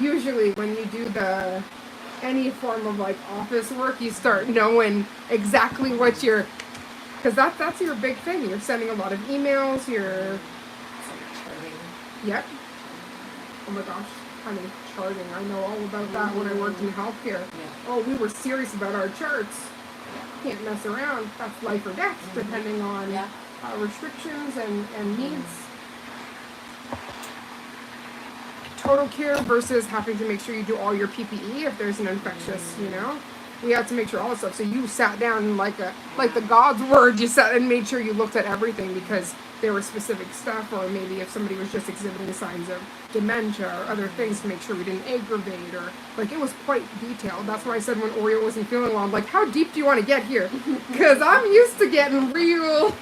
Speaker 1: usually when you do any form of, like, office work, you start knowing exactly what you're... Because that's your big thing. You're sending a lot of emails, you're...
Speaker 2: Charting.
Speaker 1: Yep. Oh my gosh. Honey, charting. I know all about that when I worked in healthcare. Yeah. Oh, we were serious about our charts. Can't mess around. That's life or death, depending on restrictions and needs. Total care versus having to make sure you do all your PPE if there's an infectious, you know. we had to make sure all the stuff. So you sat down and like the God's word, you sat and made sure you looked at everything because there was specific stuff, or maybe if somebody was just exhibiting signs of dementia or other things, to make sure we didn't aggravate, or like it was quite detailed. That's why I said when Oreo wasn't feeling well, I'm like, how deep do you want to get here? Because I'm used to getting real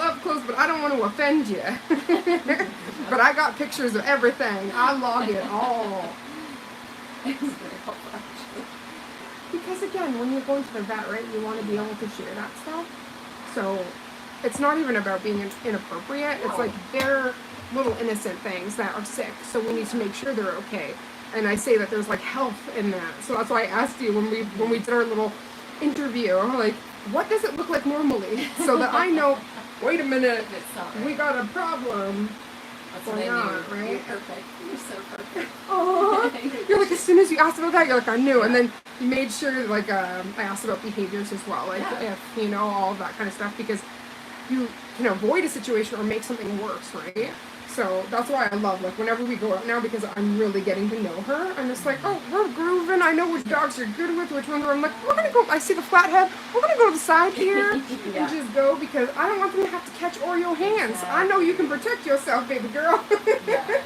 Speaker 1: up close, but I don't want to offend you. But I got pictures of everything. I log it all. Because again, when you're going to the vet, right, you want to be able to share that stuff. So it's not even about being inappropriate. It's like they're little innocent things that are sick, so we need to make sure they're okay. And I say that there's like health in that. So that's why I asked you when we did our little interview, like, what does it look like normally? So that I know, wait a minute, we got a problem.
Speaker 2: That's
Speaker 1: going on, right?
Speaker 2: You're perfect. You're so perfect.
Speaker 1: Oh, you're like, as soon as you asked about that, you're like, I knew. And then you made sure, like, I asked about behaviors as well, like if, you know, all of that kind of stuff, because you can avoid a situation or make something worse, right? So that's why I love, like, whenever we go out now, because I'm really getting to know her. I'm just like, oh, we're grooving. I know which dogs you're good with, which ones are. I'm like, we're going to go. I see the flathead. We're going to go to the side here and just go, because I don't want them to have to catch Oreo hands.
Speaker 2: Exactly.
Speaker 1: I know you can protect yourself, baby girl.
Speaker 2: Yeah.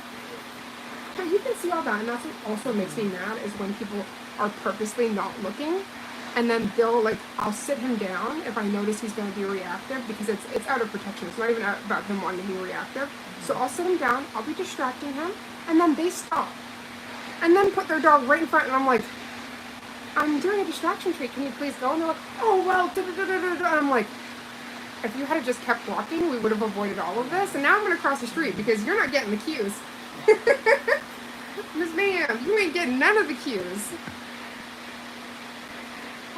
Speaker 1: But you can see all that, and that's what also makes me mad, is when people are purposely not looking. And then they'll, like, I'll sit him down if I notice he's going to be reactive, because it's out of protection. It's not even about him wanting to be reactive. So I'll sit him down, I'll be distracting him, and then they stop. And then put their dog right in front, and I'm like, I'm doing a distraction treat, can you please go? And they're like, oh, well, da-da-da-da-da. And I'm like, if you had just kept walking, we would have avoided all of this. And now I'm going to cross the street, because you're not getting the cues. Miss Ma'am, you ain't getting none of the cues.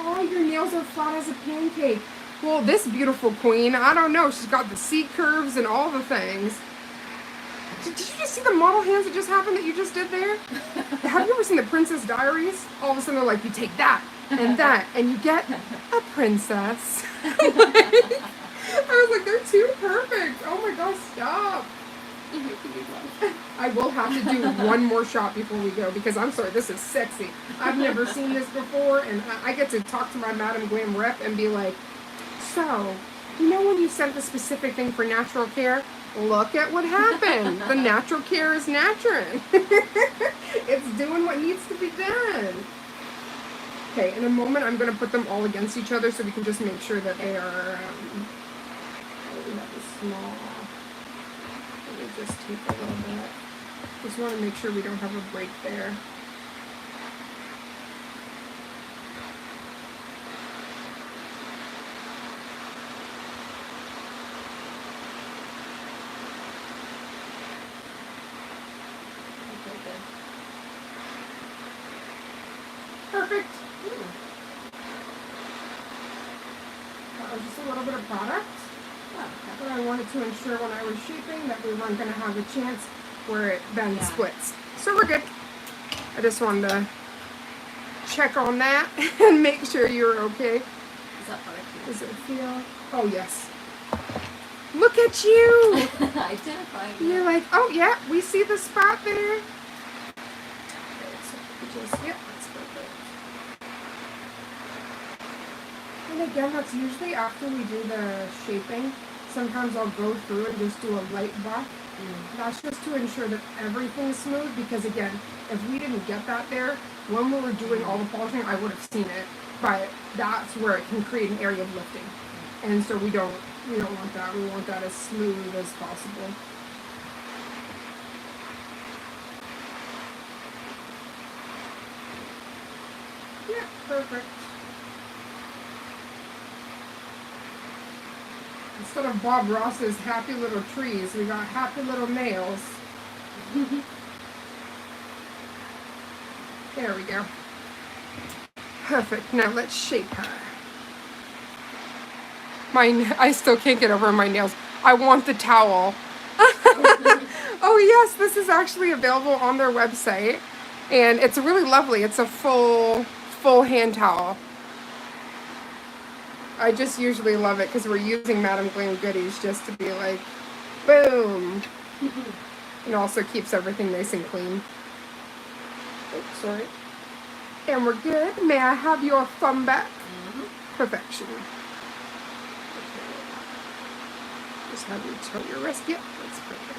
Speaker 1: Oh, your nails are flat as a pancake. Well, this beautiful queen, I don't know. She's got the C curves and all the things. Did you just see the model hands that just happened that you just did there? Have you ever seen the Princess Diaries? All of a sudden they're like, you take that, and you get a princess. I was like, they're too perfect. Oh my gosh, stop. I will have to do one more shot before we go, because I'm sorry, this is sexy. I've never seen this before, and I get to talk to my Madam Glam rep and be like, so, you know when you sent the specific thing for natural care? Look at what happened. The natural care is natural. It's doing what needs to be done. Okay, in a moment I'm going to put them all against each other so we can just make sure that they are, we have a small, let me just take a little bit. Just want to make sure we don't have a break there. Perfect. That was just a little bit of product. But I wanted to ensure when I was shaping that we weren't going to have a chance where it then splits. So we're good. I just wanted to check on that and make sure you're okay.
Speaker 2: Is that product?
Speaker 1: Does it feel? Oh, yes. Look at you.
Speaker 2: Identifying.
Speaker 1: You're like, oh, yeah, we see the spot there. Okay, so just, yep, that's perfect. And again, that's usually after we do the shaping. Sometimes I'll go through and just do a light buff. That's just to ensure that everything's smooth, because again, if we didn't get that there, when we were doing all the polishing, I would have seen it. But that's where it can create an area of lifting. And so we don't want that. We want that as smooth as possible. Yeah, perfect. Instead of Bob Ross's happy little trees, we got happy little nails. There we go. Perfect. Now let's shape her. I still can't get over my nails. I want the towel. Oh yes, this is actually available on their website. And it's really lovely. It's a full hand towel. I just usually love it because we're using Madam Glam goodies just to be like, boom. It also keeps everything nice and clean. Oops, sorry. And we're good. May I have your thumb back? Perfection. Just have you tilt your wrist. Yep, that's perfect.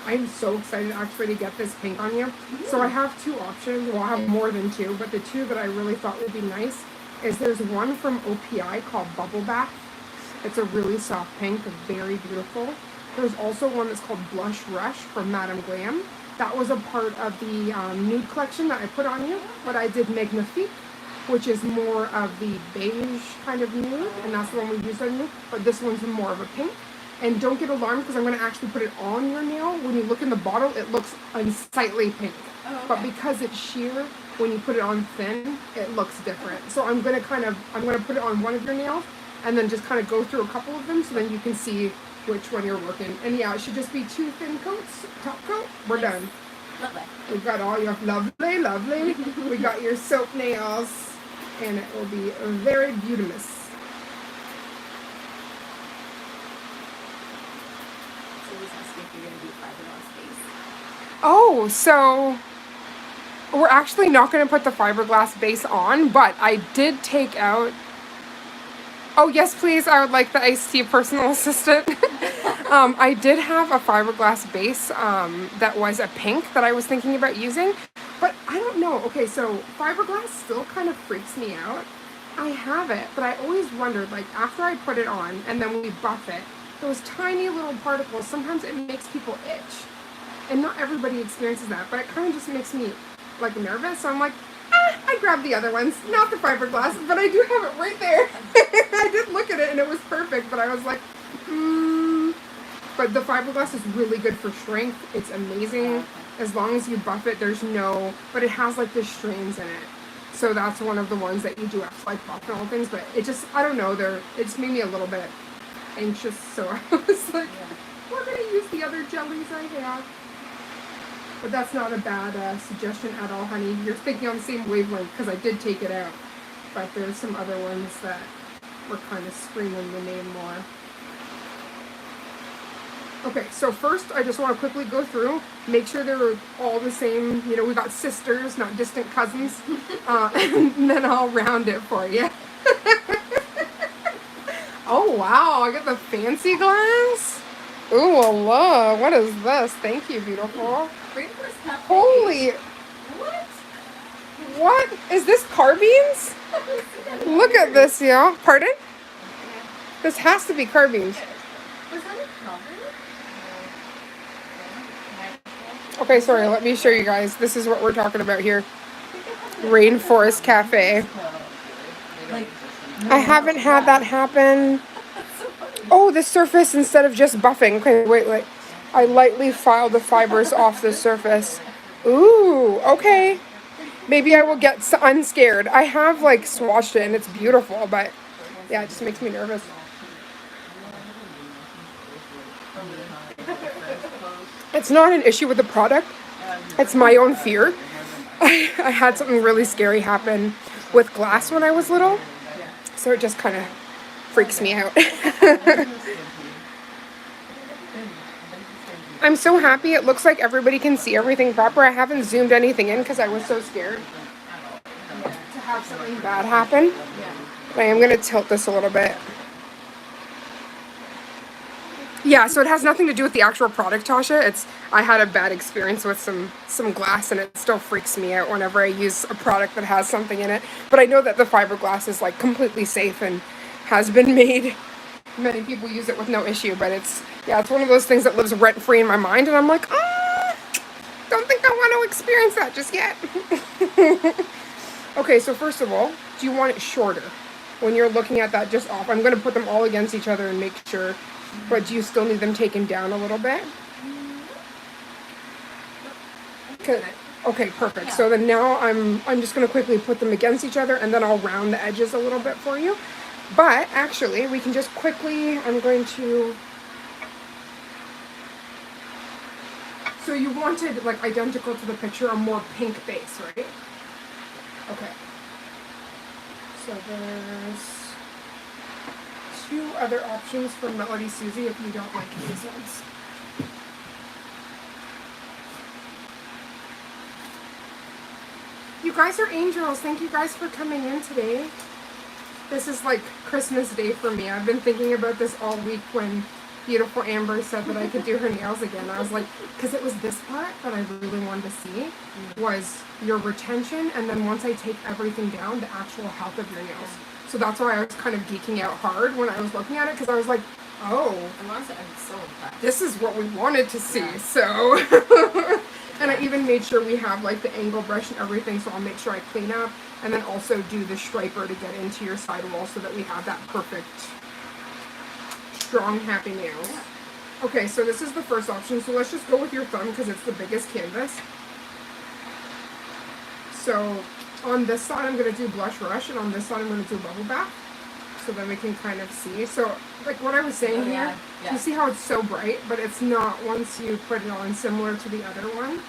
Speaker 1: I'm so excited actually to get this pink on you. So I have two options. Well, I have more than two, but the two that I really thought would be nice is there's one from OPI called Bubble Bath. It's a really soft pink, very beautiful. There's also one that's called Blush Rush from Madam Glam. That was a part of the nude collection that I put on you, but I did Magnifique, which is more of the beige kind of nude, and that's the one we used on you, but this one's more of a pink. And don't get alarmed because I'm going to actually put it on your nail. When you look in the bottle, it looks unsightly pink. Oh, okay. But because it's sheer, when you put it on thin, it looks different. So I'm going to put it on one of your nails and then just kind of go through a couple of them so then you can see which one you're working. And yeah, it should just be 2 thin coats, top coat. We're done.
Speaker 2: Lovely.
Speaker 1: We've got all your lovely. We got your soap nails, and it will be very beautiful. Oh, so we're actually not going to put the fiberglass base on, but I did take out... Oh, yes, please. I would like the iced tea personal assistant. I did have a fiberglass base that was a pink that I was thinking about using, but I don't know. Okay, so fiberglass still kind of freaks me out. I have it, but I always wondered, like, after I put it on and then we buff it, those tiny little particles, sometimes it makes people itch. And not everybody experiences that, but it kind of just makes me, like, nervous. So I'm like, I grabbed the other ones, not the fiberglass, but I do have it right there. I did look at it and it was perfect, but I was like, But the fiberglass is really good for strength. It's amazing. As long as you buff it, but it has, like, the strains in it. So that's one of the ones that you do have to, like, buff and all things, but it just, I don't know, it's made me a little bit anxious, so I was like, we're going to use the other jellies I have. But that's not a bad suggestion at all, honey. You're thinking on the same wavelength because I did take it out. But there's some other ones that were kind of screaming the name more. Okay, so first I just want to quickly go through, make sure they're all the same. You know, we got sisters, not distant cousins. And then I'll round it for you. Oh, wow, I got the fancy glass. Ooh, Allah, what is this? Thank you, beautiful. Holy, what? Is this carbines? Look at this, y'all. Pardon? This has to be carbines. Okay, sorry, let me show you guys. This is what we're talking about here. Rainforest Cafe. I haven't had that happen. Oh, the surface instead of just buffing. Okay, wait. I lightly filed the fibers off the surface. Ooh, okay. Maybe I will get unscared. I have, like, swatched it and it's beautiful, but yeah, it just makes me nervous. It's not an issue with the product. It's my own fear. I had something really scary happen with glass when I was little, so it just kind of freaks me out. I'm so happy. It looks like everybody can see everything proper. I haven't zoomed anything in because I was so scared to have something bad happen. But I am going to tilt this a little bit. Yeah, so it has nothing to do with the actual product, Tasha. I had a bad experience with some glass, and it still freaks me out whenever I use a product that has something in it. But I know that the fiberglass is, like, completely safe and has been made. Many people use it with no issue, but it's one of those things that lives rent-free in my mind, and I'm like, don't think I want to experience that just yet. Okay, so first of all, do you want it shorter? When you're looking at that just off, I'm going to put them all against each other and make sure, but do you still need them taken down a little bit? Okay, perfect. So then now I'm just going to quickly put them against each other, and then I'll round the edges a little bit for you. But actually, we can just quickly, I'm going to, so you wanted, like, identical to the picture, a more pink base, right? Okay. So there's 2 other options from Melody Susie if you don't like these ones. You guys are angels. Thank you guys for coming in today. This is like Christmas Day for me. I've been thinking about this all week when beautiful Amber said that I could do her nails again. I was like, because it was this part that I really wanted to see was your retention, and then once I take everything down, the actual health of your nails. So that's why I was kind of geeking out hard when I was looking at it, because I was like, oh,
Speaker 2: I'm so impressed.
Speaker 1: this is what we wanted to see. Yeah. So, and I even made sure we have like the angle brush and everything, so I'll make sure I clean up, and then also do the striper to get into your sidewall so that we have that perfect, strong, happy nails. Yeah. Okay, so this is the first option. So let's just go with your thumb because it's the biggest canvas. So on this side, I'm going to do Blush Rush, and on this side, I'm going to do Bubble Bath. So then we can kind of see. So, like what I was saying here, you see how it's so bright, but it's not once you put it on, similar to the other one.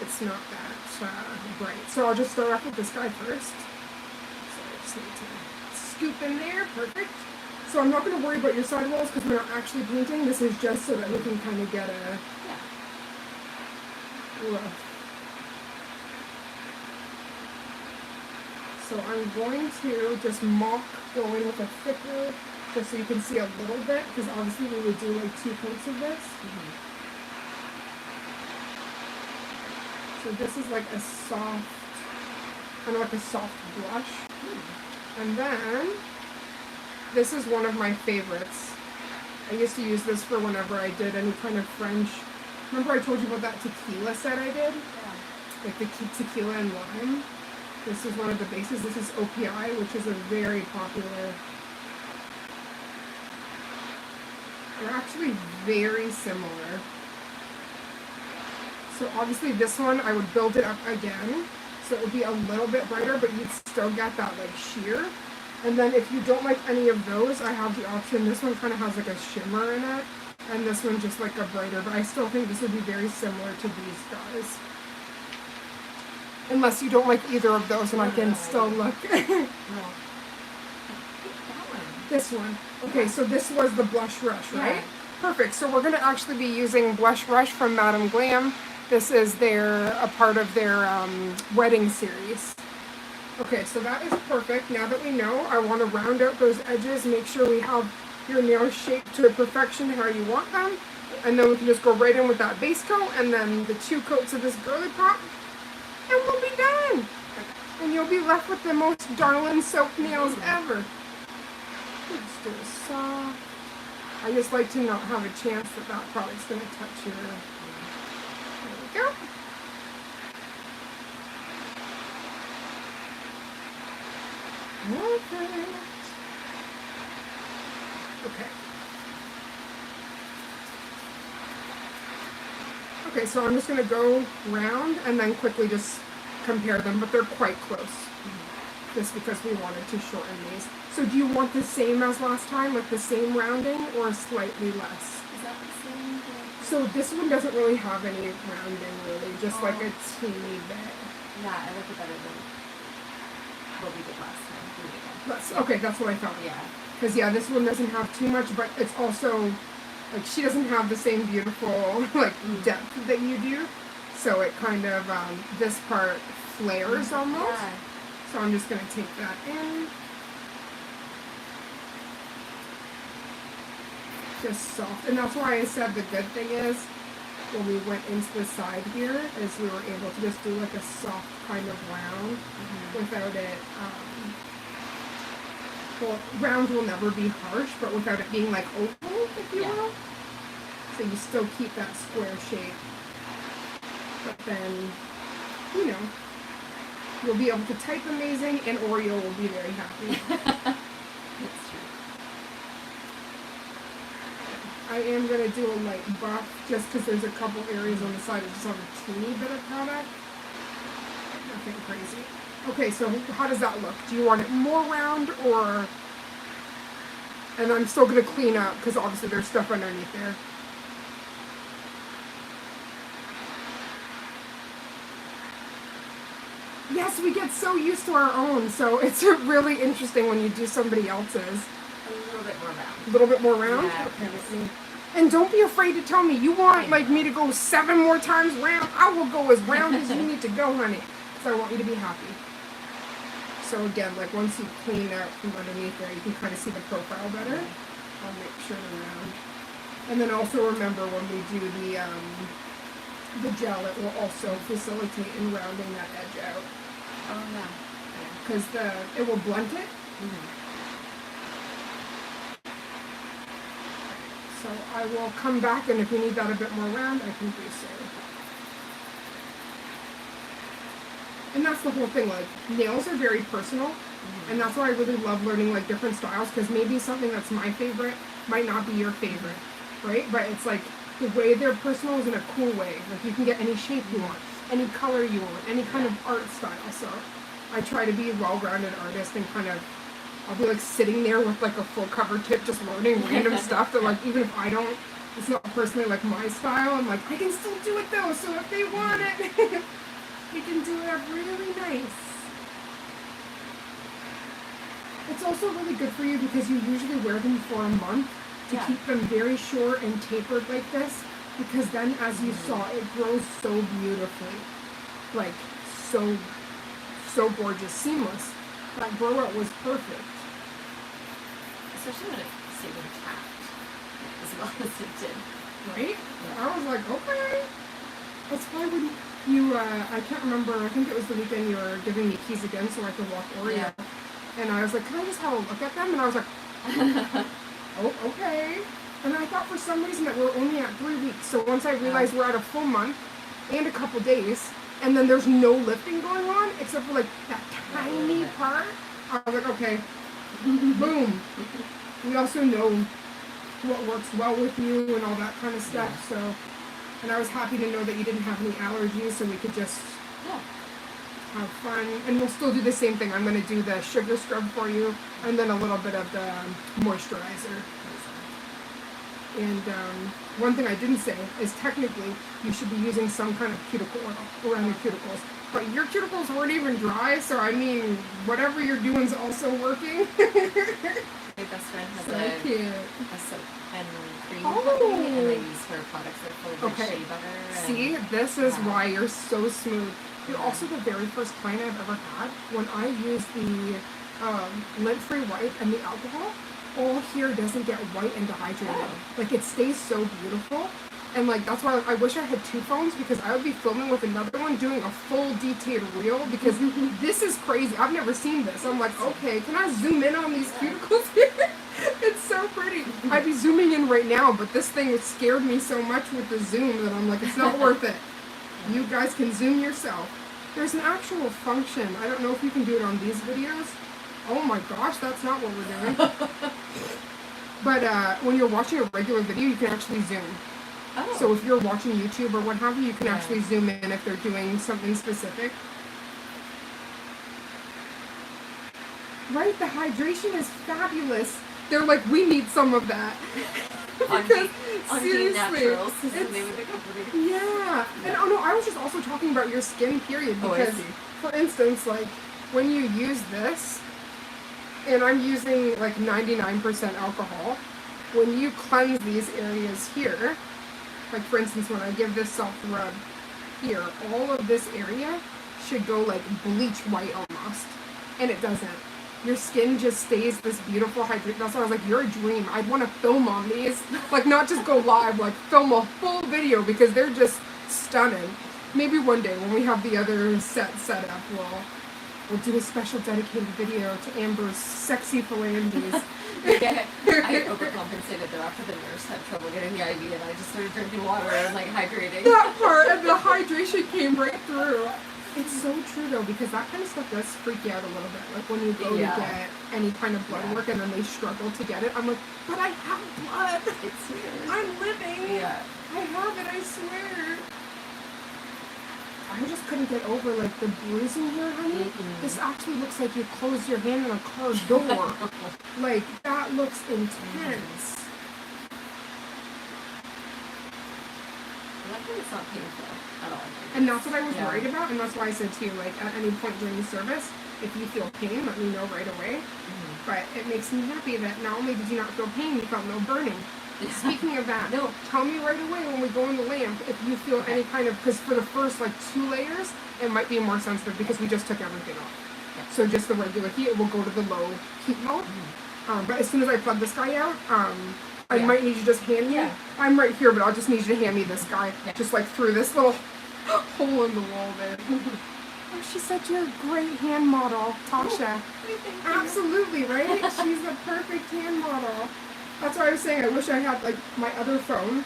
Speaker 1: It's not that bright. So I'll just start off with this guy first. So I just need to scoop in there. Perfect. So I'm not going to worry about your sidewalls because we're not actually painting. This is just so that we can kind of get a rough. So I'm going to just mock going with a thicker, just so you can see a little bit, because obviously we would do like 2 coats of this. So this is like a soft, kind of like a soft blush. And then, this is one of my favorites. I used to use this for whenever I did any kind of French. Remember I told you about that tequila set I did? Yeah. Like the tequila and lime. This is one of the bases. This is OPI, which is a very popular. They're actually very similar. So obviously this one, I would build it up again. So it would be a little bit brighter, but you'd still get that like sheer. And then if you don't like any of those, I have the option. This one kind of has like a shimmer in it. And this one just like a brighter, but I still think this would be very similar to these guys. Unless you don't like either of those, and I can still look. This one. Okay, so this was the Blush Rush, right? Yeah. Perfect. So we're going to actually be using Blush Rush from Madam Glam. This is a part of their wedding series. Okay, so that is perfect. Now that we know, I want to round out those edges, make sure we have your nails shaped to perfection how you want them. And then we can just go right in with that base coat, and then the 2 coats of this girly pop. And we'll be done. And you'll be left with the most darling soap nails ever. Let's do a soft. I just like to not have a chance that that product's going to touch your. There we go. Perfect. Okay. Okay, so I'm just going to go round and then quickly just compare them, but they're quite close. Just because we wanted to shorten these. So do you want the same as last time, like the same rounding, or slightly less?
Speaker 2: Is that the same thing?
Speaker 1: So this one doesn't really have any rounding, really, just like a teeny bit.
Speaker 2: Yeah, I like it better than what we did last time.
Speaker 1: Okay, that's what I thought.
Speaker 2: Yeah.
Speaker 1: Because, yeah, this one doesn't have too much, but it's also... Like, she doesn't have the same beautiful, like, depth that you do. So it kind of, this part flares almost. Yeah. So I'm just going to take that in. Just soft. And that's why I said the good thing is, when we went into the side here, is we were able to just do, like, a soft kind of round without it, well, round will never be harsh, but without it being like oval, if you will. So you still keep that square shape. But then, you know, you'll be able to type amazing, and Oreo will be very happy.
Speaker 2: That's true.
Speaker 1: I am going to do a light buff, just because there's a couple areas on the side that just have a teeny bit of product. Nothing crazy. Okay, so how does that look? Do you want it more round, or... And I'm still going to clean up, because obviously there's stuff underneath there. Yes, we get so used to our own, so it's really interesting when you do somebody else's.
Speaker 2: A more round.
Speaker 1: A little bit more round?
Speaker 2: Yeah.
Speaker 1: Okay. And don't be afraid to tell me. You want like me to go 7 more times round? I will go as round as you need to go, honey. So I want you to be happy. So again, like once you clean out from underneath there, you can kind of see the profile better. I'll make sure they're round. And then also remember when we do the gel, it will also facilitate in rounding that edge out.
Speaker 2: Oh yeah.
Speaker 1: Because it will blunt it. So I will come back, and if you need that a bit more round, I can do so. And that's the whole thing, like, nails are very personal, and that's why I really love learning, like, different styles, because maybe something that's my favorite might not be your favorite, right? But it's like, the way they're personal is in a cool way. Like, you can get any shape you want, any color you want, any kind of art style. So I try to be a well-rounded artist and kind of, I'll be like sitting there with like a full cover tip just learning random stuff that like even if I don't, it's not personally like my style, I'm like, I can still do it though, so if they want it, we can do it up really nice. It's also really good for you because you usually wear them for a month to keep them very short and tapered like this, because then as you saw, it grows so beautifully. Like so gorgeous, seamless. That grow out was perfect.
Speaker 2: Especially when it stayed intact as well as it did.
Speaker 1: Right? Yeah. I was like, okay. That's why when you, I can't remember, I think it was the weekend you were giving me keys again so I could walk Oreo. Yeah. And I was like, can I just have a look at them? And I was like, oh, okay. And I thought for some reason that we're only at 3 weeks. So once I realized we're at a full month and a couple days, and then there's no lifting going on, except for like that tiny part, I was like, okay, boom. We also know what works well with you and all that kind of stuff, so, and I was happy to know that you didn't have any allergies, so we could just have fun, and we'll still do the same thing. I'm going to do the sugar scrub for you, and then a little bit of the moisturizer. And one thing I didn't say is technically you should be using some kind of cuticle oil around your cuticles. But your cuticles weren't even dry, so I mean, whatever you're doing is also working.
Speaker 2: My best friend has a soap and cream company, and I use her products that are full of shea butter.
Speaker 1: See, this is why you're so smooth. You're also the very first client I've ever had. When I use the lint-free wipe and the alcohol, all here doesn't get white and dehydrated. Like, it stays so beautiful. And like, that's why I wish I had 2 phones, because I would be filming with another one doing a full detailed reel, because this is crazy. I've never seen this. I'm like, okay, can I zoom in on these cuticles here? It's so pretty. I'd be zooming in right now, but this thing scared me so much with the zoom that I'm like, it's not worth it. You guys can zoom yourself. There's an actual function. I don't know if you can do it on these videos. Oh my gosh, that's not what we're doing. But when you're watching a regular video, you can actually zoom. Oh. So if you're watching YouTube or what have you, you can actually zoom in if they're doing something specific. Right, the hydration is fabulous. They're like, we need some of that. Because seriously,
Speaker 2: Naturals is the name of the company.
Speaker 1: Yeah. And oh no, I was just also talking about your skin period, because for instance, like when you use this, and I'm using like 99% alcohol, when you cleanse these areas here, like for instance, when I give this soft rub here, all of this area should go like bleach white almost, and it doesn't. Your skin just stays this beautiful hydrated. That's why I was like, you're a dream. I'd want to film on these, like not just go live, like film a full video, because they're just stunning. Maybe one day when we have the other set up, we'll do a special dedicated video to Amber's sexy phalanges.
Speaker 2: Yeah, I overcompensated though after the nurse had trouble getting the IV, and I just started drinking water and like hydrating.
Speaker 1: That part, and the hydration came right through. It's so true though, because that kind of stuff does freak you out a little bit. Like when you go to get any kind of blood work and then they struggle to get it. I'm like, but I have blood.
Speaker 2: It's weird.
Speaker 1: I'm living.
Speaker 2: Yeah.
Speaker 1: I have it, I swear. I just couldn't get over like the bruising here, honey. This actually looks like you closed your hand on a car door. Like, that looks intense.
Speaker 2: Luckily it's not painful at all.
Speaker 1: And that's what I was worried about, and that's why I said to you, like, at any point during the service, if you feel pain, let me know right away. But it makes me happy that not only did you not feel pain, you felt no burning. Speaking of that, tell me right away when we go in the lamp if you feel any kind of, because for the first like 2 layers, it might be more sensitive because we just took everything off. So just the regular heat, it will go to the low heat mode. But as soon as I plug this guy out, I might need you to just hand me. I'm right here, but I'll just need you to hand me this guy, just like through this little hole in the wall there. Oh, she's such a great hand model, Tasha. Absolutely, right? She's the perfect hand model. That's why I was saying I wish I had like my other phone.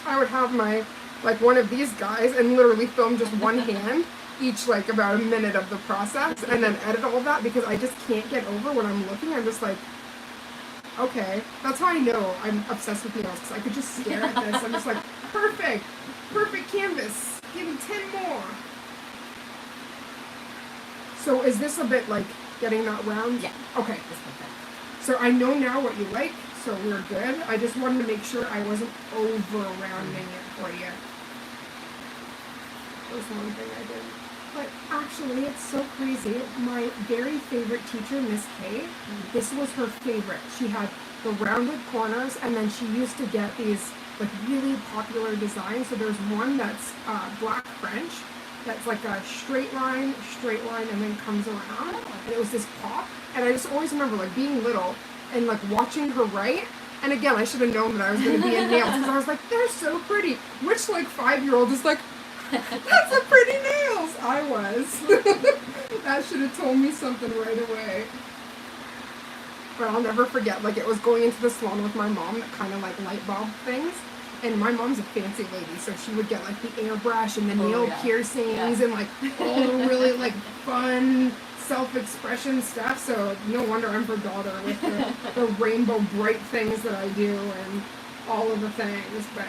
Speaker 1: I would have my like one of these guys and literally film just one hand each like about a minute of the process and then edit all of that because I just can't get over when I'm looking. I'm just like, okay. That's how I know I'm obsessed with nails because I could just stare at this. I'm just like, perfect canvas. Give me 10 more. So is this a bit like getting that round?
Speaker 2: Yeah.
Speaker 1: Okay. So I know now what you like, so we're good. I just wanted to make sure I wasn't over-rounding it for you. That was one thing I did. But actually, it's so crazy. My very favorite teacher, Miss K, this was her favorite. She had the rounded corners, and then she used to get these like really popular designs. So there's one that's black French, that's like a straight line, and then comes around. And it was this pop. And I just always remember like being little and like watching her write. And again, I should have known that I was going to be in nails because I was like, they're so pretty. Which like 5-year-old is like, that's a pretty nails. I was. That should have told me something right away. But I'll never forget, like it was going into the salon with my mom, that kind of like light bulb things. And my mom's a fancy lady, so she would get like the airbrush and the nail piercings and like all the really like fun self-expression stuff. So no wonder I'm her daughter with the rainbow bright things that I do and all of the things. But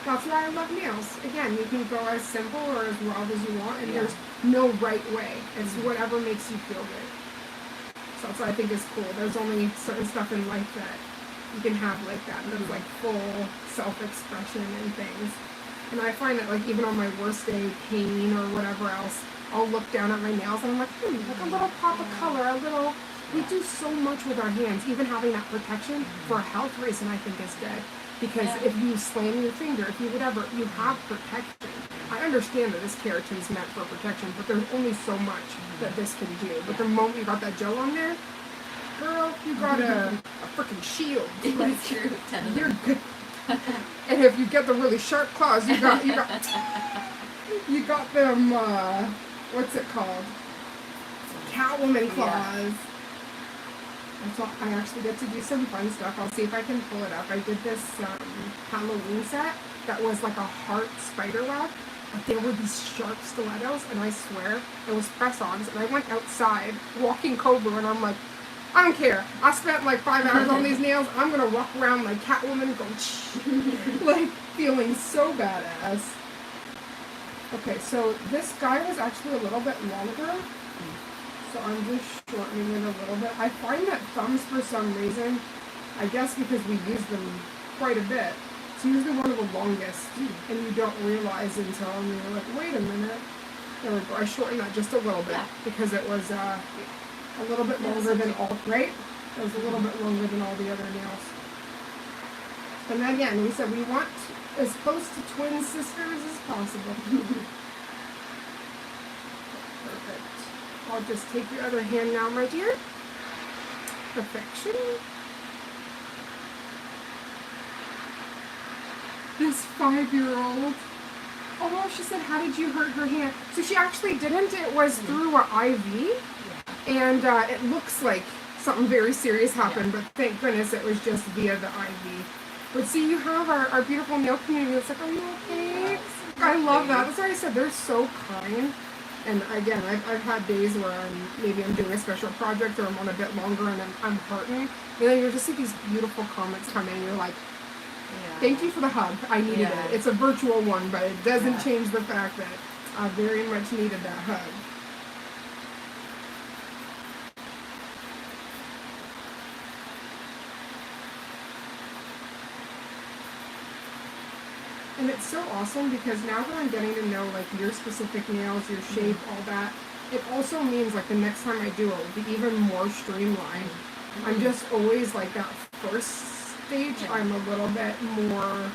Speaker 1: that's why I love nails. Again, you can go as simple or as wild as you want, and there's no right way. It's whatever makes you feel good. So that's what I think is cool. There's only certain stuff in life that you can have like that, and there's like full self-expression and things. And I find that like even on my worst day, pain or whatever else, I'll look down at my nails and I'm like, like a little pop of color, a little. We do so much with our hands. Even having that protection for a health reason, I think is good. Because if you slam your finger, if you whatever, you have protection. I understand that this keratin is meant for protection, but there's only so much that this can do. But the moment you got that gel on there, girl, you got a freaking shield. Like, you're good. And if you get the really sharp claws, you got them. What's it called? Catwoman claws. So I actually get to do some fun stuff. I'll see if I can pull it up. I did this Halloween set that was like a heart spider web. But there were these sharp stilettos, and I swear it was press-ons. And I went outside walking Cobra, and I'm like, I don't care. I spent like 5 hours on these nails. I'm gonna walk around like Catwoman, going like feeling so badass. Okay, so this guy was actually a little bit longer. So I'm just shortening it a little bit. I find that thumbs, for some reason, I guess because we use them quite a bit, it's usually one of the longest, and you don't realize until you're like, wait a minute. There we go. I shortened that just a little bit because it was a little bit longer than all, right? It was a little bit longer than all the other nails. And then again, we said we want as close to twin sisters as possible. Perfect. I'll just take your other hand now, my dear. Perfection. This 5-year-old. Oh, she said, how did you hurt her hand? So she actually didn't. It was through an IV. And it looks like something very serious happened, but thank goodness it was just via the IV. But see, you have our beautiful nail community that's like, are you okay? I love that. That's why I said they're so kind. And again, I've had days where I'm doing a special project or I'm on a bit longer and I'm hurting. And then you'll just see these beautiful comments come in. You're like, thank you for the hug. I needed it. It's a virtual one, but it doesn't change the fact that I very much needed that hug. And it's so awesome because now that I'm getting to know like your specific nails, your shape, all that, it also means like the next time I do it will be even more streamlined. I'm just always like that first stage. I'm a little bit more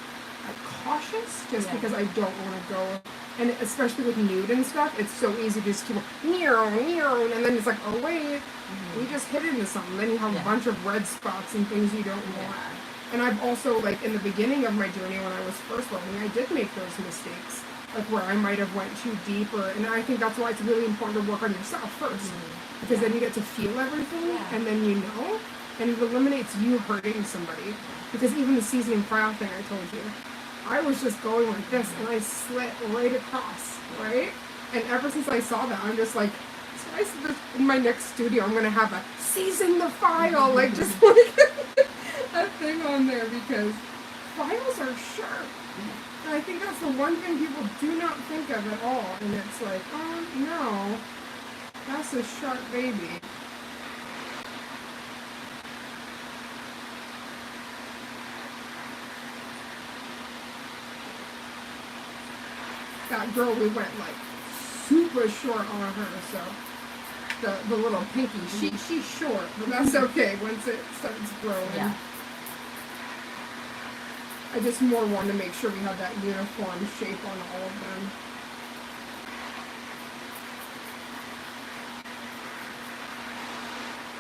Speaker 1: like cautious just because I don't want to go. And especially with nude and stuff, it's so easy to just keep and then it's like, oh wait, we just hit into something. Then you have a bunch of red spots and things you don't want. And I've also, like, in the beginning of my journey when I was first learning, I did make those mistakes. Like, where I might have went too deep, and I think that's why it's really important to work on yourself first. Because then you get to feel everything, and then you know, and it eliminates you hurting somebody. Because even the seasoning file thing I told you, I was just going like this, and I slit right across, right? And ever since I saw that, I'm just like, in my next studio, I'm going to have a season the file, like, just like a thing on there, because files are sharp. And I think that's the one thing people do not think of at all. And it's like, oh no, that's a sharp baby. That girl, we went like super short on her, so the little pinky, she's short, but that's okay once it starts growing. Yeah. I just more want to make sure we have that uniform shape on all of them.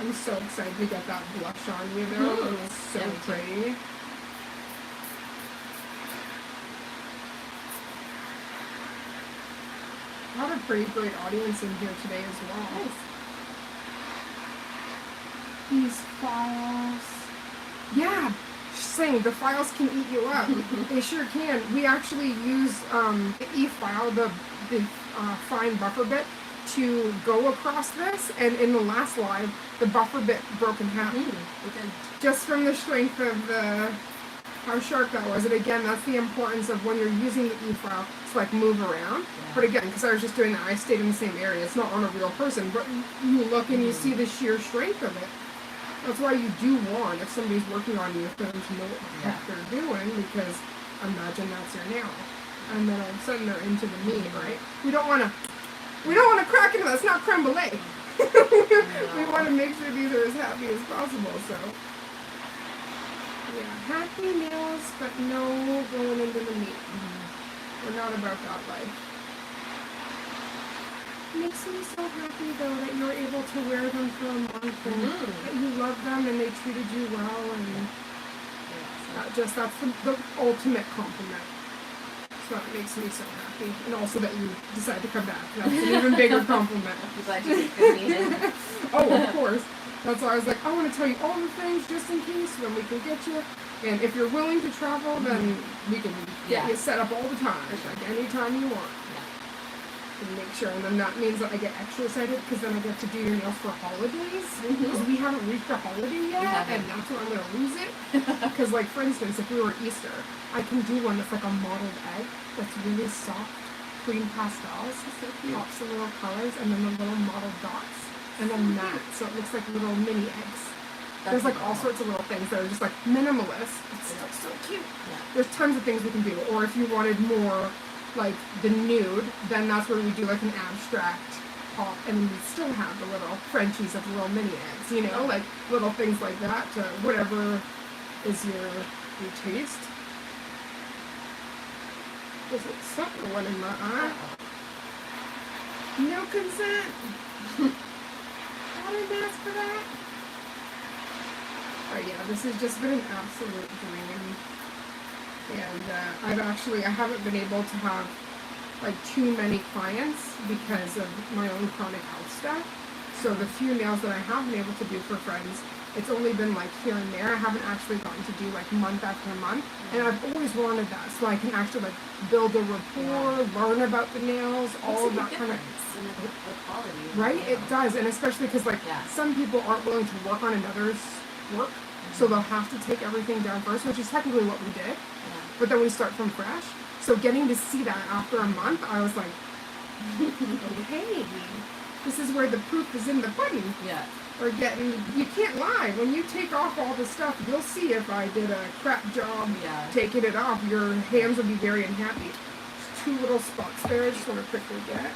Speaker 1: I'm so excited to get that blush on you though. It was so pretty. I have a pretty great audience in here today as well. Nice. These files. Yeah, saying the files can eat you up. They sure can. We actually use the E-file, the fine buffer bit, to go across this, and in the last live, the buffer bit broke in half. Just from the strength of how sharp that was. And again, that's the importance of when you're using the E-file to like move around. But again, because I was just doing that, I stayed in the same area. It's not on a real person, but you look and you see the sheer strength of it. That's why you do want, if somebody's working on you, for them to know what the heck they're doing, because imagine that's your nail. And then all of a sudden they're into the meat, right? We don't want to crack into that. It's not creme brulee. We want to make sure these are as happy as possible, so. Yeah, happy nails, but no going into the meat. We're not about that life. Makes me so happy though that you were able to wear them for a month and that you love them and they treated you well, and that's the ultimate compliment. So that makes me so happy, and also that you decide to come back. That's an even bigger compliment.
Speaker 2: I'm glad you did.
Speaker 1: Oh, of course. That's why I was like, I want to tell you all the things just in case when we can get you. And if you're willing to travel, then we can get you set up all the time, like anytime you want. And make sure, and then that means that I get extra excited because then I get to do your nails for holidays, because we haven't reached the holiday yet, and that's when I'm going to lose it. Because like, for instance, if we were Easter, I can do one that's like a mottled egg that's really soft, cream pastels, pops the little colors, and then the little mottled dots, and then matte, so it looks like little mini eggs. There's like all sorts of little things that are just like minimalist. It's so cute. There's tons of things we can do. Or if you wanted more like the nude, then that's where we do like an abstract pop, and we still have the little Frenchies of the little mini eggs, you know, like little things like that to whatever is your taste. Was it something went in my eye? No consent. I didn't ask for that. Oh yeah, this has just been an absolute dream. And I haven't been able to have like too many clients because of my own chronic health stuff. So the few nails that I have been able to do for friends, it's only been like here and there. I haven't actually gotten to do like month after month. And I've always wanted that, so I can actually like build a rapport, learn about the nails, all of that kind of
Speaker 2: the quality.
Speaker 1: Right? It does, and especially because like some people aren't willing to work on another's work. So they'll have to take everything down first, which is technically what we did. But then we start from fresh. So getting to see that after a month, I was like, hey, this is where the proof is in the pudding. Yeah. Or you can't lie. When you take off all the stuff, you'll see if I did a crap job taking it off. Your hands will be very unhappy. There's 2 little spots there I just want to quickly get.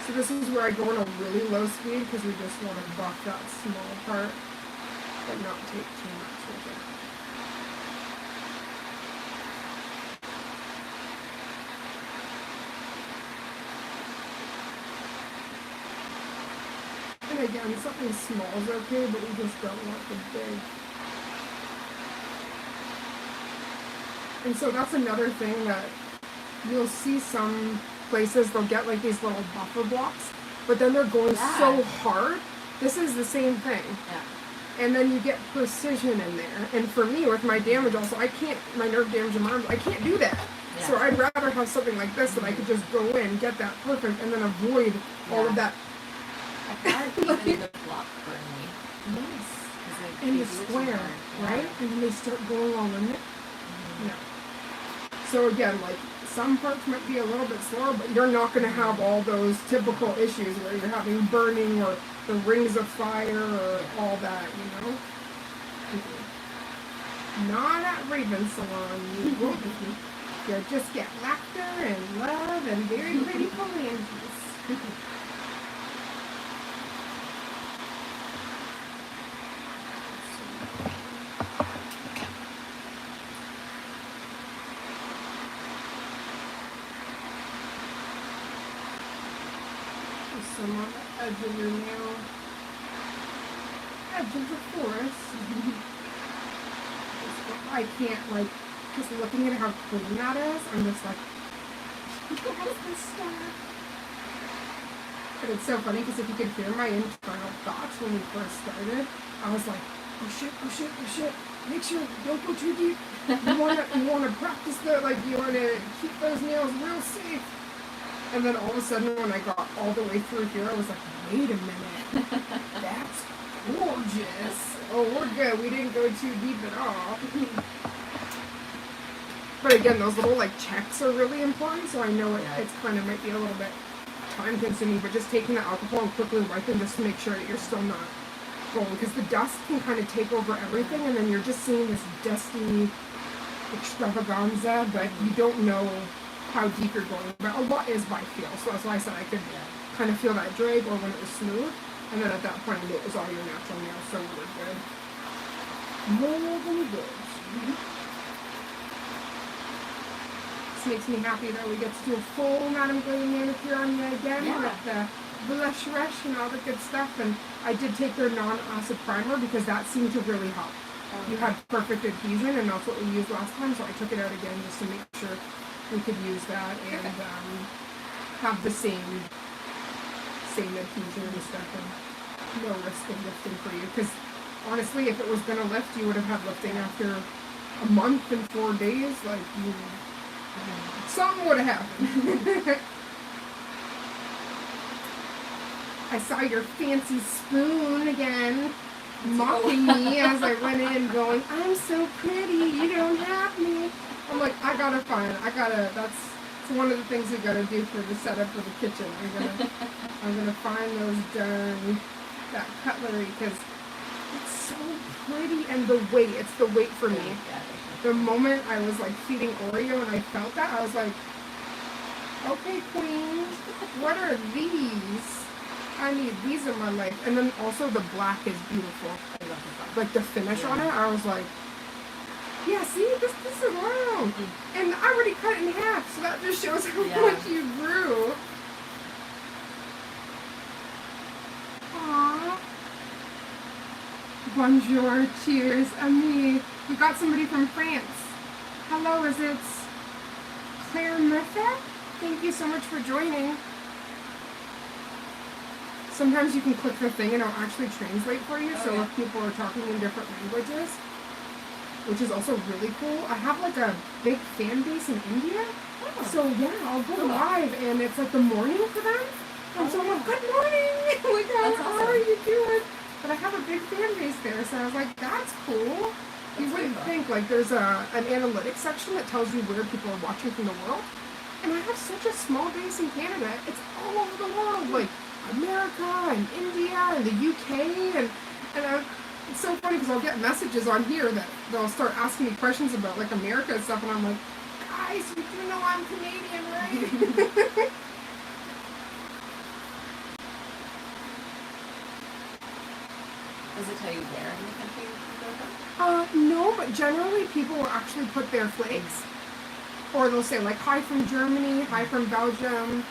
Speaker 1: So this is where I go on a really low speed because we just want to buff that small part, but not take too much with it. And again, something small is okay, but we just don't want the big. And so that's another thing that you'll see some places, they'll get like these little buffer blocks, but then they're going so hard. This is the same thing. Yeah. And then you get precision in there. And for me, with my damage also, I can't, my nerve damage in my arms, I can't do that. Yeah. So I'd rather have something like this that I could just go in, get that perfect, and then avoid all of that.
Speaker 2: I thought even the block burn me.
Speaker 1: Yes. In the square, right? And then they start going all in it. No. So again, like, some parts might be a little bit slower, but you're not going to have all those typical issues where you're having burning or the rings of fire or all that, you know? Not at Raven Salon. You won't. You'll just get laughter and love and very pretty phalanges. Some on the edge of your nail, edge of the forest. I can't, like, just looking at how clean that is, I'm just like, what's this stuff? But it's so funny because if you could hear my internal thoughts when we first started, I was like, oh shit, oh shit, oh shit. Make sure, don't go too deep. You wanna practice the, like, you wanna keep those nails real safe. And then all of a sudden, when I got all the way through here, I was like, wait a minute, that's gorgeous. Oh, we're good. We didn't go too deep at all. But again, those little, like, checks are really important, so I know it's kind of might be a little bit time-consuming, but just taking the alcohol and quickly wiping just to make sure that you're still not going, because the dust can kind of take over everything, and then you're just seeing this dusty extravaganza, but you don't know how deep you're going, but a lot is by feel, so that's why I said I could kind of feel that drag or when it was smooth, and then at that point I knew it was all your natural nails, so we're good. More than good. This makes me happy that we get to do a full Madam Glam manicure on you again with the blush rush and all the good stuff, and I did take their non-acid primer because that seemed to really help. You had perfect adhesion, and that's what we used last time, so I took it out again just to make sure we could use that and have the same adhesion and stuff, and no risk of lifting for you. Because honestly, if it was going to lift, you would have had lifting after a month and 4 days. Like, something would have happened. I saw your fancy spoon again, mocking me as I went in, going, "I'm so pretty, you don't have me." I'm like, that's one of the things we gotta do for the setup for the kitchen. I'm gonna find those that cutlery, because it's so pretty, and it's the weight for me. The moment I was like feeding Oreo and I felt that, I was like, okay, queen, what are these? I need these in my life. And then also the black is beautiful. I love the black. Like the finish on it, I was like, yeah, see, this is round. And I already cut it in half, so that just shows how much you grew. Aww. Bonjour, cheers, ami. We got somebody from France. Hello, is it Claire Murphy? Thank you so much for joining. Sometimes you can click the thing and it'll actually translate for you, so if people are talking in different languages, which is also really cool. I have like a big fan base in India, so yeah, I'll go live and it's like the morning for them, and so I'm like, good morning, like how are you doing? But I have a big fan base there, so I was like, that's cool. You wouldn't think, like, there's an analytics section that tells you where people are watching from the world, and I have such a small base in Canada. It's all over the world, like America and India and the UK, and it's so funny because I'll get messages on here that they'll start asking me questions about like America and stuff, and I'm like, guys, you do know I'm Canadian, right?
Speaker 2: Does it tell you where in the country you go from?
Speaker 1: No, but generally people will actually put their flags. Or they'll say like, hi from Germany, hi from Belgium,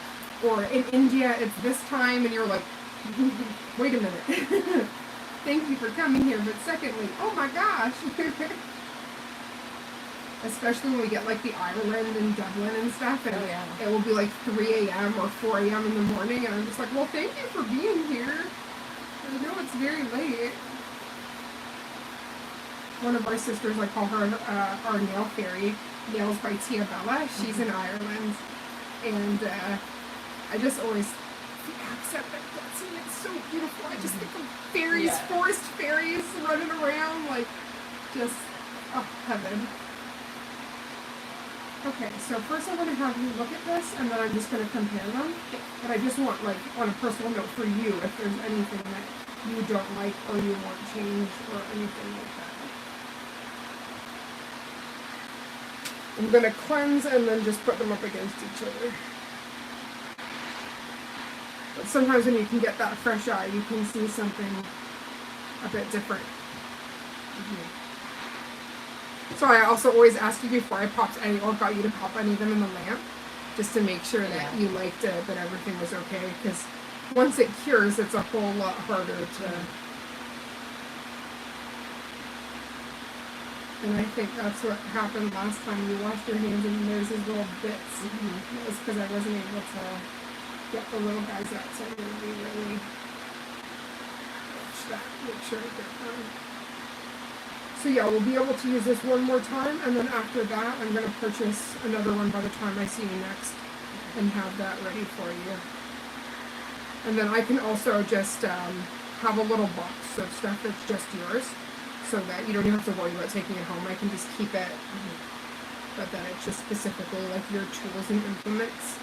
Speaker 1: or in India it's this time, and you're like, wait a minute. Thank you for coming here, but secondly, oh my gosh. Especially when we get like the Ireland and Dublin and stuff, and it will be like 3 a.m. or 4 a.m. in the morning, and I'm just like, well, thank you for being here. I know it's very late. One of our sisters, I call her our nail fairy, Nails by Tia Bella. She's in Ireland, and I just always, the accent that gets me, it's so beautiful. I just think of fairies, forest fairies running around, like, just, oh, heaven. Okay, so first I'm going to have you look at this, and then I'm just going to compare them. But I just want, like, on a personal note for you, if there's anything that you don't like or you want changed or anything like that. I'm going to cleanse and then just put them up against each other. But sometimes when you can get that fresh eye, you can see something a bit different. So I also always ask you before I popped any, or got you to pop any of them in the lamp, just to make sure that you liked it, that everything was okay, because once it cures, it's a whole lot harder to... And I think that's what happened last time you washed your hands and there's these little bits. It was because I wasn't able to get the little guys out, so I'm going to be really watch that, make sure I get them. So yeah, we'll be able to use this one more time, and then after that, I'm going to purchase another one by the time I see you next and have that ready for you. And then I can also just have a little box of stuff that's just yours, so that you don't even have to worry about taking it home. I can just keep it, but then it's just specifically like your tools and implements.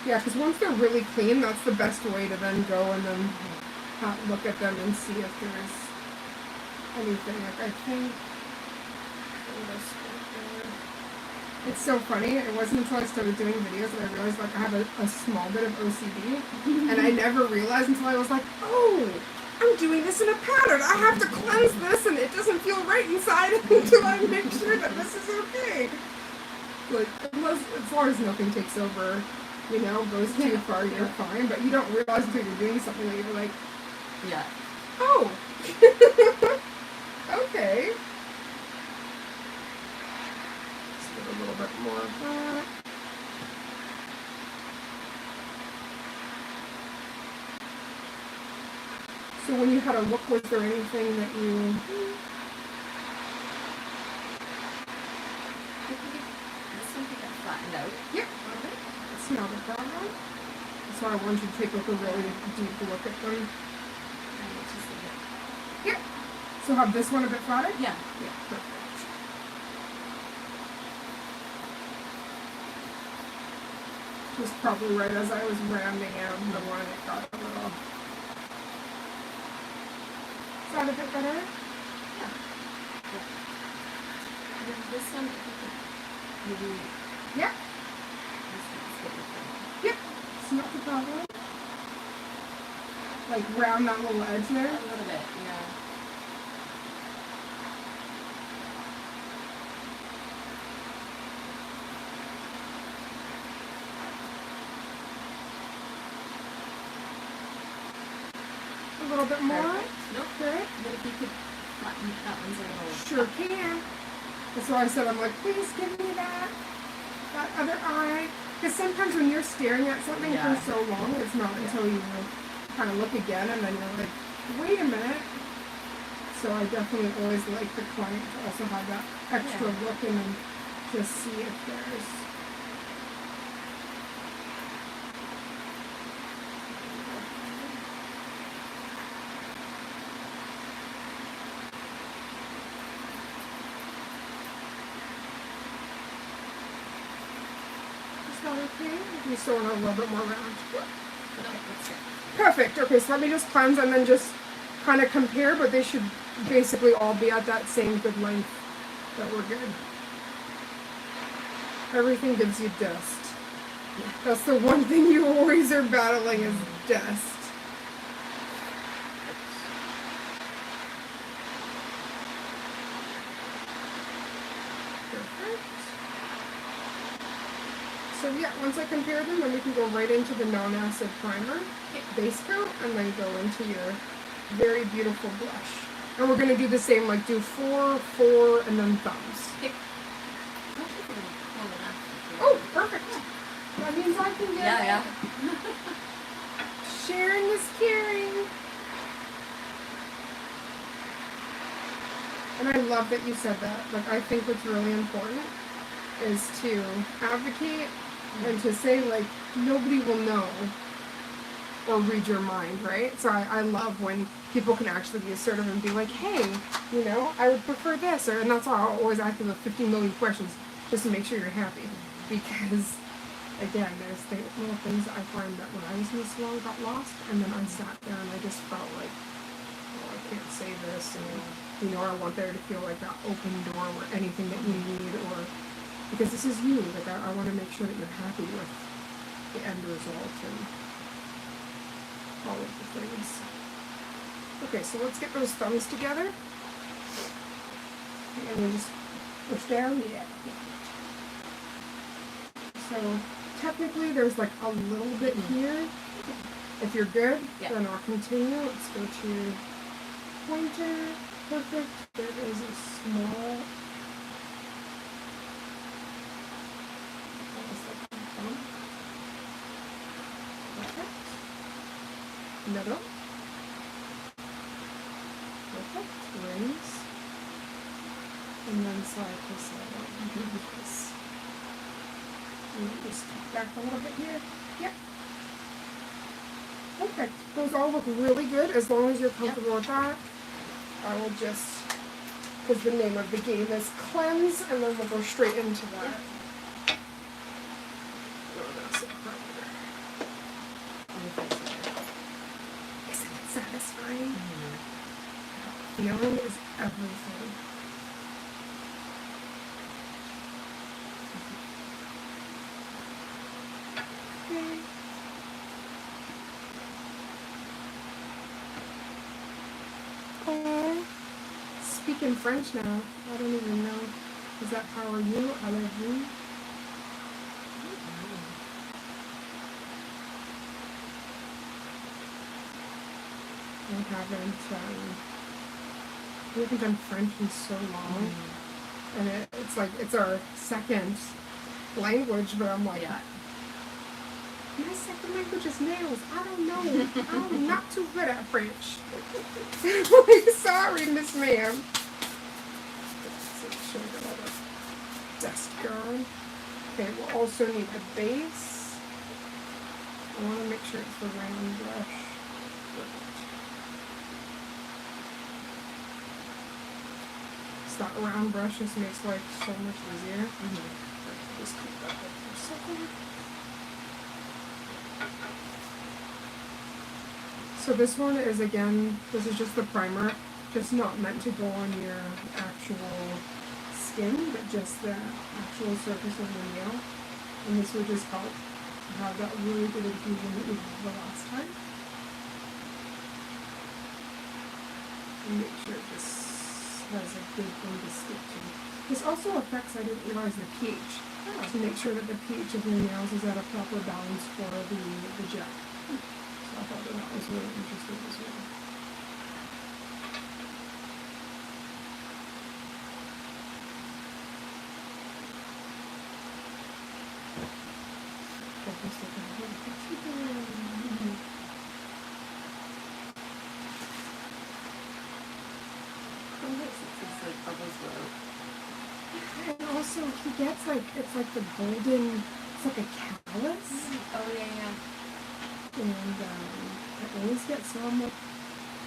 Speaker 1: Yeah, because once they're really clean, that's the best way to then go and then look at them and see if there's anything. Like I think it's so funny. It wasn't until I started doing videos that I realized like I have a small bit of OCD, and I never realized until I was like, oh, I'm doing this in a pattern. I have to cleanse this, and it doesn't feel right inside until I make sure that this is okay. Like as long as nothing takes over. You know, goes too far, you're fine, but you don't realize until you're doing something that you're like, oh, okay. Let's get a little bit more of that. So when you had a look, was there anything that you...
Speaker 2: This one can get flattened out.
Speaker 1: Yep. Not a problem. So I want you to take like a really deep look at them. Yep. So have this one a bit flatter?
Speaker 2: Yeah.
Speaker 1: Yeah, perfect. Just probably right as I was rounding out the one it got a little. Is that a bit better?
Speaker 2: Yeah. This one, maybe.
Speaker 1: Yeah. Yep, it's not the problem. Like round that little edge there.
Speaker 2: A little bit, yeah.
Speaker 1: A little bit more.
Speaker 2: Nope.
Speaker 1: Okay.
Speaker 2: But if you could flatten that one's a little.
Speaker 1: Sure can. That's why I said I'm like, please give me that other eye. Because sometimes when you're staring at something for so long, it's not until you kind of look again and then you're like, wait a minute. So I definitely always like the client to also have that extra look and then just see if there's... Okay, you still want a little bit more round. Perfect. Okay, so let me just cleanse and then just kind of compare, but they should basically all be at that same good length that we're good. Everything gives you dust. That's the one thing you always are battling is dust. Perfect. So yeah, once I compare them, then we can go right into the non-acid primer, base coat, and then go into your very beautiful blush. And we're going to do the same, like do 4, 4, and then thumbs. Oh, perfect. That means I can get
Speaker 2: Yeah.
Speaker 1: sharing is caring. And I love that you said that. Like, I think what's really important is to advocate and to say, like, nobody will know or read your mind, right? So I love when people can actually be assertive and be like, hey, you know, I would prefer this, or, and that's why I'll always ask you the 15 million questions just to make sure you're happy. Because, again, there's little things that I find that when I was in the salon got lost, and then I sat there and I just felt like, oh, I can't say this, and, you know, I want there to feel like that open door where anything that you need, or, because this is you, like, I want to make sure that you're happy with the end result, and all of the things. Okay, so let's get those thumbs together. And we just push down. Yeah. So technically there's like a little bit here. If you're good, then I'll continue. Let's go to pointer. Perfect. There is a small middle. Perfect. Rings. And then side to side. Yes. And just back a little bit here. Yep. Perfect. Those all look really good as long as you're comfortable with that. I will just, because the name of the game is cleanse, and then we'll go straight into that. Isn't it satisfying? Feeling is everything. Okay. Speak in French now. I don't even know. Is that how are you? I love you. We haven't done French in so long, and it's like it's our second language. But I'm like, my second language is nails. I don't know. I'm not too good at French. Like, sorry, Miss Ma'am. Show you all the dust gone. Okay, we'll also need a base. I want to make sure it's the round brush. That round brush just makes life so much easier. Just keep that there for a second. So this one is, again, this is just the primer, just not meant to go on your actual skin, but just the actual surface of the nail. And this would just help have that really good adhesion that we did the last time. And make sure it just has a good thing to stick to. This also affects, I didn't realize, the pH. To make sure that the pH of your nails is at a proper balance for the gel. So I thought that was really interesting as well. And also he gets like, it's like the golden, it's like a callus.
Speaker 2: Oh yeah.
Speaker 1: And I always get some like,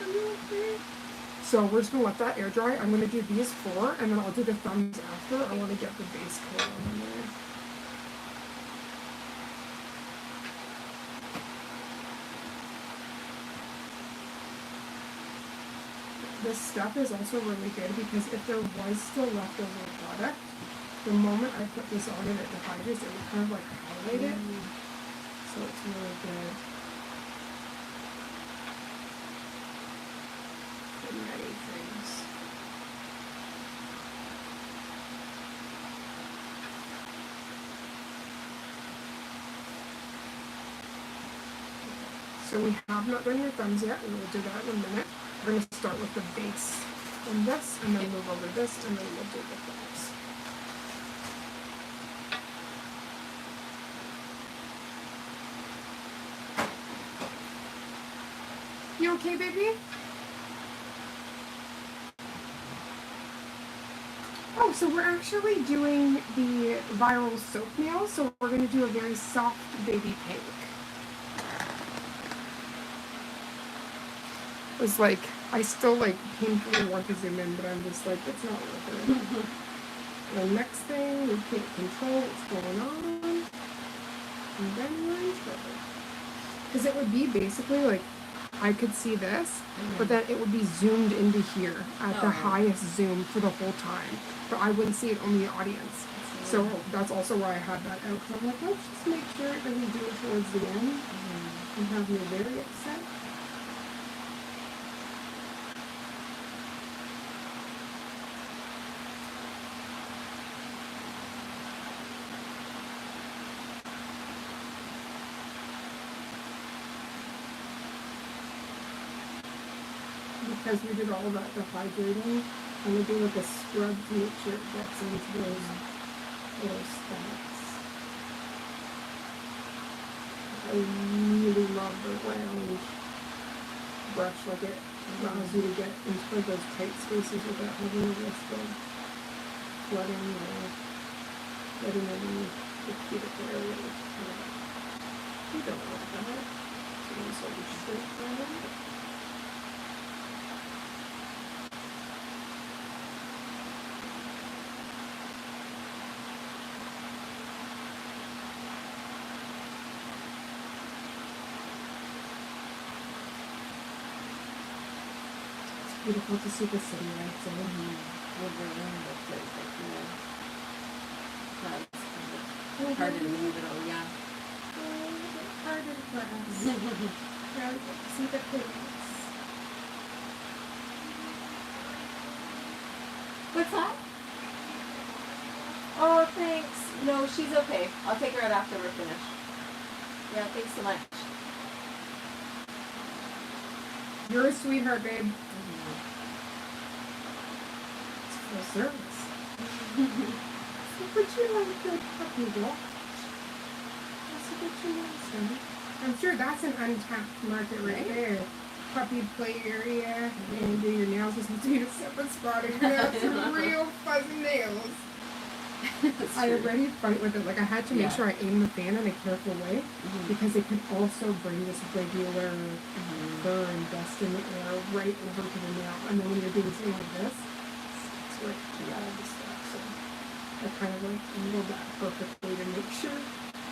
Speaker 1: are you okay? So we're just gonna let that air dry. I'm gonna do these 4 and then I'll do the thumbs after. I wanna get the base coat on there. This step is also really good because if there was still leftover product, the moment I put this on and it dehydrates, it will kind of like highlight it. So it's really good. For many things. So we have not done your thumbs yet, and we'll do that in a minute. We're going to start with the base on this, and then move over to this, and then we'll do the thumbs. You okay, baby? Oh, so we're actually doing the viral soap nail, so we're going to do a very soft baby pink. Was like, I still like painfully want to zoom in, but I'm just like, it's not worth it. The next thing, we can't control what's going on. And then we're in trouble. Because it would be basically like, I could see this, but then it would be zoomed into here at the highest zoom for the whole time. But I wouldn't see it on the audience. So that's also why I had that out. Because I'm like, let's just make sure that we do it towards the end and have you very upset. Because we did all that dehydrating, I'm going to do like a scrub to make sure it gets into those little spots. I really love the round brush, like it allows you to get into those tight spaces without having the risk of flooding or getting underneath the cuticle area. You don't want that. So you sort of straight from it. Beautiful to see the city lights in.
Speaker 2: Over there, that's like, clouds kind of harder to move it all, yeah.
Speaker 1: Harder for us. Yeah, we get to see the clouds.
Speaker 2: What's that? Oh, thanks. No, she's okay. I'll take her out after we're finished. Yeah, thanks so much.
Speaker 1: You're a sweetheart, babe. Full service. But you like the puppy dog. That's a good thing. I'm sure that's an untapped market right there. Puppy play area and do your nails is between a separate spot and you have some real fuzzy nails. I already fight with it. Like I had to make sure I aim the fan in a careful way because it could also bring this regular fur and dust in the air right over to the nail. And then when you're doing something like this, it's like the stuff. So I kind of like angled that perfectly to make sure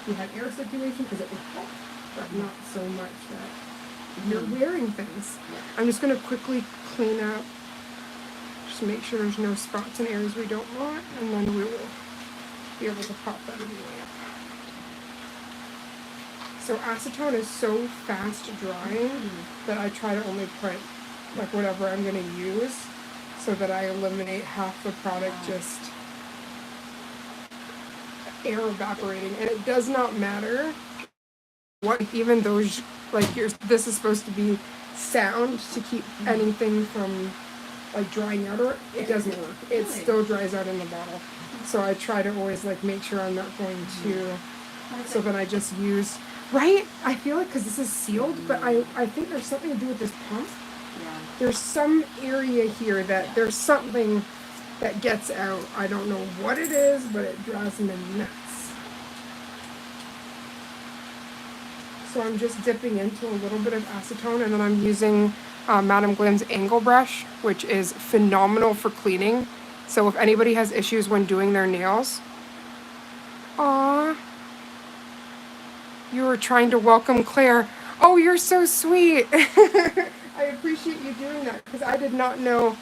Speaker 1: you had air circulation because it would help, but not so much that you're wearing things. I'm just going to quickly clean up, just make sure there's no spots and areas we don't want, and then we will be able to pop that in the lamp. So acetone is so fast drying that I try to only put like whatever I'm going to use so that I eliminate half the product just air evaporating. And it does not matter what, even those, like this is supposed to be sound to keep anything from like drying out, or it doesn't work. It still dries out in the bottle. So I try to always like make sure I'm not going to, so that I just use, right? I feel like because this is sealed, but I think there's something to do with this pump.
Speaker 2: Yeah.
Speaker 1: There's some area here that there's something that gets out. I don't know what it is, but it drives me nuts. So I'm just dipping into a little bit of acetone, and then I'm using Madam Glam's angle brush, which is phenomenal for cleaning. So if anybody has issues when doing their nails, you were trying to welcome Claire. Oh, you're so sweet. I appreciate you doing that because I did not know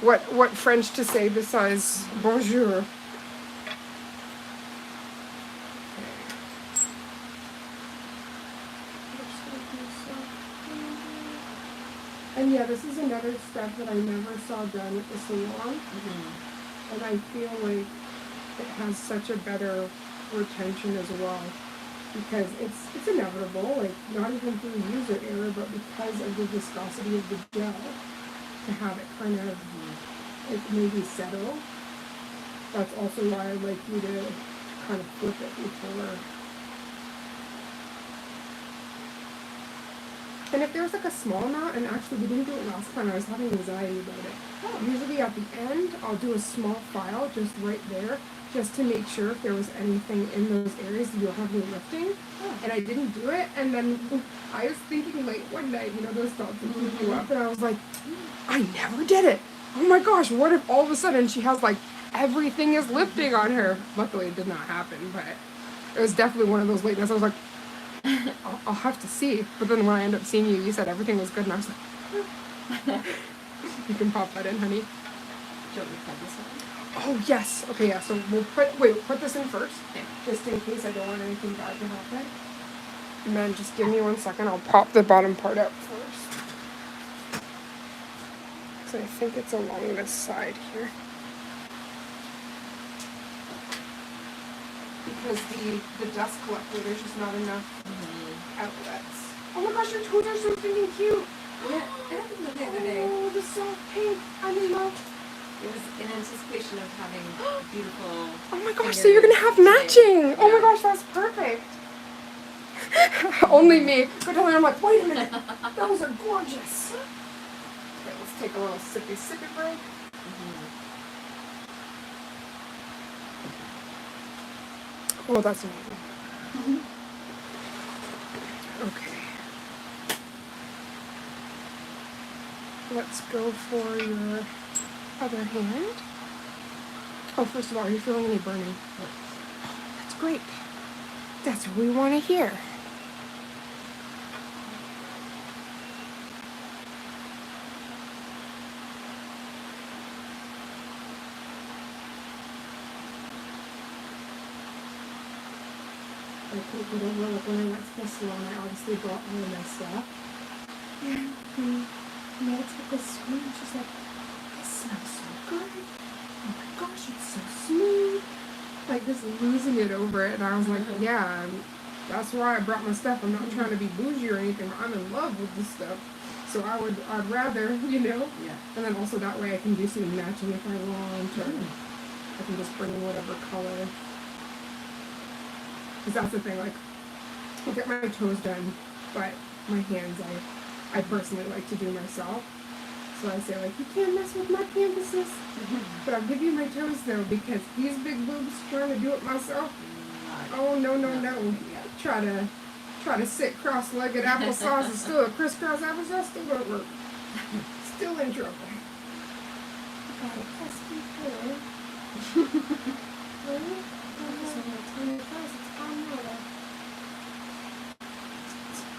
Speaker 1: what French to say besides bonjour. And yeah, this is another step that I never saw done at the salon. And I feel like it has such a better retention as well. Because it's inevitable, like not even through user error, but because of the viscosity of the gel, to have it kind of like maybe settle. That's also why I like you to kind of flip it before. And if there's like a small amount, and actually we didn't do it last time, I was having anxiety about it. Usually at the end, I'll do a small file just right there, just to make sure if there was anything in those areas that you'll have me lifting. And I didn't do it, and then I was thinking late one night, you know, those thoughts would keep you up, and I was like, I never did it. Oh my gosh, what if all of a sudden she has like everything is lifting on her? Luckily it did not happen, but it was definitely one of those late nights. I was like, I'll have to see. But then when I ended up seeing you, you said everything was good, and I was like, you can pop that in, honey.
Speaker 2: Do you want me to cut this one?
Speaker 1: Oh, yes. Okay, yeah, so we'll put this in first, just in case I don't want anything bad to happen. And then just give me 1 second, I'll pop the bottom part out first. So I think it's along this side here. Because the dust collector, there's just not enough outlets. Oh my gosh, your toes are so freaking cute.
Speaker 2: Yeah, I don't think the other day.
Speaker 1: Oh, the soft pink. I'm in love.
Speaker 2: It was in anticipation of having beautiful.
Speaker 1: Oh my gosh, so you're gonna have matching. Yeah. Oh my gosh, that's perfect. Only me. Go tell me, I'm like, wait a minute. Those are gorgeous. Okay, let's take a little sippy break. Oh, that's amazing. Okay. Let's go for your other hand. Oh, first of all, are you feeling any burning? That's great. That's what we want to hear. I couldn't get over, like when I went to the salon, I obviously brought all of my stuff. And the maid took this spoon and she's like, this smells so good. Oh my gosh, it's so smooth. Like just losing it over it. And I was like, yeah, that's why I brought my stuff. I'm not trying to be bougie or anything, but I'm in love with this stuff. So I'd rather, you know?
Speaker 2: Yeah. And
Speaker 1: then also that way I can do some matching if I want, or I can just bring in whatever color. Because that's the thing, like, I'll get my toes done, but my hands, I personally like to do myself. So I say, like, you can't mess with my canvases. But I'll give you my toes, though, because these big boobs trying to do it myself, oh, no. Try to sit cross-legged applesauce and still a crisscross applesauce, still don't work. Still in trouble. I got a pesky hair.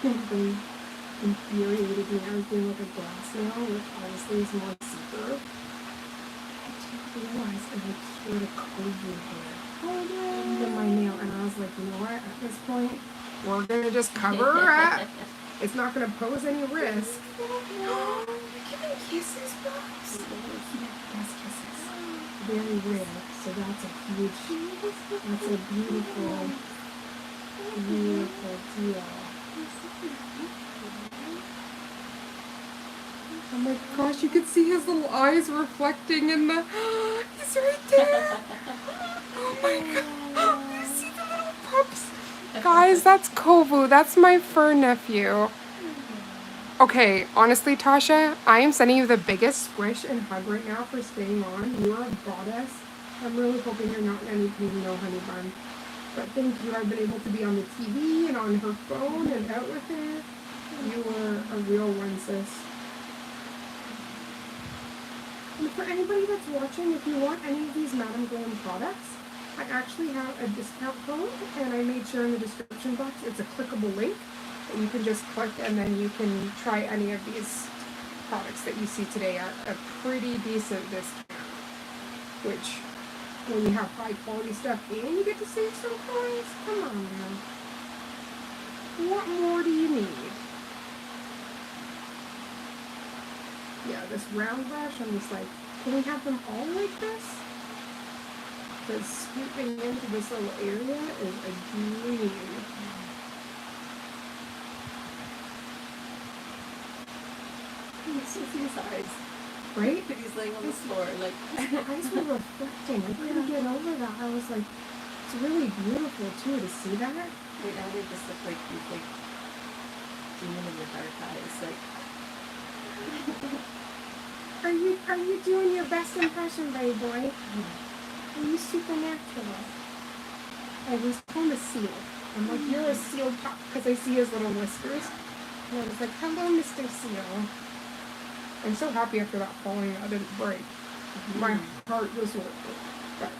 Speaker 1: Really infuriated me. I was doing like a glass nail, which obviously is more see-through. I didn't realize I like sort of cozy hair under my nail, and I was like, you know what? At this point, we're gonna just cover her up. It's not gonna pose any risk. You're giving kisses, Bobs? Yes, kisses. Very rare. So that's a beautiful deal. Oh my gosh, you can see his little eyes reflecting in the... He's right there! Oh my god! You see the little pups? Guys, that's Kovu. That's my fur nephew. Okay, honestly, Tasha, I am sending you the biggest squish and hug right now for staying on. You are a goddess. I'm really hoping you're not in any pain, no honey bun. But thank you. I've been able to be on the TV and on her phone and out with her. You were a real one, sis. And for anybody that's watching, if you want any of these Madam Glam products, I actually have a discount code, and I made sure in the description box it's a clickable link that you can just click, and then you can try any of these products that you see today at a pretty decent discount. Which, when you have high quality stuff and you get to save some coins, come on now. What more do you need? yeah, this round brush, I'm just like, can we have them all like this? Because scooping into this little area is a dream.
Speaker 2: You see his eyes.
Speaker 1: Right?
Speaker 2: He's laying on the floor, like.
Speaker 1: His eyes were reflecting. I couldn't get over that. I was like, it's really beautiful too to see that.
Speaker 2: Right now they just look like these like demon in the dark eyes, like.
Speaker 1: Are you doing your best impression, baby boy? Are you supernatural? I was calling a seal. I'm like, you're a seal pup, because I see his little whiskers. And I was like, hello, Mr. Seal. I'm so happy after that falling I didn't break. My heart was working. But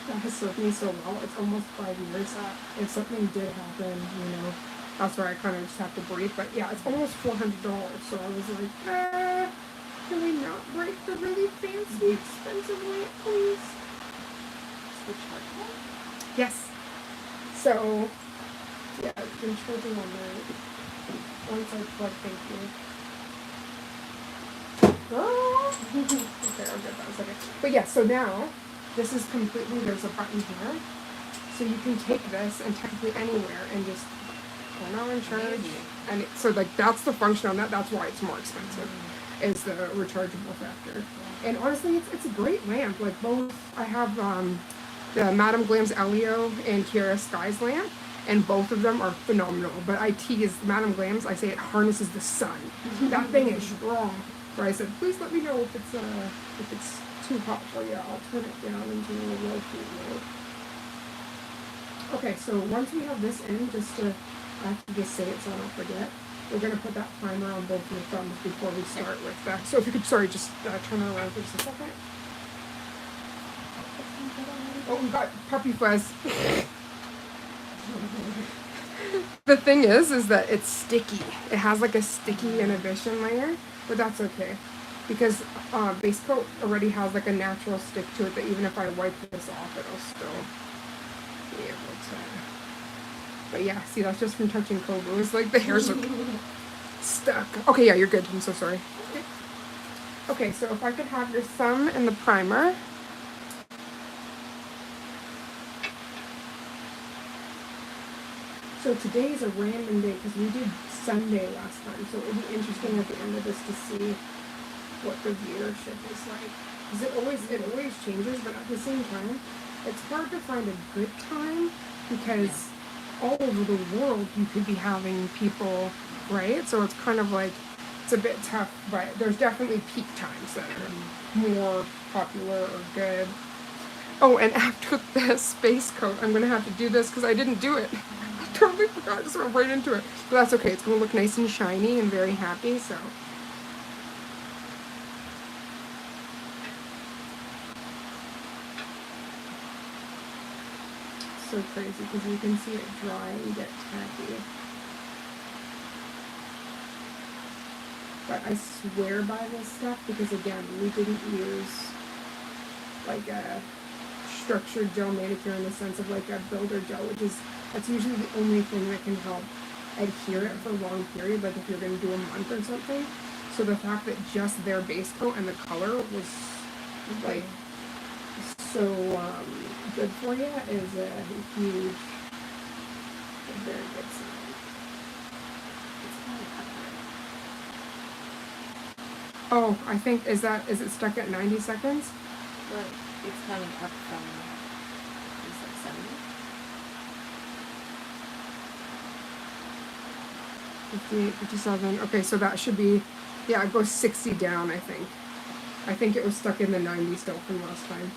Speaker 1: that has served me so well. It's almost 5 years. If something did happen, you know, that's where I kind of just have to breathe. But yeah, it's almost $400. So I was like, can we not break the really fancy, expensive lamp, please?
Speaker 2: The charcoal?
Speaker 1: Yes. So, yeah, I've been charging all night. Once I plug, thank you. Girl! Okay, I'll get that in a second. But yeah, so now, this is completely, there's a button here. So you can take this and technically anywhere and just turn on and charge. And so like, that's the function on that. That's why it's more expensive, is the rechargeable factor. And honestly, it's a great lamp. Like both, I have the Madam Glam's Elio and Kiara Sky's lamp, and both of them are phenomenal. But I tease Madam Glam's, I say it harnesses the sun. That thing is strong. So I said, please let me know if it's too hot for you. I'll turn it down into a low heat mode. Okay, so once we have this in, I have to just say it so I don't forget. We're going to put that primer on both your thumbs before we start with that. So if you could, just turn it around for just a second. Oh, we got puppy fuzz. The thing is that it's sticky. It has like a sticky inhibition layer, but that's okay. Because base coat already has like a natural stick to it that even if I wipe this off, it'll still be able to. But yeah, see, that's just from touching Kobo. It's like the hairs are stuck. Okay, yeah, you're good. I'm so sorry. Okay, so if I could have your thumb in the primer. So today is a random day because we did Sunday last time. So it'll be interesting at the end of this to see what the viewership is like. Because it always changes, but at the same time, it's hard to find a good time because all over the world you could be having people, right? So it's kind of like, it's a bit tough, but there's definitely peak times that are more popular or good. Oh, and after the space coat, I'm going to have to do this because I didn't do it. I totally forgot, I just went right into it. But that's okay, it's going to look nice and shiny and very happy, so. So crazy because you can see it dry and get tacky. But I swear by this stuff because again, we didn't use like a structured gel manicure in the sense of like a builder gel, that's usually the only thing that can help adhere it for a long period, like if you're going to do a month or something. So the fact that just their base coat and the color was like so good for you is a huge, very good sign. Oh, I think, is it stuck at 90 seconds?
Speaker 2: Well, it's coming up from, is that 70?
Speaker 1: 58, 57. Okay, so that should be, yeah, it goes 60 down, I think. I think it was stuck in the 90 still from last time.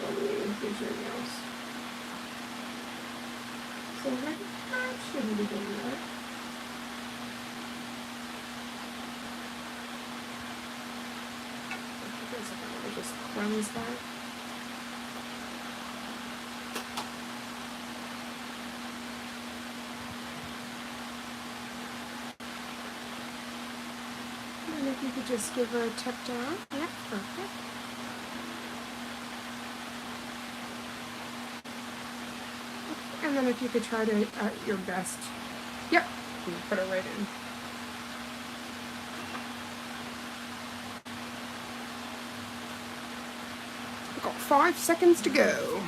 Speaker 1: Let me use your nails. So that shouldn't be doing that. Let me just cleanse that. And if you could just give her a tip down. Yeah, perfect. And then if you could try to, at your best, yep, you put it right in. 5 seconds to go.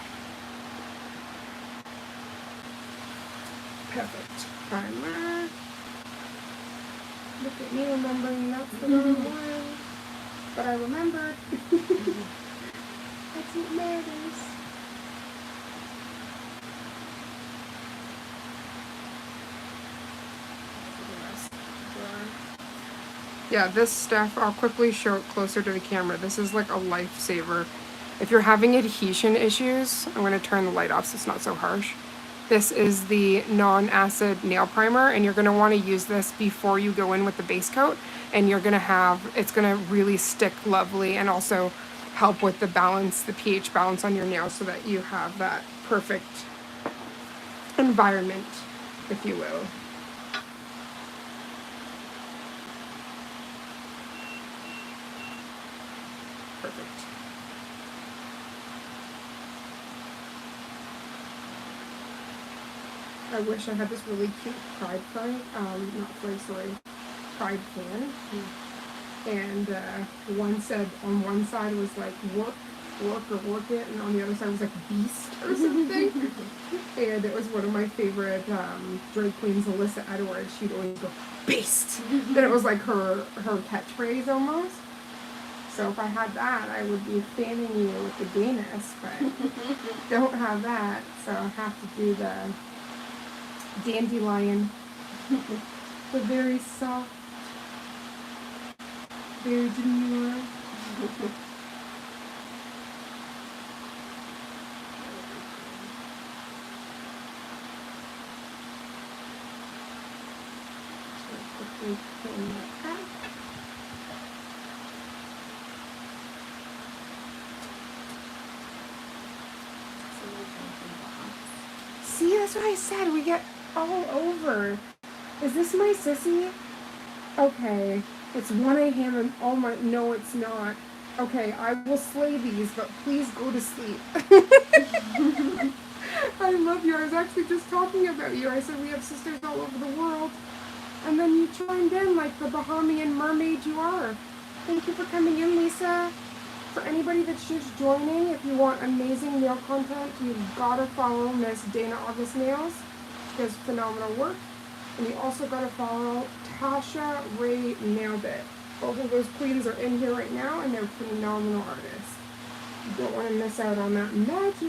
Speaker 1: Perfect. Primer. Look at me remembering that's the wrong one. But I remembered. That's what matters. Yeah, this stuff, I'll quickly show it closer to the camera. This is like a lifesaver. If you're having adhesion issues, I'm going to turn the light off so it's not so harsh. This is the non-acid nail primer, and you're going to want to use this before you go in with the base coat, and you're going to have, it's going to really stick lovely and also help with the balance, the pH balance on your nails so that you have that perfect environment, if you will. Perfect. I wish I had this really cute Pride fan, Pride fan. And one said, on one side was like work or work it, and on the other side was like beast or something. And it was one of my favorite drag queens, Alyssa Edwards. She'd always go, beast! Then it was like her catchphrase almost. So if I had that, I would be fanning you with the gayness, but don't have that, so I have to do the dandelion, the very soft, very demure. See, that's what I said. We get all over. Is this my sissy? Okay. It's 1 a.m. and oh my, no it's not. Okay, I will slay these, but please go to sleep. I love you. I was actually just talking about you. I said we have sisters all over the world. And then you chimed in like the Bahamian mermaid you are. Thank you for coming in, Lisa. For anybody that's just joining, if you want amazing nail content, you've got to follow Miss Dana August Nails. She does phenomenal work. And you also got to follow Tasha Ray Nailed It. Both of those queens are in here right now, and they're phenomenal artists. You don't want to miss out on that magic.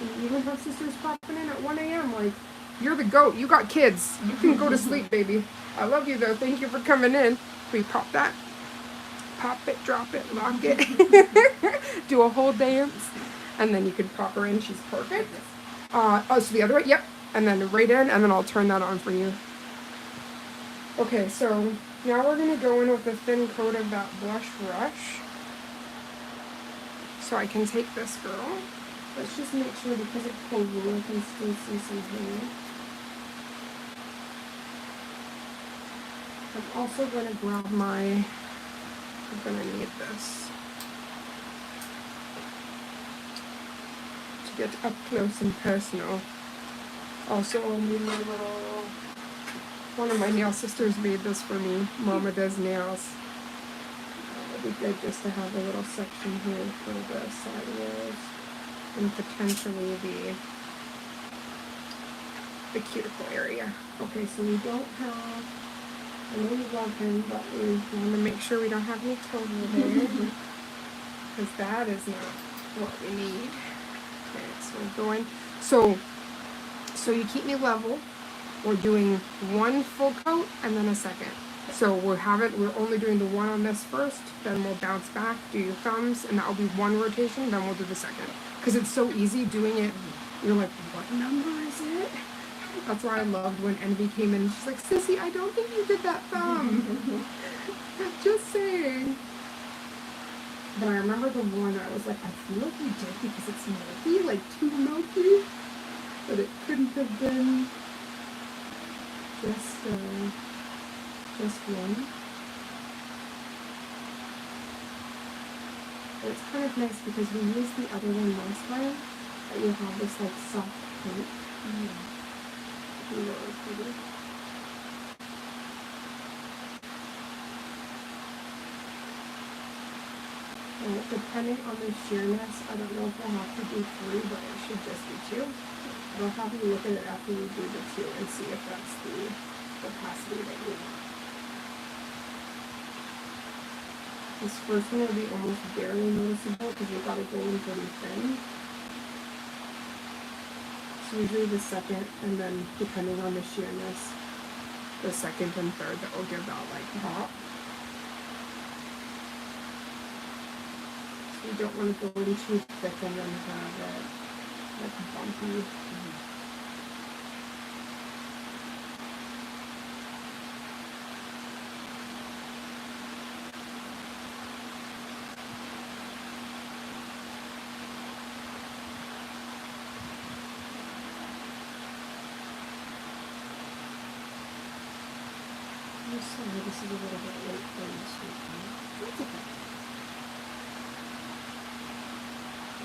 Speaker 1: And you even have sisters popping in at 1 a.m. Like, you're the GOAT. You got kids. You can go to sleep, baby. I love you, though. Thank you for coming in. We pop that. Pop it, drop it, lock it. Do a whole dance. And then you can pop her in. She's perfect. So the other way. Yep. And then right in, and then I'll turn that on for you. Okay, so now we're going to go in with a thin coat of that blush brush. So I can take this girl. Let's just make sure because it's cold, we can still see some hair. I'm also going to grab I'm going to need this to get up close and personal. Also, I'll need my little, one of my nail sisters made this for me. Mama Does Nails. It'd be good just to have a little section here for the side rows and potentially the cuticle area. Okay, so we don't have, I know you love him, but we want to make sure we don't have any total there because that is not what we need. Okay, so we're going, so you keep me level. We're doing one full coat and then a second. So we're only doing the one on this first, then we'll bounce back, do your thumbs, and that will be one rotation, then we'll do the second. Because it's so easy doing it, you're like, what number is it? That's why I loved when Envy came in. She's like, Sissy, I don't think you did that thumb. Just saying. But I remember the one I was like, I feel like you did because it's milky, like too milky. But it couldn't have been just one. But it's kind of nice because we used the other one last time, that you have this like soft coat. Well, depending on the sheerness, I don't know if we'll have to do 3, but it should just be 2. I'll have you look at it after we do the 2 and see if that's the opacity that you want. This first one will be almost barely noticeable because you've got to go in pretty thin. So usually the second, and then depending on the sheerness, the second and third that will give that like pop. So you don't want to go in too thick and then have it like bumpy. Sorry, this is a little bit late for this week. That's okay.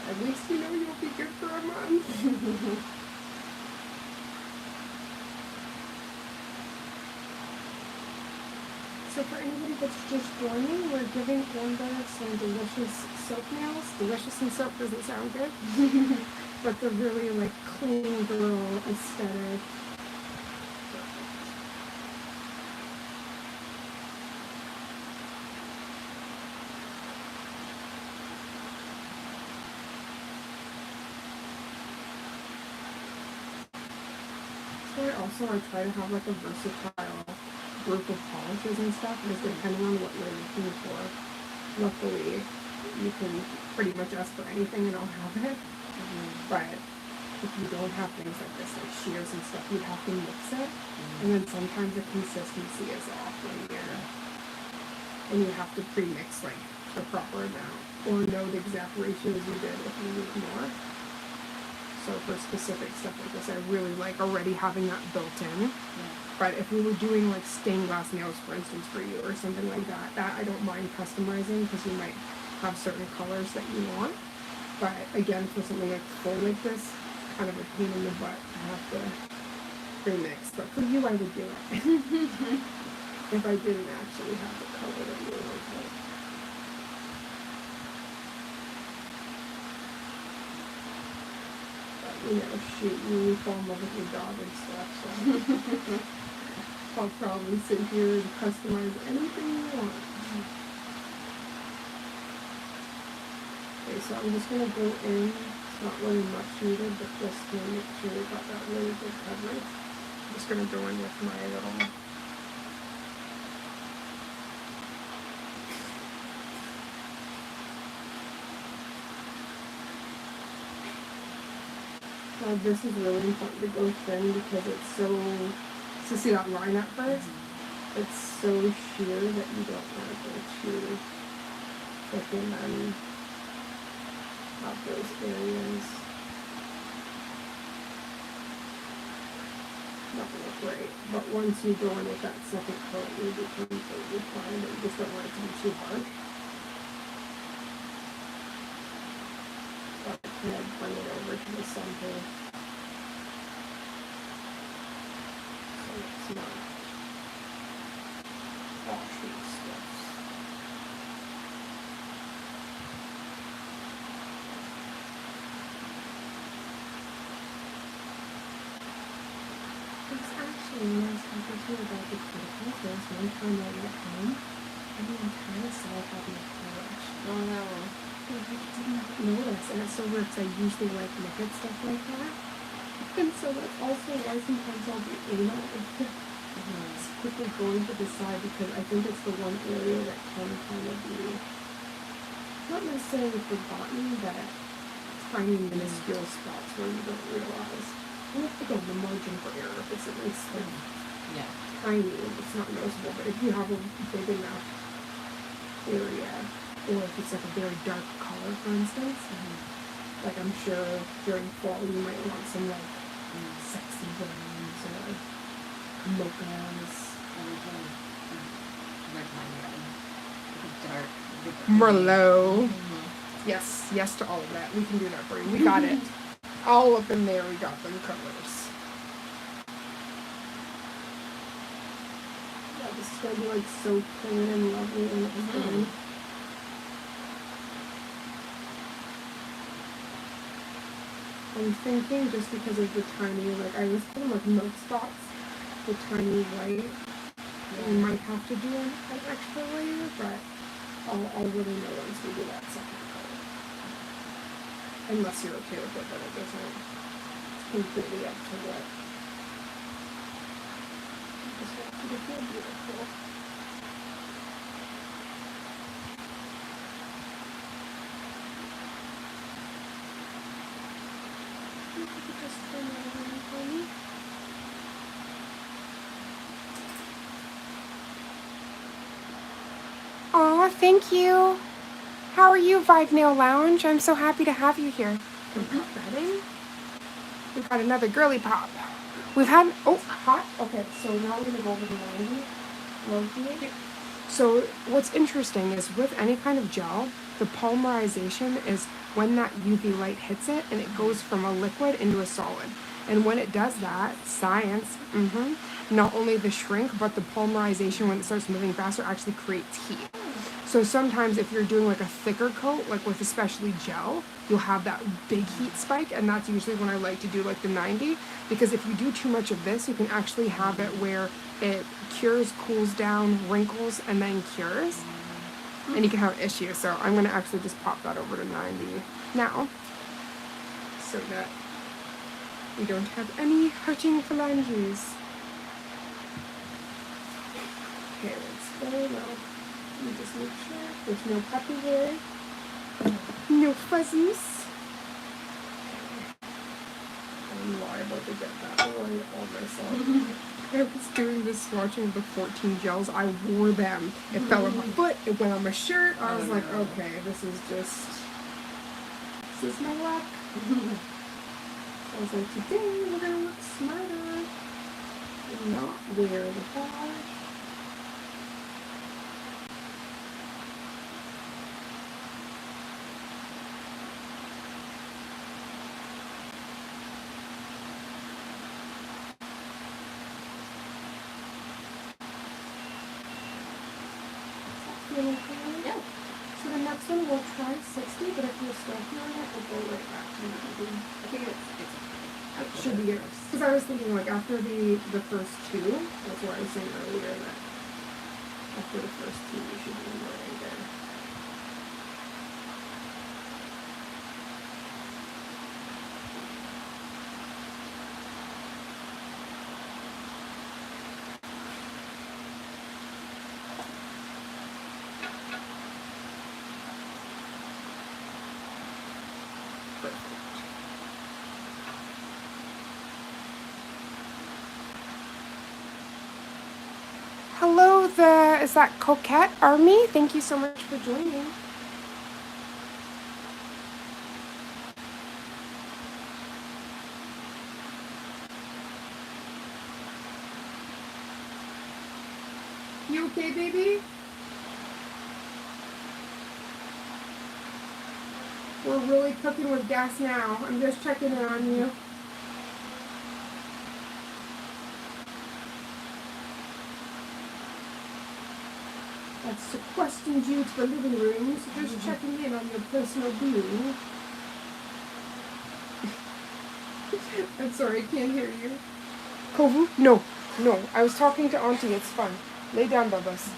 Speaker 1: At least you know you'll be good for a month. So for anybody that's just joining, we're giving Amber some delicious soap nails. Delicious and soap doesn't sound good, but they're really like clean girl aesthetic. I try to have like a versatile group of polishes and stuff, just depending on what you're looking for. Luckily, you can pretty much ask for anything and I'll have it. But if you don't have things like this, like shears and stuff, you have to mix it. And then sometimes the consistency is off and you have to pre-mix like the proper amount or know the exact ratios you did if you need more. So for specific stuff like this, I really like already having that built in. But if we were doing like stained glass nails, for instance, for you or something like that, I don't mind customizing because you might have certain colors that you want. But again, for something like full like this, kind of a pain in the butt to have to pre-mix. But for you, I would do it. If I didn't actually have the color that you wanted. You know, shoot, you fall in love with your dog and stuff, so I'll probably sit here and customize anything you want. Okay, so I'm just going to go in. It's not really much needed, but just to make sure we got that really good coverage. I'm just going to go in with my little this is really important to go thin because it's so see that line at first? It's so sheer that you don't want to go too thick and then have those areas not going to look great. But once you go in with that second coat, you'll be completely fine, but you just don't want it to be too hard. And then bring it over to the center. So it's not all sheet stuff. It's actually nice talking to you about the Cuticle. There's one time I went home and the entire side had me polished.
Speaker 2: Oh no.
Speaker 1: I did not notice, and it's so weird because I usually like look at stuff like that. And so that's also why sometimes I'll be anal and just quickly going to the side because I think it's the one area that can kind of be not necessarily forgotten, but tiny minuscule spots where you don't realize. You have to go the margin for error if it's at least like tiny, it's not noticeable, but if you have a big enough area, or if it's like a very dark color, for instance, like I'm sure during fall you might want some like sexy browns or mochas.
Speaker 2: Like dark.
Speaker 1: Merlot. Yes, yes to all of that. We can do that for you. We got it. All up in there, we got them colors. Yeah, this is going to be like so clean and lovely and clean. I'm thinking just because of the tiny, like I was putting like milk spots, the tiny white, we might have to do an extra layer, but I'll really know once we do that second color. Unless you're okay with it, but it doesn't, it's completely up to what. I just want you to feel beautiful. You could just turn that around for me. Aw, thank you. How are you, Vibe Nail Lounge? I'm so happy to have you here. Can we pop that in? We've got another girly pop. We've had, oh, hot. Okay, so now we're going to go over the Milky. So what's interesting is with any kind of gel, the polymerization is when that UV light hits it and it goes from a liquid into a solid. And when it does that, science, not only the shrink, but the polymerization when it starts moving faster actually creates heat. So sometimes if you're doing like a thicker coat, like with especially gel, you'll have that big heat spike, and that's usually when I like to do like the 90, because if you do too much of this, you can actually have it where it cures, cools down, wrinkles, and then cures, and you can have issues. So I'm going to actually just pop that over to 90 now, so that we don't have any hurting phalanges. Okay, let's go now. Let me just make sure there's no puppy hair, no fuzzies. I'm liable to get that oil on myself. I was doing the swatching of the 14 gels. I wore them. It fell on my foot. It went on my shirt. I was like, okay, this is my luck. I was like, today we're gonna look smarter and not wear the polish.
Speaker 2: Yeah.
Speaker 1: So the next one we'll try 60, but if you're still feeling it, we'll go right back to 90.
Speaker 2: I think
Speaker 1: It should be good. Because I was thinking like after the first two, that's what I was saying earlier, that after the first two you should be more good. Hello, is that Coquette Army? Thank you so much for joining. You okay, baby? We're really cooking with gas now. I'm just checking in on you. I've sequestered you to the living room, so just checking in on your personal being. I'm sorry, I can't hear you. Kovu? No. I was talking to Auntie. It's fun. Lay down, Bubba's.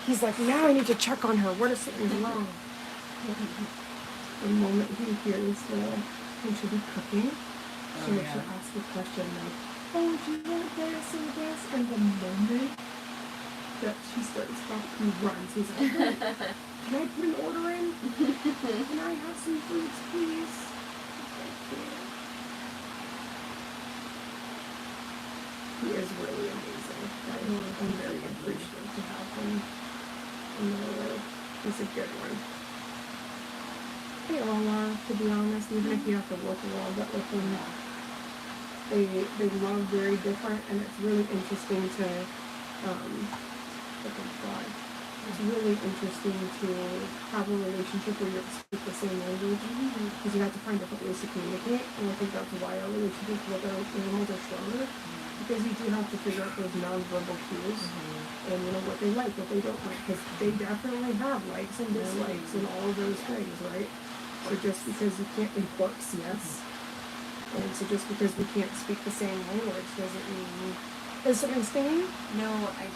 Speaker 1: He's like, now I need to check on her. What is something wrong? The moment he hears he should be cooking, she should ask a question like, oh, do you want this and this? And the moment that she starts talking, he runs. He's like, hey, can I put an order in? Can I have some foods, please? He is really amazing. I'm very appreciative to have him in my life. He's a good one. They all are, to be honest, even if you have to work a little bit with them. They love very different, and it's really interesting to, it's really interesting to have a relationship where you speak the same language, because you have to find different ways to communicate, and I think that's why our relationships with our animals are stronger, because you do have to figure out those nonverbal cues, and you know what they like, what they don't like, because they definitely have likes and dislikes and all of those things, right? So just because you can't, it barks, yes, And so just because we can't speak the same language doesn't mean... Is something stinging?
Speaker 2: No, I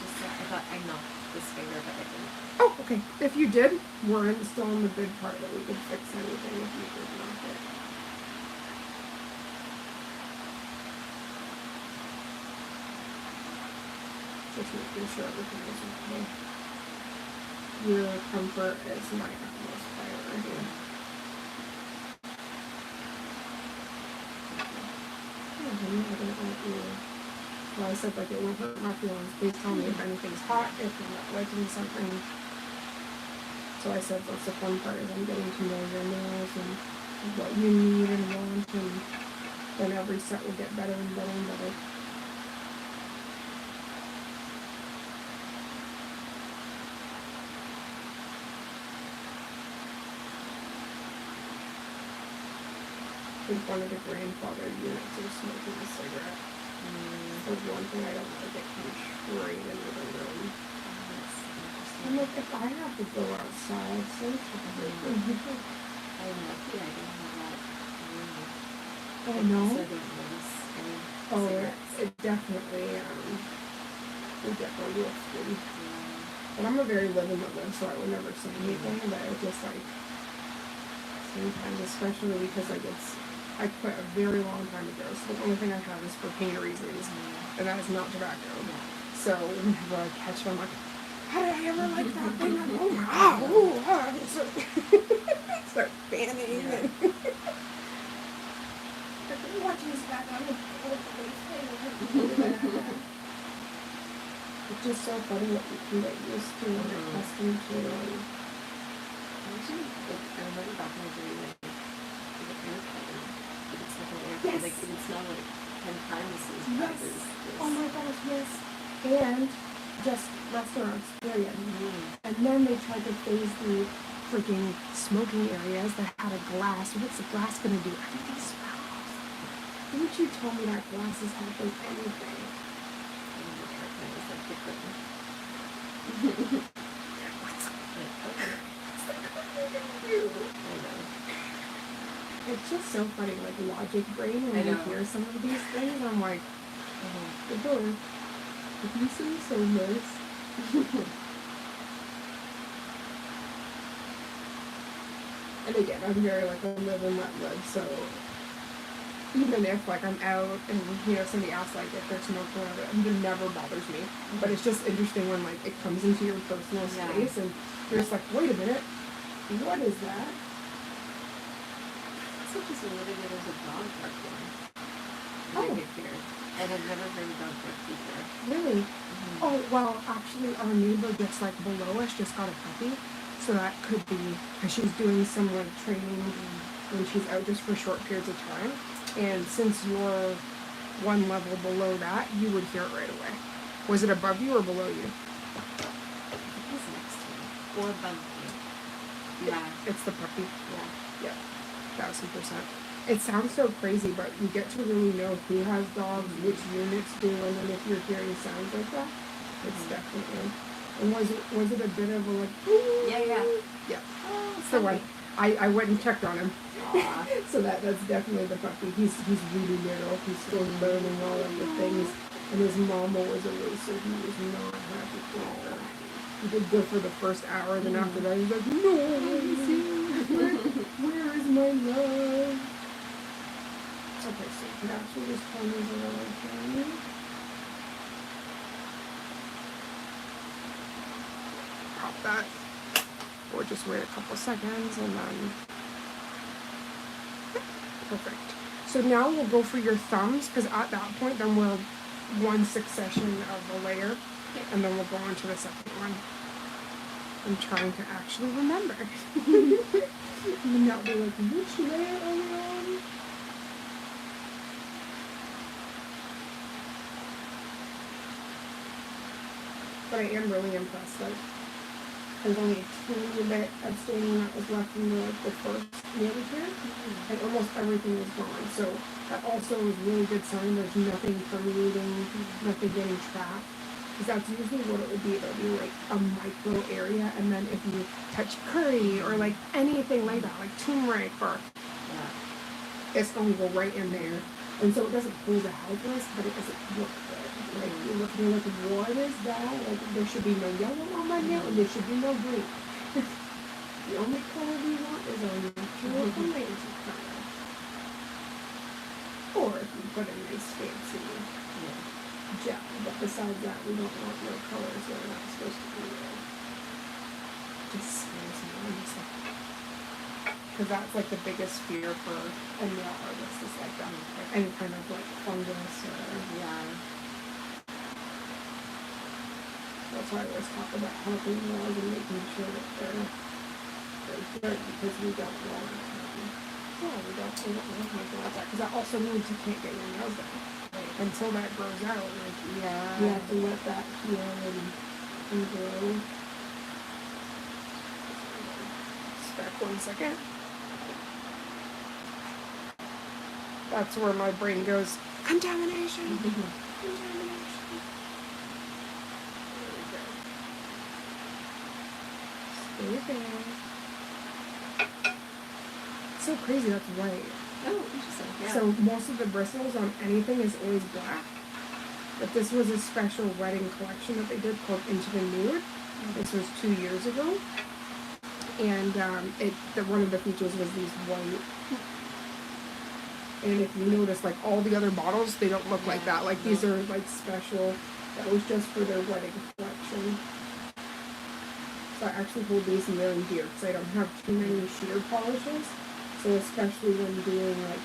Speaker 2: thought I knocked this finger, but I didn't.
Speaker 1: Oh, okay. If you did, we're still in the good part that we could fix anything if you did knock it. Just making sure everything is okay. Your comfort is my utmost priority. Yeah, honey, I don't want you... Well, I said like it won't hurt my feelings. Please tell me if anything's hot, if you're not liking something. So I said that's the fun part is I'm getting to know your nails and what you need and want, and then every set will get better and better and better. I think one of the grandfather units are smoking a cigarette. That's one thing I don't like, it comes straight into the room. I'm like, if I have to go outside, so
Speaker 2: I'm lucky I don't have that.
Speaker 1: Oh, no?
Speaker 2: So I don't notice any cigarettes.
Speaker 1: It definitely will skin.
Speaker 2: Yeah.
Speaker 1: And I'm a very living woman, so I would never say anything, but it just like, sometimes, especially because like I quit a very long time ago, so the only thing I have is for pain reasons, and that is not tobacco. So whenever I catch it, I'm like, how did I ever like that thing? I'm, oh my god, so start fanning.
Speaker 2: Yeah.
Speaker 1: And watching this back on it's just so funny what you can get used to and accustomed to.
Speaker 2: Actually, I remember back in the day when the haircut, it's like a haircut,
Speaker 1: Yes.
Speaker 2: like it's not like 10 times as
Speaker 1: Yes.
Speaker 2: bad as this.
Speaker 1: Oh my gosh, yes. And just restaurants, period.
Speaker 2: Mm.
Speaker 1: And then they tried to phase the freaking smoking areas that had a glass. What's the glass gonna do? Everything smells. Didn't you tell me that glass is helping anything?
Speaker 2: And the haircut is like different.
Speaker 1: What's
Speaker 2: I know.
Speaker 1: It's just so funny, like logic brain, when
Speaker 2: I
Speaker 1: you
Speaker 2: know.
Speaker 1: hear some of these things, I'm like, good Lord. If you seem so nice. And again, I'm very like a live and let live, so even if like I'm out and somebody asks like if there's smoke or whatever, it never bothers me. But it's just interesting when like it comes into your personal
Speaker 2: Yeah.
Speaker 1: space and you're just like, wait a minute, what is that?
Speaker 2: So just a little bit of a dog park one.
Speaker 1: Oh.
Speaker 2: Manicure. And I've never heard of dog park before.
Speaker 1: Really? Oh, well, actually, our neighbor just like below us just got a puppy, so that could be because she's doing some like training when she's out just for short periods of time. And since you're one level below that, you would hear it right away. Was it above you or below you?
Speaker 2: Who's next to me? Or above me. Yeah.
Speaker 1: It's the puppy.
Speaker 2: Yeah.
Speaker 1: Yeah, 1000%. It sounds so crazy, but you get to really know who has dogs, which units do, and then if you're hearing sounds like that, it's definitely. And was it a bit of a like?
Speaker 2: Yeah.
Speaker 1: Yeah.
Speaker 2: Oh,
Speaker 1: It's the one. I went and checked on him.
Speaker 2: Aw.
Speaker 1: So that's definitely the puppy. He's really little. He's still learning all of the things. And his mama was away, so he was not happy for her. He did good for the first hour, then after that he's like, no, where is my love? Okay, so you could actually just turn these around for me. Pop that. Or just wait a couple seconds and then... Perfect. So now we'll go for your thumbs, because at that point then we'll one succession of a layer, and then we'll go on to the second one. I'm trying to actually remember. And now be like, which layer are we on? But I am really impressed that there's only a teeny bit of staining that was left from the first manicure, and almost everything is gone. So that also is a really good sign there's nothing permeating, nothing getting trapped. Because that's usually what it would be. It would be like a micro area, and then if you touch curry or like anything like that, like turmeric or...
Speaker 2: Yeah.
Speaker 1: it's going to go right in there. And so it doesn't hold the healthless, but it doesn't look good. Like, you're looking like, what is that? Like, there should be no yellow on my nail, and there should be no green. The only color we want is our natural foundation color. Or if you put a nice fancy gel, but besides that, we don't want no colors that are not supposed to be there. Just scares me when you say, because that's like the biggest fear for a nail artist is like that, any kind of like fungus or That's why I always talk about helping nails and making sure that they're good, because we don't want we don't want anything like that, because that also means you can't get your nails done until that grows out. Like you have to let that heal and grow. Back 1 second. That's where my brain goes, contamination. Contamination. There we go. Stay there. It's so crazy, that's white.
Speaker 2: Oh, interesting. Yeah.
Speaker 1: So most of the bristles on anything is always black. But this was a special wedding collection that they did called Into the Nude. This was 2 years ago. And one of the features was these white. And if you notice, like all the other bottles, they don't look like that. Like these are like special. That was just for their wedding collection. So I actually hold these near and dear because I don't have too many sheer polishes. So especially when doing like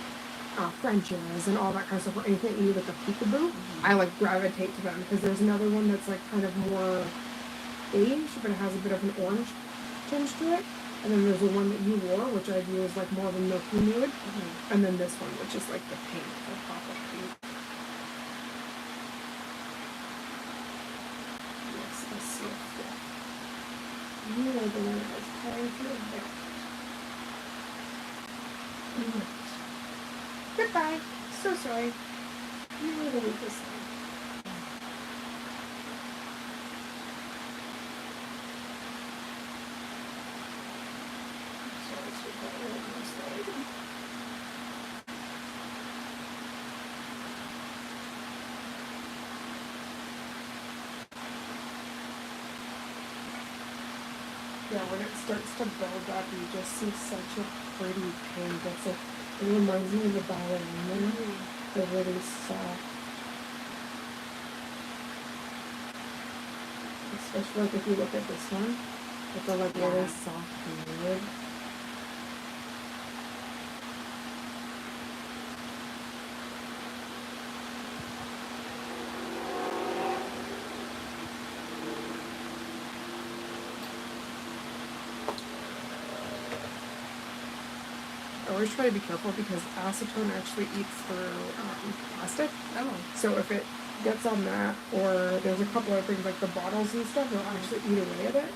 Speaker 1: Frenches and all that kind of stuff, or anything you need like a peekaboo, I like gravitate to them, because there's another one that's like kind of more beige, but it has a bit of an orange tinge to it. And then there's the one that you wore, which I view as like more of a milky nude. And then this one, which is like the pink, the pop of pink. Yes, I see it. You are the one that was trying to advance. Goodbye. So sorry. You were the weakest one. Yeah, when it starts to build up, you just see such a pretty pink. It's like, it reminds me of the ballerina. They're really soft. Especially like if you look at this one, it's a like really soft nude. I always try to be careful because acetone actually eats through plastic.
Speaker 2: Oh.
Speaker 1: So if it gets on that, or there's a couple of things like the bottles and stuff, it'll actually eat away at it.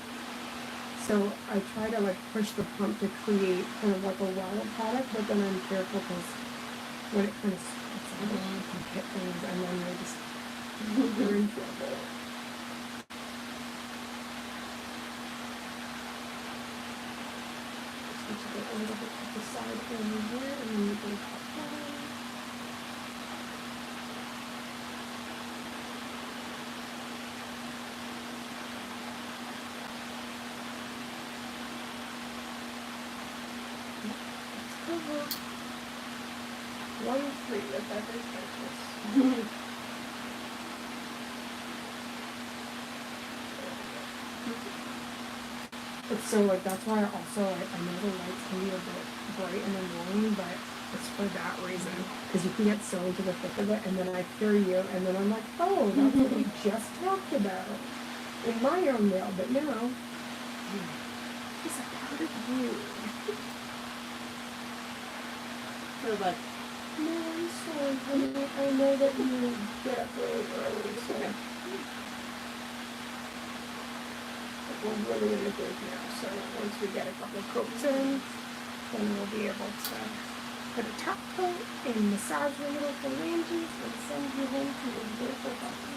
Speaker 1: So I try to like push the pump to create kind of like a well product, but then I'm careful because when it kind of splits out, I don't want to hit things and then you're in trouble. Just need to get a little bit to the side over here, and then you can cut down. One free with every purchase. It's so like that's why I also I know the lights can be a bit bright in the morning, but it's for that reason, because you can get so into the thick of it, and then I hear you, and then I'm like, oh, that's what we just talked about in my own nail, but now it's a part of you.
Speaker 2: So like,
Speaker 1: no, I'm sorry, honey. I know that you get up really early, so we're really in the groove now. So once we get a couple of coats in, then we'll be able to put a top coat and massage your little phalanges and send you home to your beautiful body.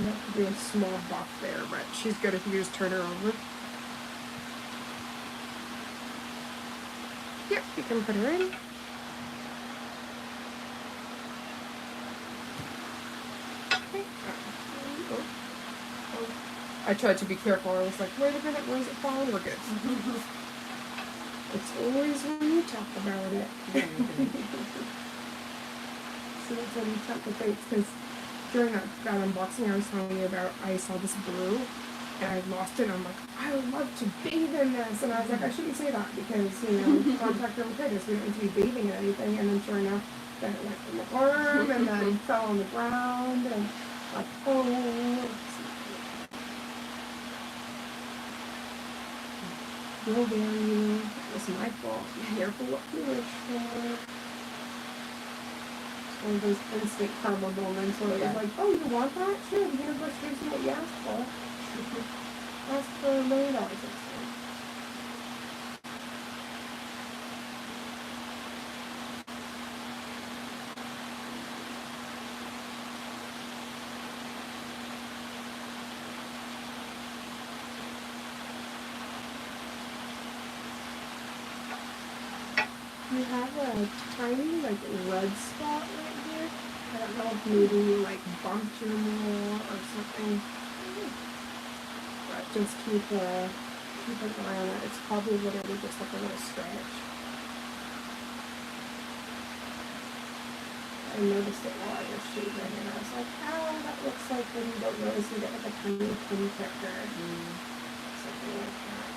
Speaker 1: have to do a small buff there, but she's good if you just turn her over. Yep, you can put her in. Okay. I tried to be careful. I was like, wait a minute, where's it falling? We're good. It's always when you talk about it. So that's when you talk about it, because during that unboxing I was telling you about, I saw this blue and I lost it, and I'm like, I would love to bathe in this, and I was like, I shouldn't say that because, you know, contact dermatitis, we don't need to be bathing in anything, and then sure enough, then it went in the arm and then fell on the ground, and like, oh, no value, it's my fault, be careful what you wish for. One of those instant karma moments where it's like, oh, you want that? Sure, the universe gives you what you asked for. Ask for $1 million next time. You have a tiny, like, red spot right here. I don't know if maybe you, like, bumped your nail or something. But just keep an eye on it. It's probably literally just like a little scratch. I noticed it while I was shaving, and I was like, oh, that looks like when you don't notice you get like a tiny pin picker. Something like that.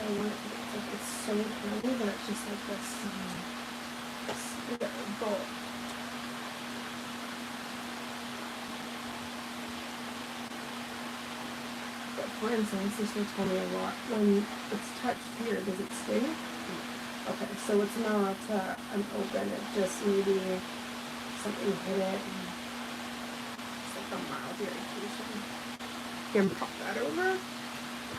Speaker 1: I want it to look like it's so tiny, but it's just like this little bolt. But for instance, this will tell me a lot. When it's touched here, does it sting? Okay, so it's not an open, it's just maybe something hit it. It's like a mild irritation. You can pop that over.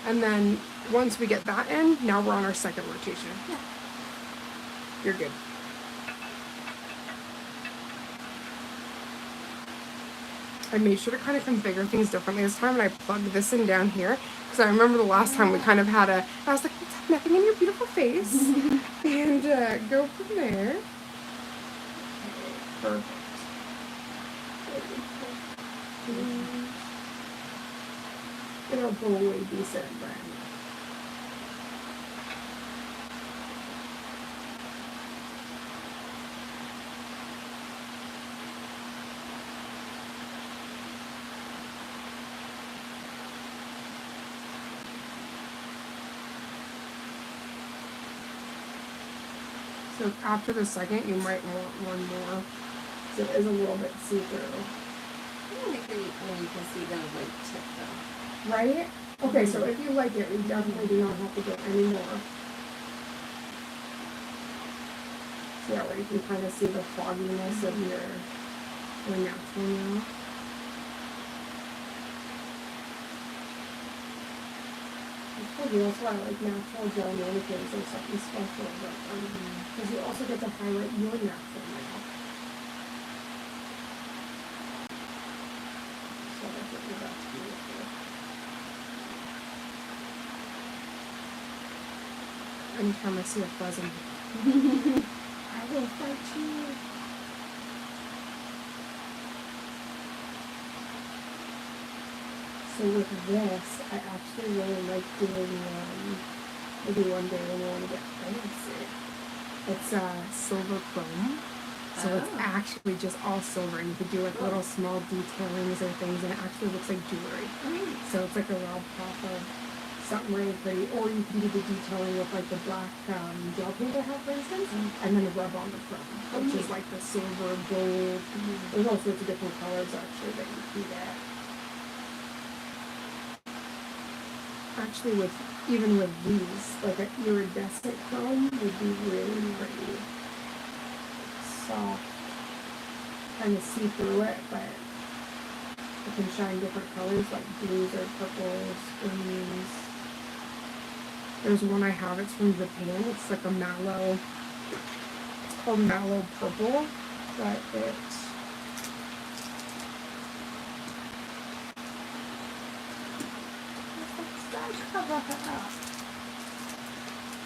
Speaker 1: And then once we get that in, now we're on our second rotation. Yeah. You're good. I made sure to kind of configure things differently this time, and I plugged this in down here because I remember the last time we kind of had I was like, let's have nothing in your beautiful face, and go from there. Perfect. It'll go away decent, but so after the second, you might want one more, because it is a little bit see-through.
Speaker 2: I don't think when you can see the white tip though.
Speaker 1: Right? Okay, so if you like it, you definitely do not have to get any more. So that way you can kind of see the fogginess of your natural nail. That's why I like natural gel manicures. There's something special about them. Because you also get to highlight your natural nail. So I think that's beautiful. Anytime I see a pheasant, I will fight you. So with this, I actually really like doing, maybe one day when I want to get fancy. It's silver chrome. So it's actually just all silver, and you could do like little small detailings or things, and it actually looks like jewelry. So it's like a round pop of something really pretty, or you can do the detailing with like the black gel paint I have, for instance, and then rub on the chrome, which is like the silver, gold. There's all sorts of different colors actually that you can get. Actually, even with these, like an iridescent chrome would be really pretty. Soft, kind of see through it, but it can shine different colors like blues or purples, greens. There's one I have, it's from Japan. It's like a mallow called Mallow Purple, but it's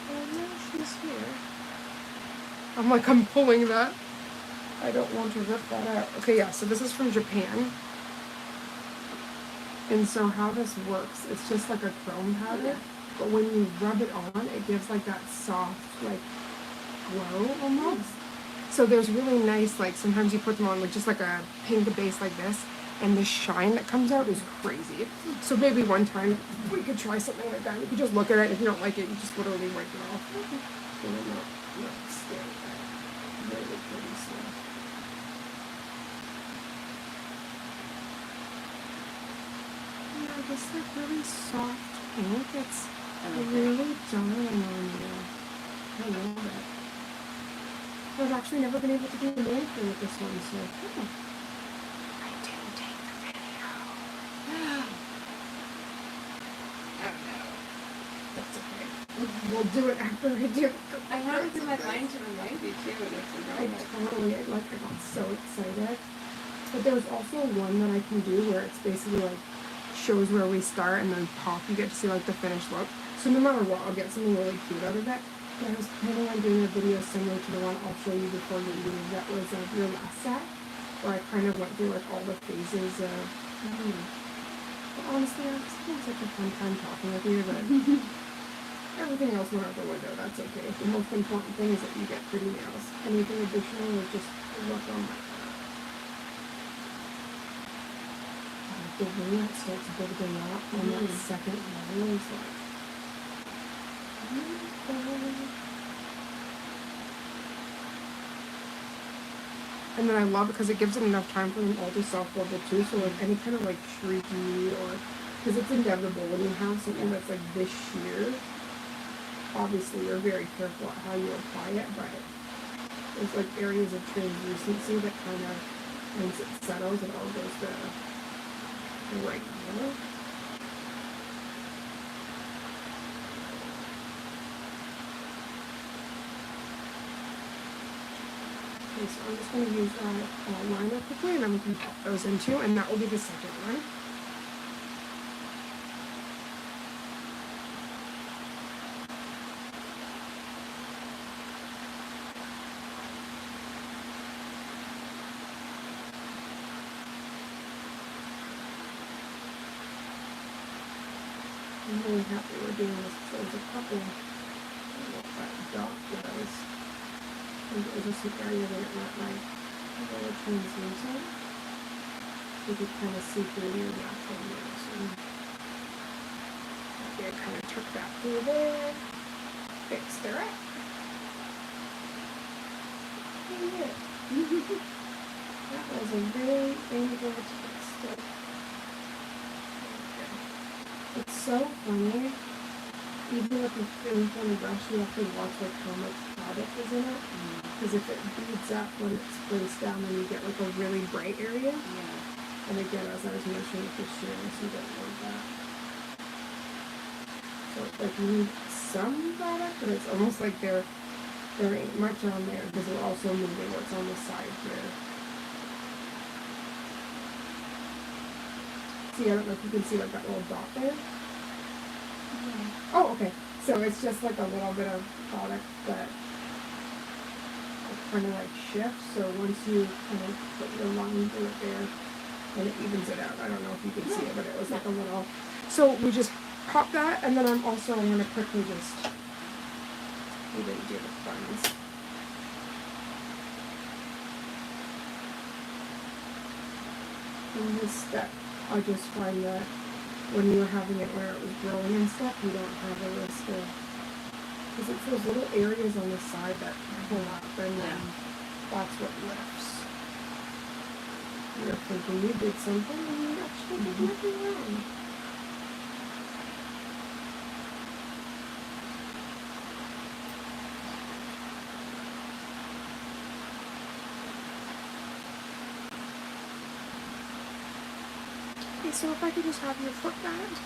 Speaker 1: oh no, she's here. I'm pulling that. I don't want to rip that out. Okay, yeah, so this is from Japan. And so how this works, it's just like a chrome powder, but when you rub it on, it gives like that soft, like, glow almost. So there's really nice, like, sometimes you put them on with just like a pink base like this, and the shine that comes out is crazy. So maybe one time we could try something like that. You could just look at it, if you don't like it, you just literally wipe it off. So I'm not scared of that. Really pretty stuff. Yeah, this like really soft pink. It's really darling on you. I love it. I've actually never been able to do manicure with this one, so I didn't take the video. Oh no. That's okay. We'll do it after I do it.
Speaker 2: I have it in my mind to remind you too, and it's
Speaker 1: I got so excited. But there's also one that I can do where it's basically like shows where we start and then pop, you get to see like the finished look. So no matter what, I'll get something really cute out of it. But I was planning on doing a video similar to the one I'll show you before you leave that was of your last set, where I kind of went through like all the phases of, but honestly, I'm just having such a fun time talking with you, but everything else went out the window, that's okay. The most important thing is that you get pretty nails. Anything additional is just work on my the way it starts building up on that second level is like, and then I love it because it gives it enough time for them all to self-level too, so like any kind of like shrieky or, because it's inevitable when you have something that's like this sheer, obviously you're very careful at how you apply it, but there's like areas of translucency that kind of, once it settles, it all goes to right here. Okay, so I'm just going to use that liner quickly, and then we can pop those in too, and that will be the second one. I'm really happy we're doing this because there's a couple, I don't know what that dot was. I think it was just an area that it went like a little translucent. You could kind of see through your natural nails. And I kind of took that through there, fixed her up. Yeah. That was a very dangerous step. It's so funny, even with the thin funny brush, you have to watch like how much product is in it, because if it beads up when it's placed down, then you get like a really bright area. Yeah. And again, as I was mentioning with the shears, you don't want that. So like you need some product, but it's almost like there ain't much on there, because we're also moving what's on the side here. See, I don't know if you can see like that little dot there. Oh, okay. So it's just like a little bit of product that kind of like shifts. So once you kind of put your line through it there, and it evens it out. I don't know if you can see it, but it was like a little. So we just pop that, and then I'm going to quickly just even do the buttons. In this step, I just find that when you're having it where it was growing and stuff, you don't have a risk of, because it's those little areas on the side that pull up, and then that's what lifts. You're thinking you did something, and you actually did nothing wrong. Okay, so if I could just have your foot band.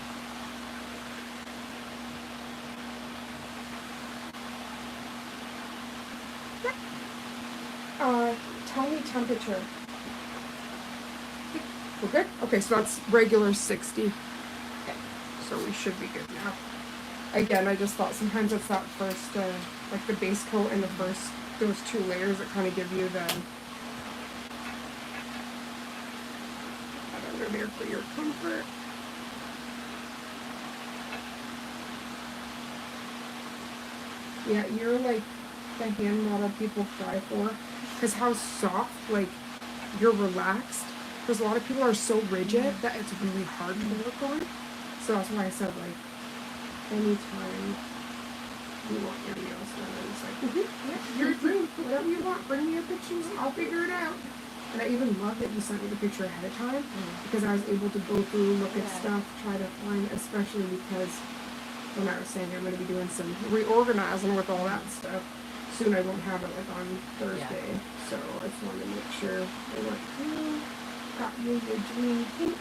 Speaker 1: Tell me temperature. We're good? Okay, so that's regular 60.
Speaker 2: Okay.
Speaker 1: So we should be good now. Again, I just thought sometimes it's that first, like the base coat and the first, those 2 layers that kind of give you the, that under there for your comfort. Yeah, you're like the hand model people cry for, because how soft, like, you're relaxed. Because a lot of people are so rigid that it's really hard to work on. So that's why I said, like, anytime you want your nails done, it's like, yeah, your dream, whatever you want, bring me your pictures, I'll figure it out. And I even love that you sent me the picture ahead of time, because I was able to go through, look at stuff, try to find, especially because when I was saying I'm going to be doing some reorganizing with all that stuff. Soon I won't have it like on Thursday, so I just wanted to make sure I went through, got you your dreamy pink.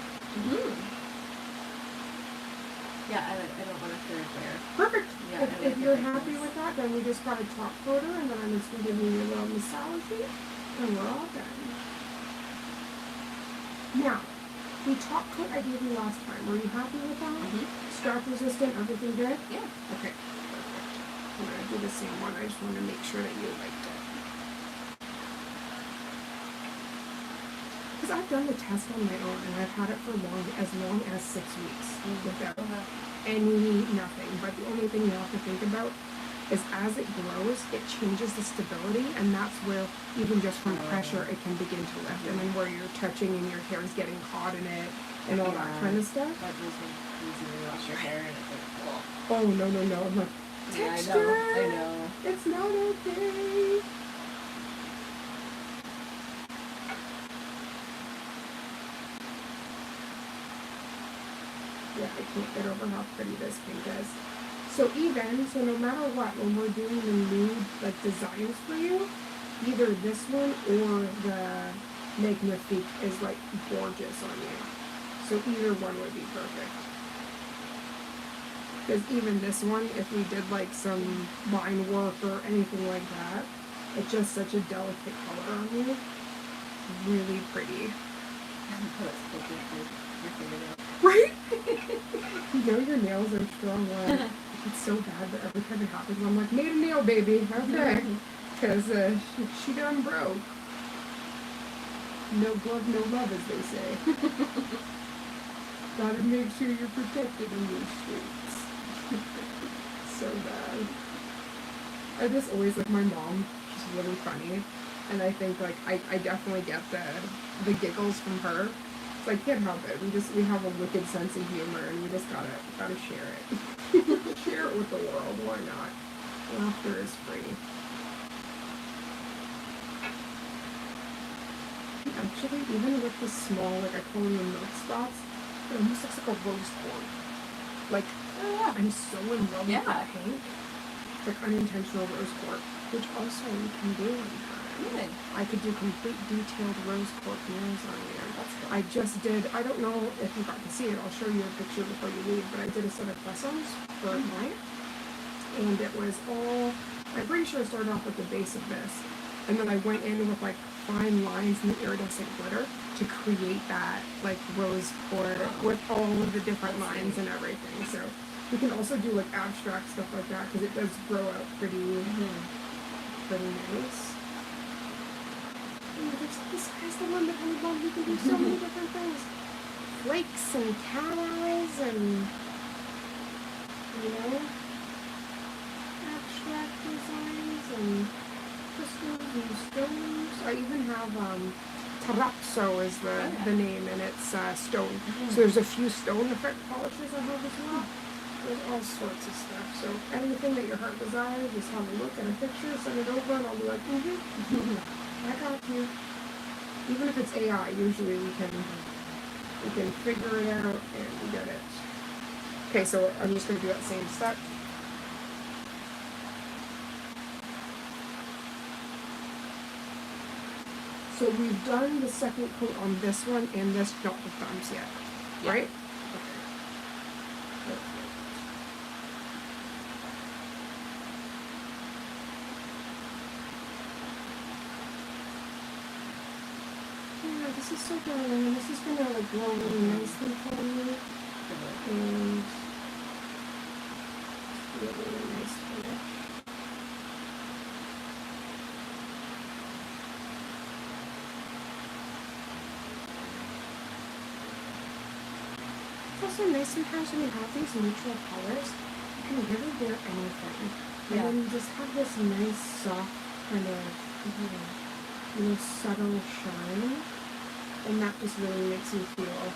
Speaker 2: Yeah, I don't want a third layer.
Speaker 1: Perfect.
Speaker 2: Yeah,
Speaker 1: if you're happy with that, then we just got a top coater, and then I'm just going to give you a little massage here, and we're all done. Now, the top coat I gave you last time, were you happy with that? Scratch resistant, everything good?
Speaker 2: Yeah.
Speaker 1: Okay, perfect. I'm going to do the same one. I just want to make sure that you liked it. Because I've done the test on my own, and I've had it for as long as 6 weeks without nothing. But the only thing you have to think about is as it grows, it changes the stability, and that's where even just from pressure, it can begin to lift. And then where you're touching and your hair is getting caught in it and all that kind of stuff.
Speaker 2: That was when you wash your hair and it's like,
Speaker 1: oh, no. I'm like, texture!
Speaker 2: Yeah, I know.
Speaker 1: It's not okay. Yeah, I can't get over how pretty this pink is. So no matter what, when we're doing the nude like designs for you, either this one or the Magnifique is like gorgeous on you. So either one would be perfect. Because even this one, if we did like some line work or anything like that, it's just such a delicate color on you. Really pretty. Right? You know your nails are strong. It's so bad that every time it happens, I'm like, made a nail, baby. Okay. Because she done broke. No glove, no love, as they say. Gotta make sure you're protected in these streets. So bad. I just always like my mom. She's really funny. And I think like I definitely get the giggles from her. So I can't help it. We have a wicked sense of humor, and we just gotta share it. Share it with the world. Why not? Laughter is free. Actually, even with the small, like I call them milk spots, it almost looks like a rose quartz. Like, I'm so in love with the pink. It's like unintentional rose quartz, which also we can do on her.
Speaker 2: Good.
Speaker 1: I could do complete detailed rose quartz nails on you.
Speaker 2: That's cool.
Speaker 1: I just did, I don't know if you got to see it, I'll show you a picture before you leave, but I did a set of press-ons for mine. And it was all, I'm pretty sure I started off with the base of this. And then I went in with like fine lines and iridescent glitter to create that like rose quartz with all of the different lines and everything. So we can also do like abstract stuff like that because it does grow out pretty nice. This guy's the one that comes along. You can do so many different things. Flakes and cat eyes and, you know, abstract designs and crystals and stones. I even have, terrazzo is the name, and it's stone. So there's a few stone effect polishes I have as well. There's all sorts of stuff. So anything that your heart desires, just have a look at a picture, send it over, and I'll be like, I got you. Even if it's AI, usually we can figure it out and get it. Okay, so I'm just going to do that same step. So we've done the second coat on this one and this, not the thumbs yet, right? Okay. Perfect. Oh, this is so darling. This is gonna like grow really nicely for you. And really, really nice finish. It's also nice sometimes when you have these neutral colors, you can really wear anything. And then you just have this nice, soft, kind of, subtle shine. And that just really makes you feel,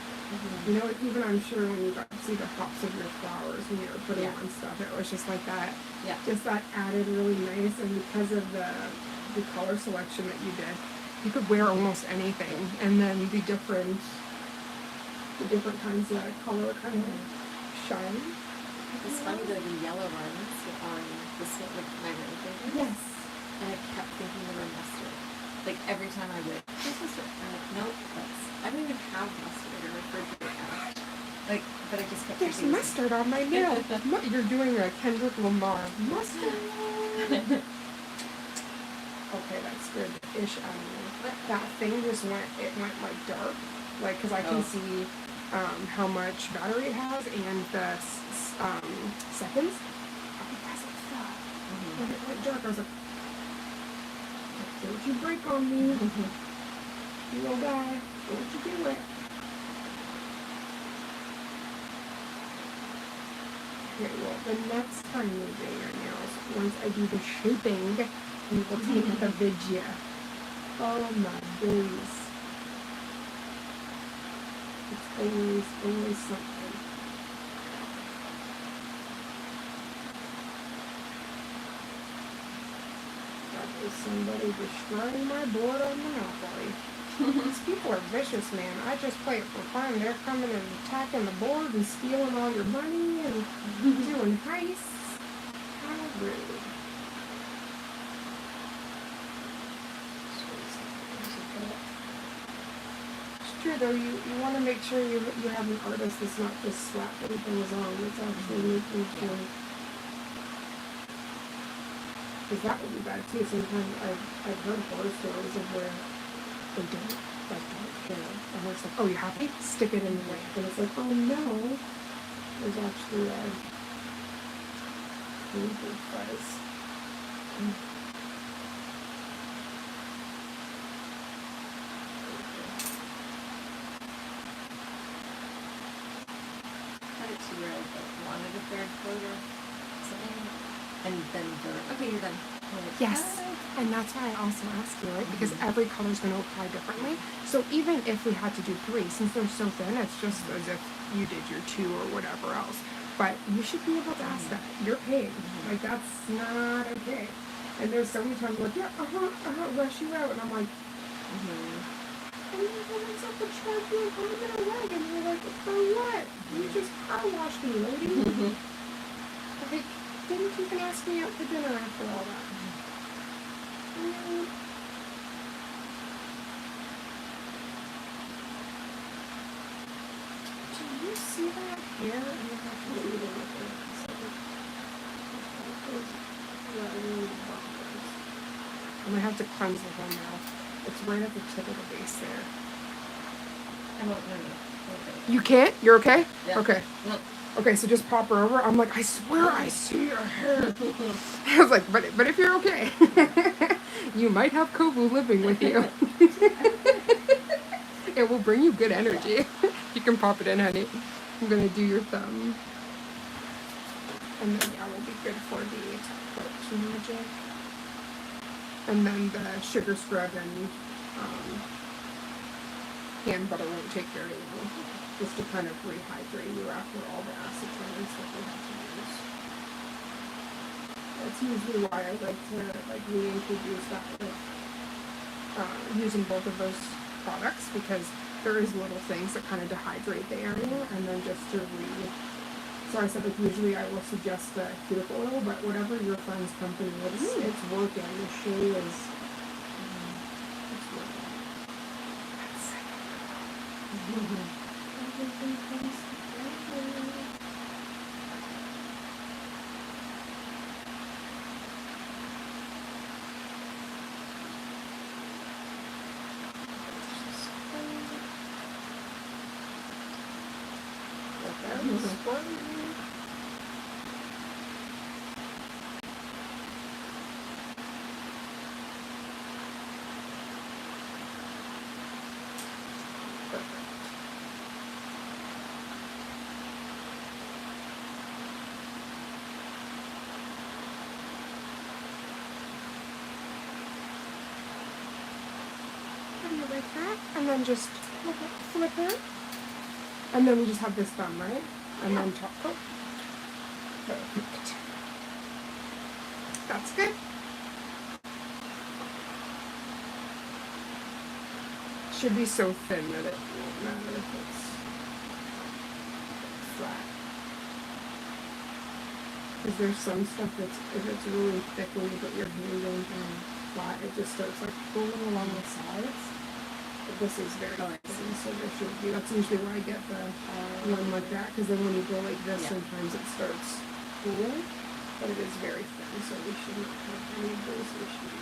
Speaker 1: you know, even I'm sure when you got to see the tops of your flowers when you were putting on stuff, it was just like that. Yeah. Just that added really nice. And because of the color selection that you did, you could wear almost anything. And then the different kinds of color kind of shine.
Speaker 2: It's funny though, the yellow ones on the skin, like my ring finger. Yes. And I kept thinking they were mustard. Like every time I would, this mustard. I'm like, nope, I don't even have mustard in my refrigerator now. Like, but I just kept
Speaker 1: There's
Speaker 2: thinking.
Speaker 1: mustard on my nail. You're doing a Kendrick Lamar. Mustard. Okay, that scared the ish out of me. That thing just went like dark. Like, because I can see how much battery it has and the seconds. Because it fell. When it went dark, I was like, don't you break on me. You will die. Don't you do it. Okay, well, the next time you do your nails, once I do the shaping, we will take the video. Oh my days. It's always something. That is somebody destroying my board on Monopoly. These people are vicious, man. I just play it for fun. They're coming and attacking the board and stealing all your money and doing heists. How rude. It's true, though. You want to make sure you have an artist that's not just slapping things on. It's actually making sure. Because that would be bad, too. Sometimes I've heard horror stories of where they don't care. And it's like, oh, you're happy? Stick it in the lamp. And it's like, oh no. There's actually a painful fuzz.
Speaker 2: Had a 2-year-old that wanted a third coat or something. And then okay, you're done.
Speaker 1: Yes, and that's why I also ask you, right? Because every color is going to apply differently. So even if we had to do 3, since they're so thin, it's just as if you did your 2 or whatever else. But you should be able to ask that. You're paying. Like, that's not okay. And there's so many times like, yeah, rush you out. And I'm like, and then it's up a Sharpie and put them in a rug. And you're like, for what? You just car washed me, lady. Like, didn't you even ask me out for dinner after all that? Do you see that hair? I'm going to have to cleanse the whole mouth. It's right at the tip of the base there.
Speaker 2: I won't know you.
Speaker 1: You can't? You're okay?
Speaker 2: Yeah.
Speaker 1: Okay.
Speaker 2: No.
Speaker 1: Okay, so just pop her over. I'm like, I swear I see your hair. I was like, but if you're okay, you might have Kovu living with you. It will bring you good energy. You can pop it in, honey. I'm gonna do your thumb, and then that will be good for the touch magic. And then the sugar scrub and hand butter won't take very long. Just to kind of rehydrate you after all the acetone that we have to use. That's usually why I like to reintroduce that with using both of those products, because there is little things that kind of dehydrate the area, and then just to so I said, like, usually I will suggest the cuticle oil, but whatever your friend's company is, it's working. The shea is it's working. That's one. Like that, and then just flip it, and then we just have this thumb, right? And then top coat. Perfect. That's good. Should be so thin that it won't matter if it's flat. Because there's some stuff that's, if it's really thick when you put your hand in and flat, it just starts like pulling along the sides. But this is very thin, so there should be, that's usually where I get the one like that, because then when you go like this, sometimes it starts pulling, but it is very thin, so we shouldn't have any of those issues.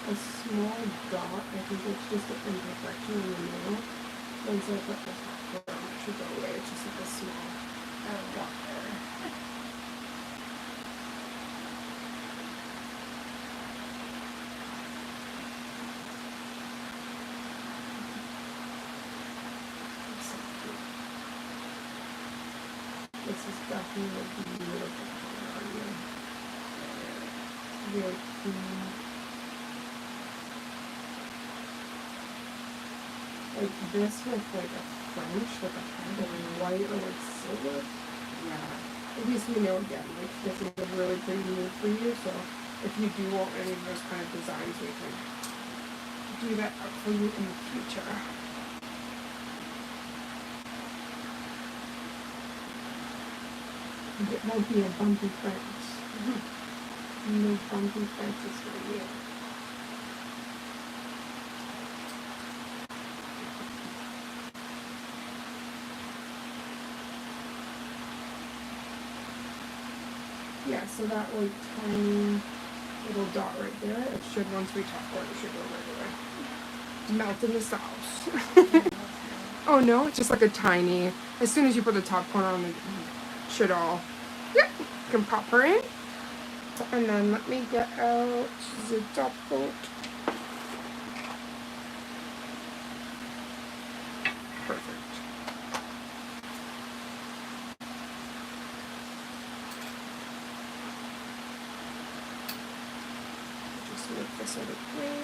Speaker 1: A small dot, I think it's just an imperfection in the middle. Once I put this top on, it should go away. It's just like a small dot there. This is definitely a beautiful color on you. Very clean. Like this with like a French, like a kind of white or like silver. Yeah. At least we know again, like this is a really pretty mood for you, so if you do want any of those kind of designs, we can do that up for you in the future. It won't be a bumpy French. No bumpy Frenches for you. Yeah, so that like tiny little dot right there, it should, once we top coat, it should go right away. Melt in the sauce. Oh no, it's just like a tiny, as soon as you put the top coat on, it should all, yep, you can pop her in. And then let me get out the top coat. Perfect. Move this out of the way.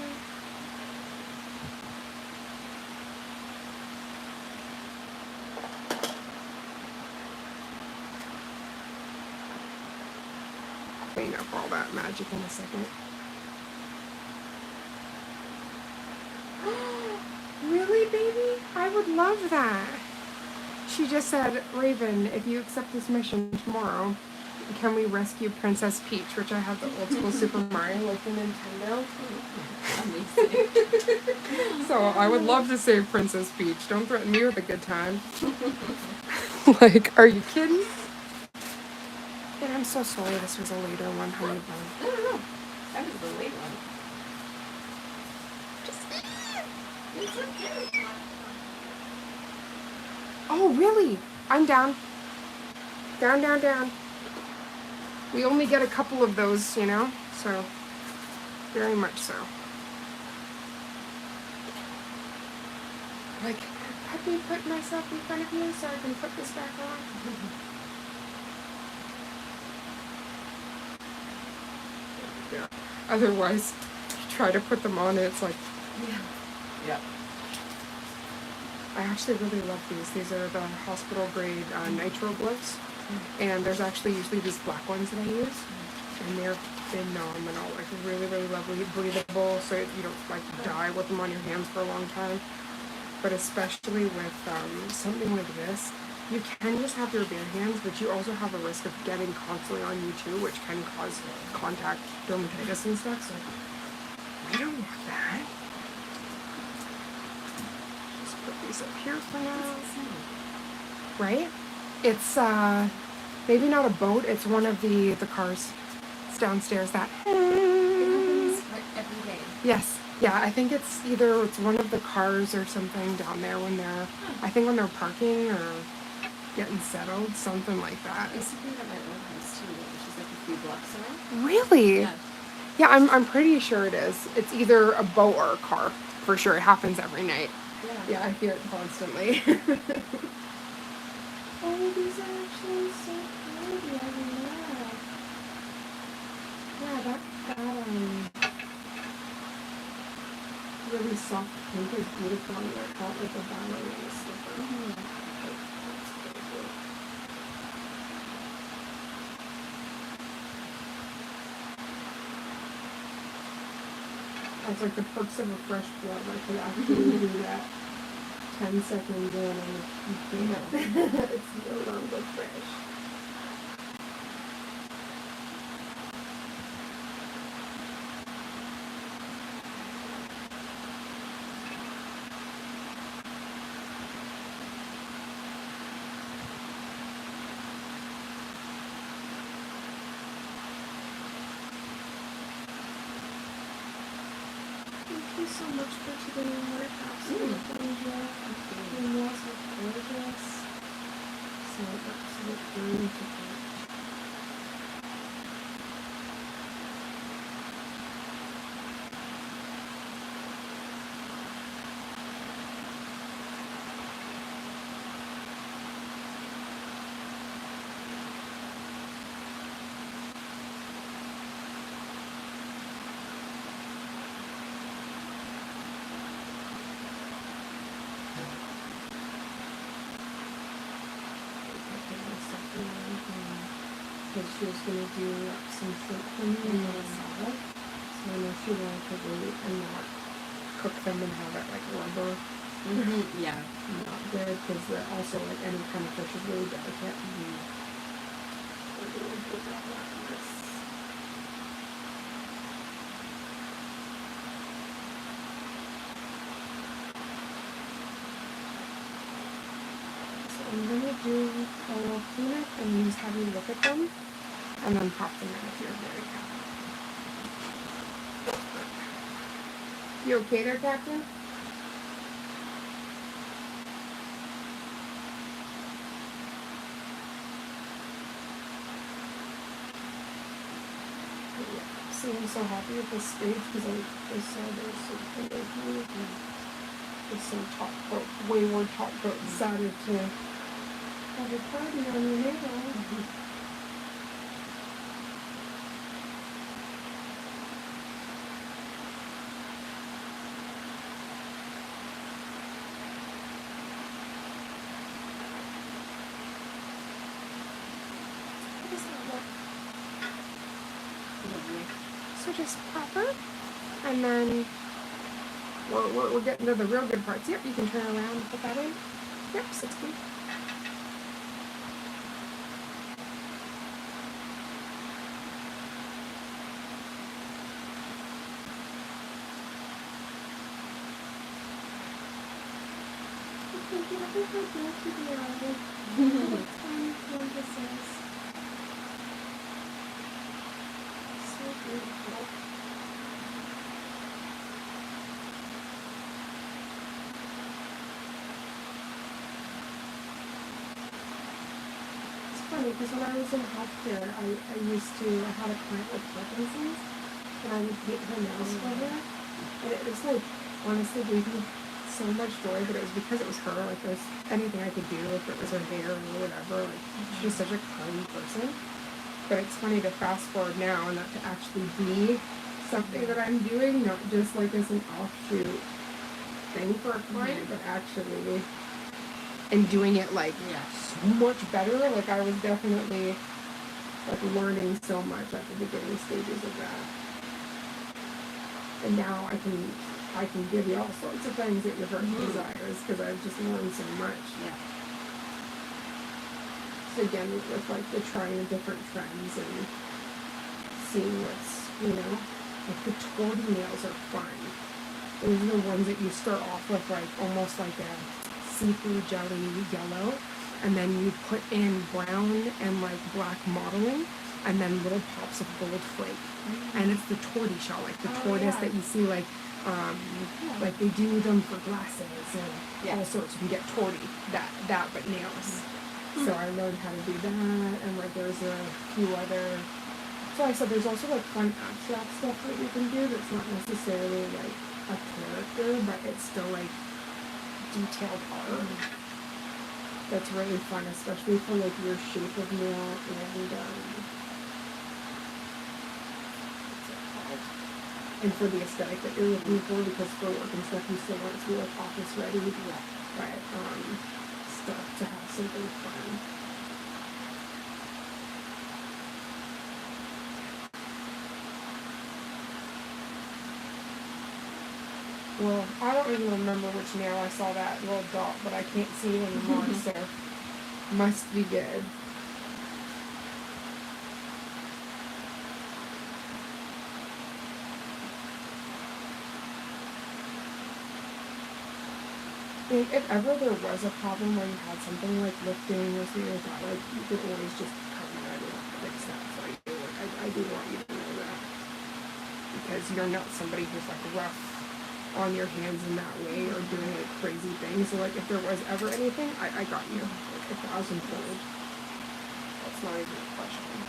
Speaker 1: Clean up all that magic in a second. Really, baby? I would love that. She just said, Raven, if you accept this mission tomorrow, can we rescue Princess Peach, which I have the old school Super Mario like the Nintendo. So I would love to save Princess Peach. Don't threaten me with a good time. Like, are you kidding? And I'm so sorry this was a later one, honey bun.
Speaker 2: No. That was the late one. It's okay.
Speaker 1: Oh, really? I'm down. Down, down, down. We only get a couple of those, you know, so very much so. Like, let me put myself in front of you so I can put this back on. Yeah. Otherwise, you try to put them on, it's like,
Speaker 2: yeah.
Speaker 1: I actually really love these. These are the hospital grade nitro gloves. And there's actually usually these black ones that I use, and they're phenomenal. Like really, really lovely, breathable, so you don't like die with them on your hands for a long time. But especially with something like this, you can just have your bare hands, but you also have a risk of getting constantly on you too, which can cause contact dermatitis and stuff. So I don't want that. Just put these up here for now. right? It's maybe not a boat. It's one of the cars. It's downstairs. That.
Speaker 2: It happens like every day.
Speaker 1: Yes. Yeah. I think it's either it's one of the cars or something down there when they're. I think when they're parking or getting settled, something like that.
Speaker 2: I used to think at my old house too, which is like a few blocks away.
Speaker 1: Really?
Speaker 2: Yeah.
Speaker 1: Yeah. I'm pretty sure it is. It's either a boat or a car for sure. It happens every night.
Speaker 2: Yeah.
Speaker 1: Yeah, I hear it constantly. Oh, these are actually so pretty. I love. Yeah, that really soft pink is beautiful on that cut like a ballerina slipper. That's pretty cool. That's like the perks of a fresh blood. I could actually do that 10 seconds in and you can't. It's no longer fresh. Thank you so much for today. What an absolute pleasure. Your nails are gorgeous. So absolutely beautiful. Because she was going to do some shrimp for me and then a salad. So I know she wanted to wait and not cook them and have it like rubber.
Speaker 2: Yeah.
Speaker 1: Not good because also like any kind of fish is really delicate. I'm going to do a little cleanup and just have you look at them and then pop them in if you're very happy. You okay there, Captain? See, I'm so happy with this stage because I saw they're so pretty. There's some top coat, wayward top coat decided to have a party on your nails. What does that look? So just pop it, and then we're getting to the real good parts. Yep, you can turn around and put that in. Yep, 60. So beautiful. It's funny because when I was in healthcare, I used to, I had a client with Parkinson's and I would paint her nails for her. And it was like, honestly, gave me so much joy, but it was because it was her. Like, there was anything I could do, if it was her hair or whatever. Like, she's such a kind person. But it's funny to fast forward now and that to actually be something that I'm doing, not just like as an offshoot thing for a client, but actually, and doing it like so much better. Like, I was definitely like learning so much at the beginning stages of that. And now I can give you all sorts of things that your heart desires because I've just learned so much.
Speaker 2: Yeah.
Speaker 1: So again, with like the trying of different trends and seeing what's, like the torty nails are fun. Those are the ones that you start off with like almost like a see-through jelly yellow. and then you put in brown and like black modeling, and then little pops of gold flake. And it's the tortie shell, like the tortoise that you see like they do them for glasses and all sorts. You can get tortie, that but nails. So I learned how to do that, and like there's a few other. So I said there's also like fun abstract stuff that you can do that's not necessarily like a character, but it's still like detailed art. That's really fun, especially for like your shape of nail and for the aesthetic that you're looking for, because for work and stuff you still want it to be like office ready, but stuff to have something fun. Well, I don't even remember which nail I saw that little dot, but I can't see it anymore, so must be good. If ever there was a problem where you had something like lifting or something like that, like you could always just come and I will fix that for you. Like, I do want you to know that, because you're not somebody who's like rough on your hands in that way or doing like crazy things. So like if there was ever anything, I got you like 1,000-fold. That's not even a question.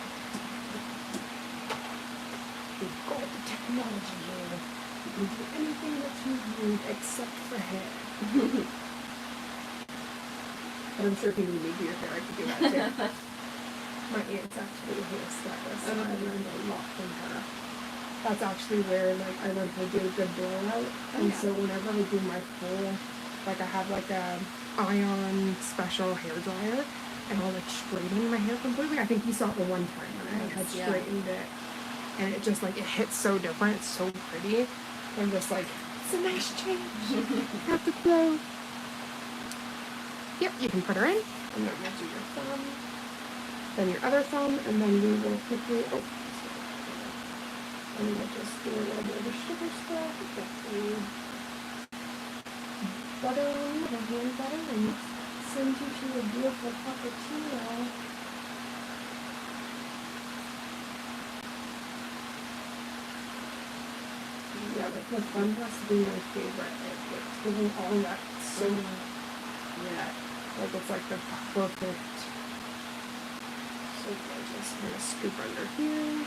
Speaker 1: We've got the technology here. You can do anything that you need except for hair. But I'm sure if you need me to do your hair, I could do that too. My aunt's actually a hairstylist, so I learned a lot from her. That's actually where like I learned how to do a good blowout. And so whenever I do my full, like I have like a ion special hair dryer, and I'll like straighten my hair completely. I think you saw it the one time when I had straightened it, and it just like it hits so different. It's so pretty. I'm just like, it's a nice change. Have to blow. Yep, you can put her in, and then we'll do your thumb, then your other thumb, and then we will quickly. And we'll just do a little bit of a sugar scrub, butter on the hand butter, and send you to a beautiful cappuccino. Yeah, like the fun has to be my favorite. It's giving all that so like it's like the perfect. So gorgeous. I'm gonna scoop under here.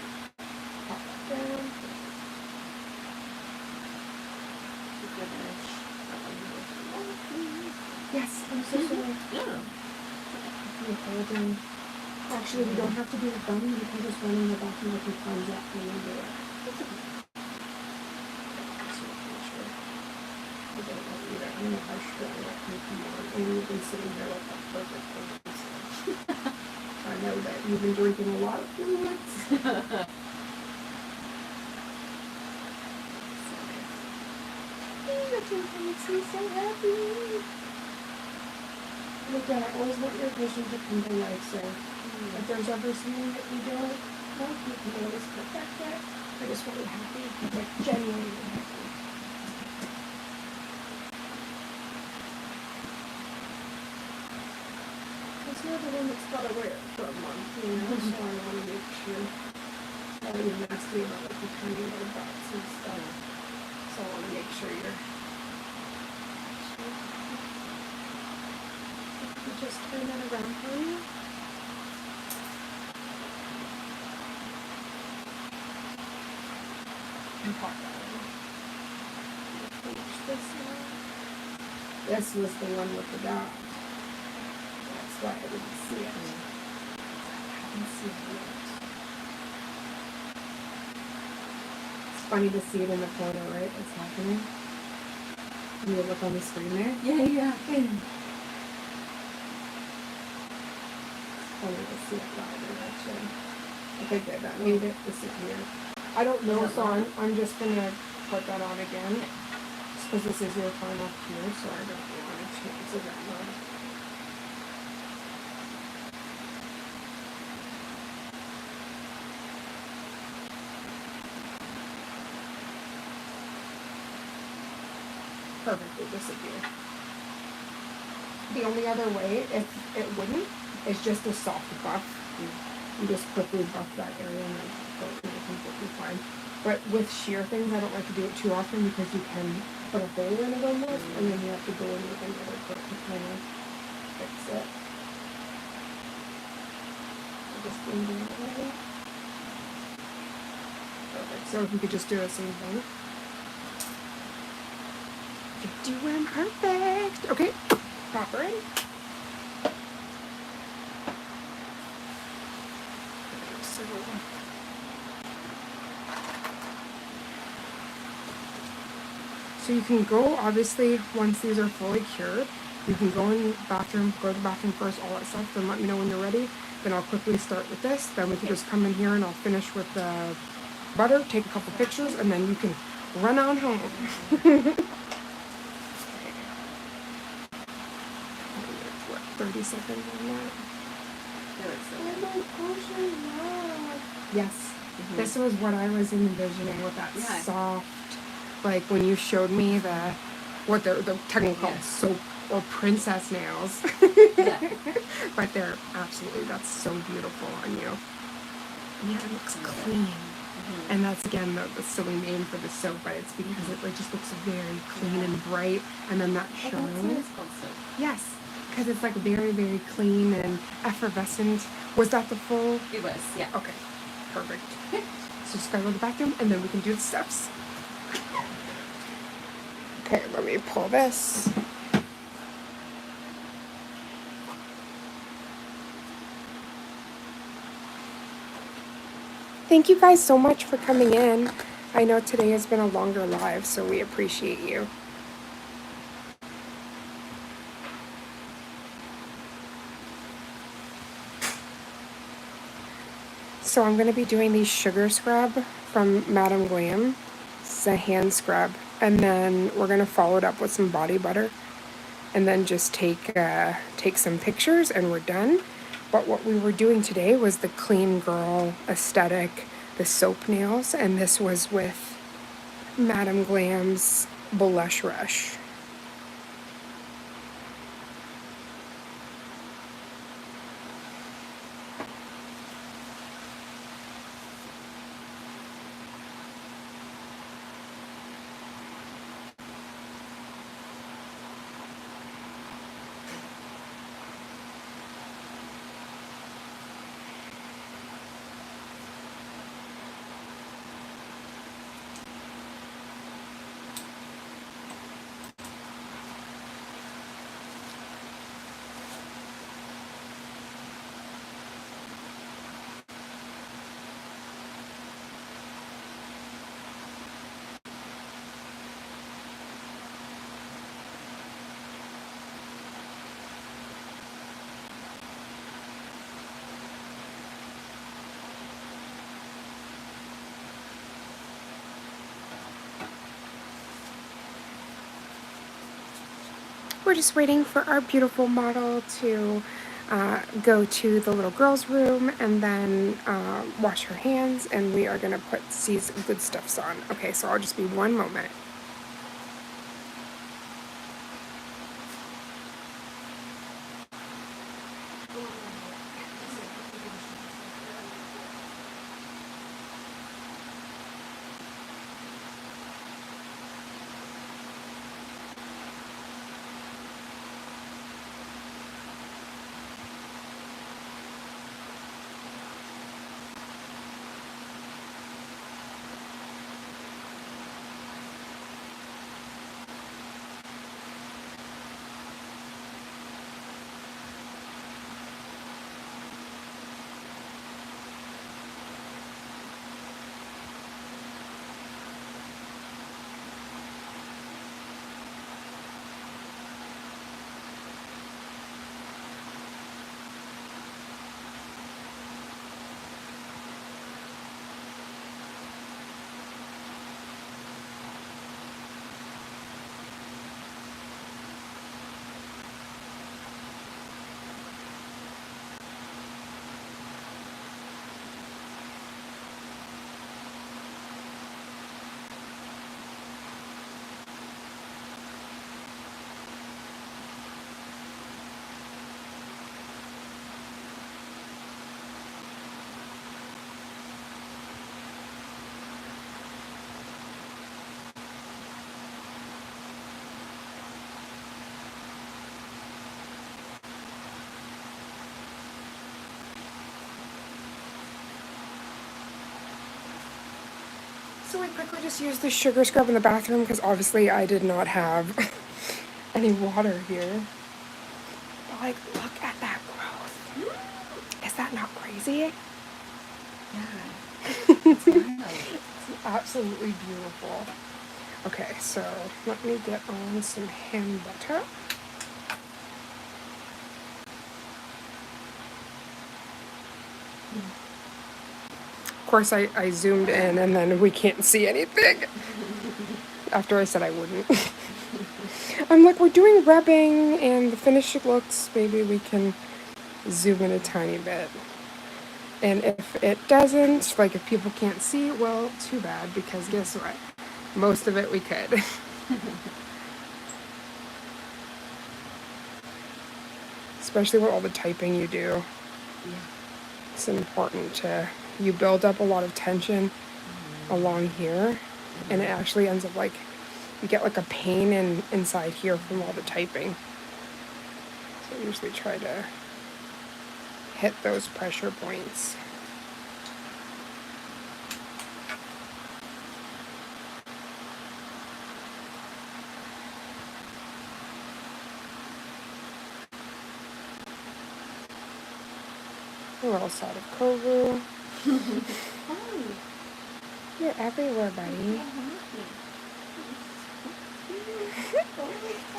Speaker 1: Pop that down. Yes, I'm so sorry.
Speaker 2: Yeah.
Speaker 1: Actually, we don't have to do the thumb. You can just run in the back and look your thumbs up and then do it. I don't know either. I don't know how strong that can come on. And you've been sitting here like that perfect thing. I know that you've been drinking a lot of fluids. It makes me so happy. Look at it. I always want your vision to come to life, so if there's ever something that you don't like, you can always perfect it. I just want you happy, like genuinely happy. Because you're the one that's got to wear it for a month, you know, so I want to make sure that you're nasty about like the tiny little dots and stuff. So I want to make sure you're. Just turn that around for you. And pop that in. Finish this one. This was the one with the dot. That's why I didn't see it. I didn't see it yet. It's funny to see it in the photo, right? It's happening. You look on the screen there?
Speaker 2: Yeah.
Speaker 1: I need to see it live in action. Okay, good. That made it disappear. I don't know, so I'm just gonna put that on again. Just because this is your final here, so I don't want to change it that much. Perfect, it disappeared. The only other way, if it wouldn't. It's just a soft buff. You just quickly buff that area and then go completely fine. But with sheer things, I don't like to do it too often because you can put a hole in it almost, and then you have to go in with another clip to kind of fix it. Just leaving it right. Perfect. So if you could just do the same thing. You're doing perfect. Okay, pop her in. So you can go, obviously, once these are fully cured, you can go in the bathroom, go to the bathroom first, all that stuff, then let me know when you're ready. Then I'll quickly start with this. Then we can just come in here and I'll finish with the butter, take a couple pictures, and then you can run on home. 30 seconds on that. Oh my gosh, I love. Yes. Mm-hmm. This was what I was envisioning with that soft, like when you showed me what they're technically called soap or princess nails. Yeah. But they're absolutely, that's so beautiful on you. Yeah, it looks clean. Mm-hmm. And that's again the silly name for the soap, but it's because it just looks very clean and bright, and then that shine. Yes. Because it's like very, very clean and effervescent. Was that the full?
Speaker 2: It was, yeah.
Speaker 1: Okay, perfect. So just gotta go to the bathroom and then we can do the steps. Okay, let me pull this. Thank you guys so much for coming in. I know today has been a longer live, so we appreciate you. So I'm going to be doing the sugar scrub from Madam Glam. It's a hand scrub. And then we're going to follow it up with some body butter. And then just take some pictures and we're done. But what we were doing today was the clean girl aesthetic, the soap nails. And this was with Madam Glam's Blush Rush. We're just waiting for our beautiful model to go to the little girl's room and then wash her hands, and we are going to put these good stuffs on. Okay, so I'll just be one moment. So I quickly just used the sugar scrub in the bathroom because obviously I did not have any water here. But like, look at that growth. Is that not crazy?
Speaker 2: Yeah. It's wild.
Speaker 1: It's absolutely beautiful. Okay, so let me get on some hand butter. Of course, I zoomed in and then we can't see anything after I said I wouldn't. I'm like, we're doing rubbing and the finished looks, maybe we can zoom in a tiny bit. And if it doesn't, like if people can't see, well, too bad, because guess what? Most of it we could. Especially with all the typing you do.
Speaker 2: Yeah.
Speaker 1: It's important to, you build up a lot of tension along here, and it actually ends up like, you get like a pain inside here from all the typing. So I usually try to hit those pressure points. A little side of Kovu. You're everywhere, buddy.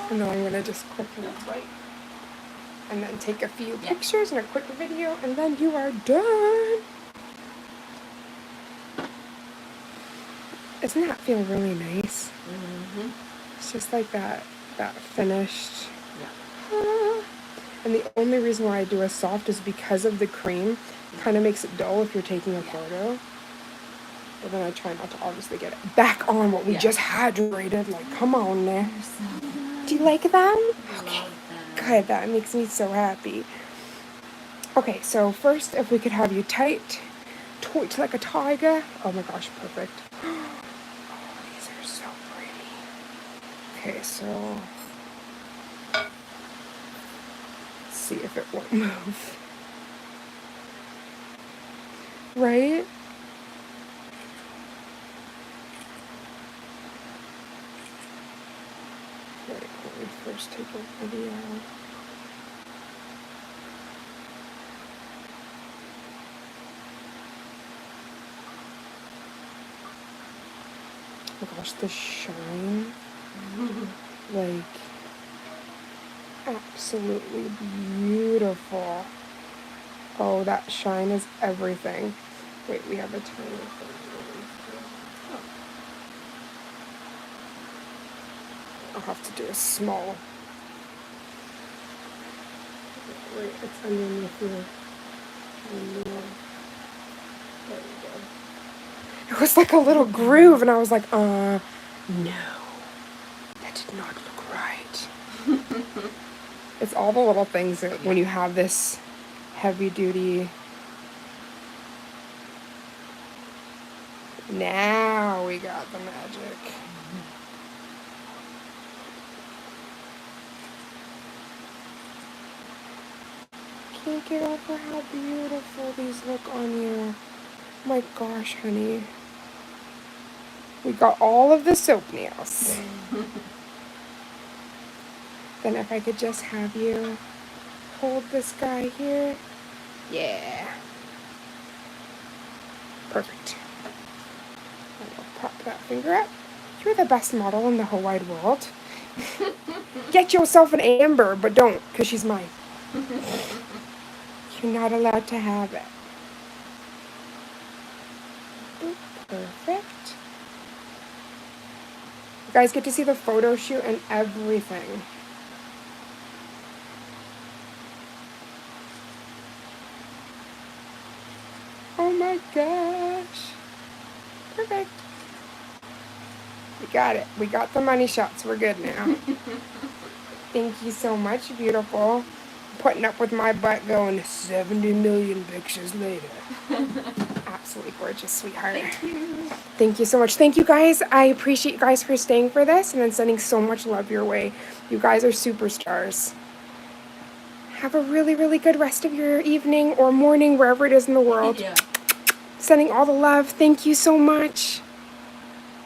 Speaker 1: And then I'm gonna just quickly wipe and then take a few pictures and a quick video, and then you are done. Doesn't that feel really nice?
Speaker 2: Mm-hmm.
Speaker 1: It's just like that finished.
Speaker 2: Yeah.
Speaker 1: And the only reason why I do a soft is because of the cream. Kind of makes it dull if you're taking a photo. But then I try not to obviously get it back on what we just hydrated. Like, come on now. Do you like them? Okay. Good, that makes me so happy. Okay, so first, if we could have you tight like a tiger. Oh my gosh, perfect. Oh, these are so pretty. Okay, so let's see if it won't move. Right? Okay, let me first take a video. Oh my gosh, the shine. Like, absolutely beautiful. Oh, that shine is everything. Wait, we have a tiny thing. I'll have to do a small. Wait, it's underneath here. There we go. It was like a little groove, and I was like, no. That did not look right. It's all the little things that when you have this heavy duty. Now we got the magic. Can't get over how beautiful these look on you. My gosh, honey. We got all of the soap nails. Then if I could just have you hold this guy here. Yeah. Perfect. And I'll pop that finger up. You're the best model in the whole wide world. Get yourself an Amber, but don't, because she's mine. You're not allowed to have it. Perfect. You guys get to see the photo shoot and everything. Oh my gosh. Perfect. We got it. We got the money shots. We're good now. Thank you so much, beautiful. Putting up with my butt going 70 million pictures later. Absolutely gorgeous, sweetheart.
Speaker 2: Thank you.
Speaker 1: Thank you so much. Thank you guys. I appreciate you guys for staying for this and then sending so much love your way. You guys are superstars. Have a really, really good rest of your evening or morning, wherever it is in the world.
Speaker 2: Yeah.
Speaker 1: Sending all the love. Thank you so much.